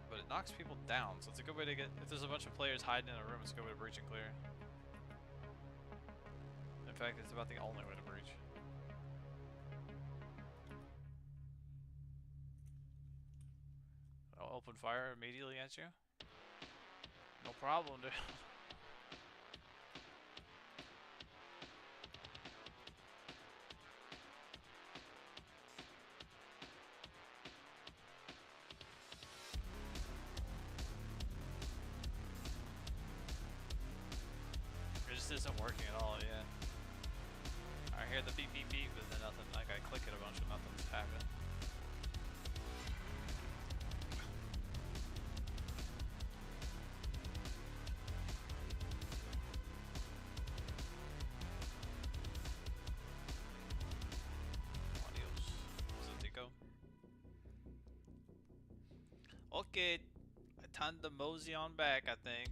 But it knocks people down, so it's a good way to get, if there's a bunch of players hiding in a room, it's a good way to breach and clear. In fact, it's about the only way to breach. I'll open fire immediately at you. No problem, dude. It just isn't working at all, yeah. I hear the beep beep beep, but then nothing. Like I click it a bunch and nothing's happening. Adios. Zatico. Okay, time to mosey on back, I think.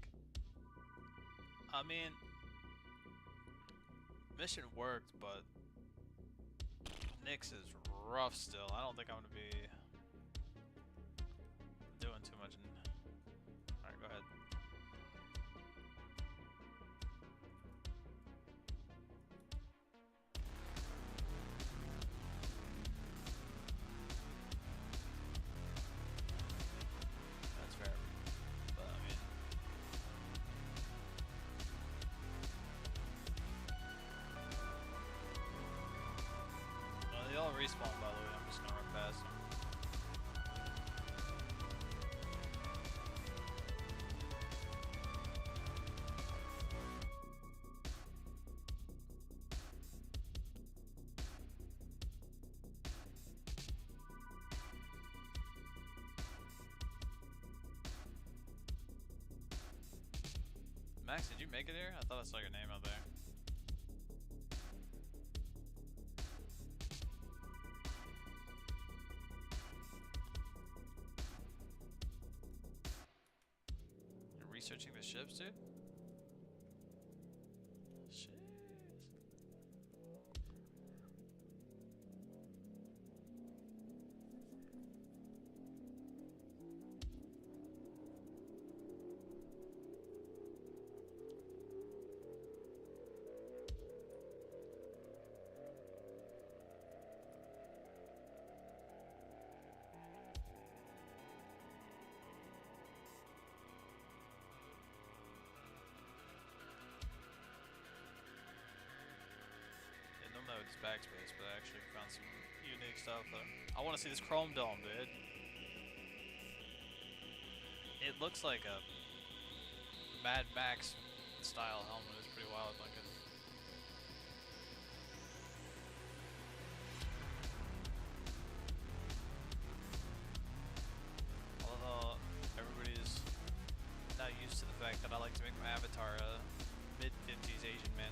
I mean, mission worked, but Nyx is rough still. I don't think I'm gonna be doing too much. Alright, go ahead. That's fair. But I mean, they all respawn, by the way. I'm just gonna run past them. Max, did you make it here? I thought I saw your name out there. researching the ships, dude? Shit. No, it's backspace, but I actually found some unique stuff. I want to see this chrome dome, dude. It looks like a Mad Max style helmet. It's pretty wild looking. Although everybody's not used to the fact that I like to make my avatar a mid-50s Asian man.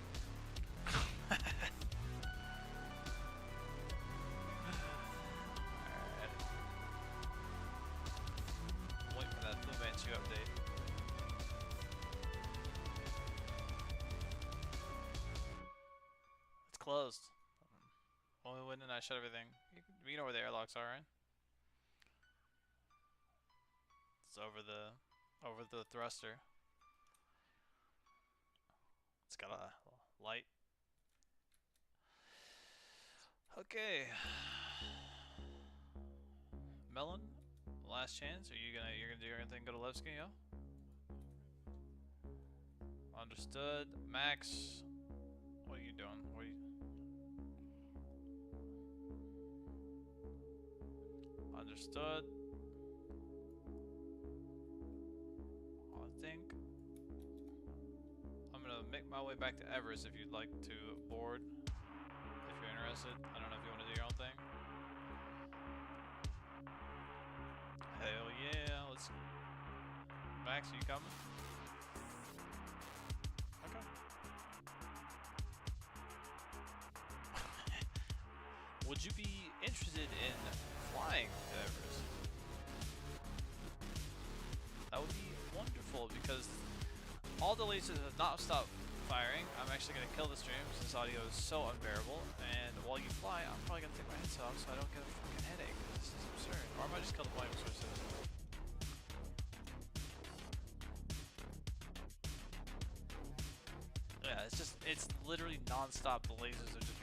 Update. It's closed. Only when I shut everything. You know where the airlocks are, right? It's over the thruster. It's got a light. Okay. Melon. Last chance. Are you're gonna do anything? Go to Levski, yo? Understood. Max, what are you doing? What are you? Understood. I think I'm gonna make my way back to Everest if you'd like to board. If you're interested. I don't know if you want to do your own thing. Hell yeah, let's... Max, are you coming? Okay. Would you be interested in flying to Everest? That would be wonderful because all the lasers have not stopped firing. I'm actually going to kill the stream since this audio is so unbearable. And while you fly, I'm probably going to take my headset off so I don't get a fucking headache. This is absurd. Or I might just kill the flaming source. Yeah, it's literally non-stop. The lasers are just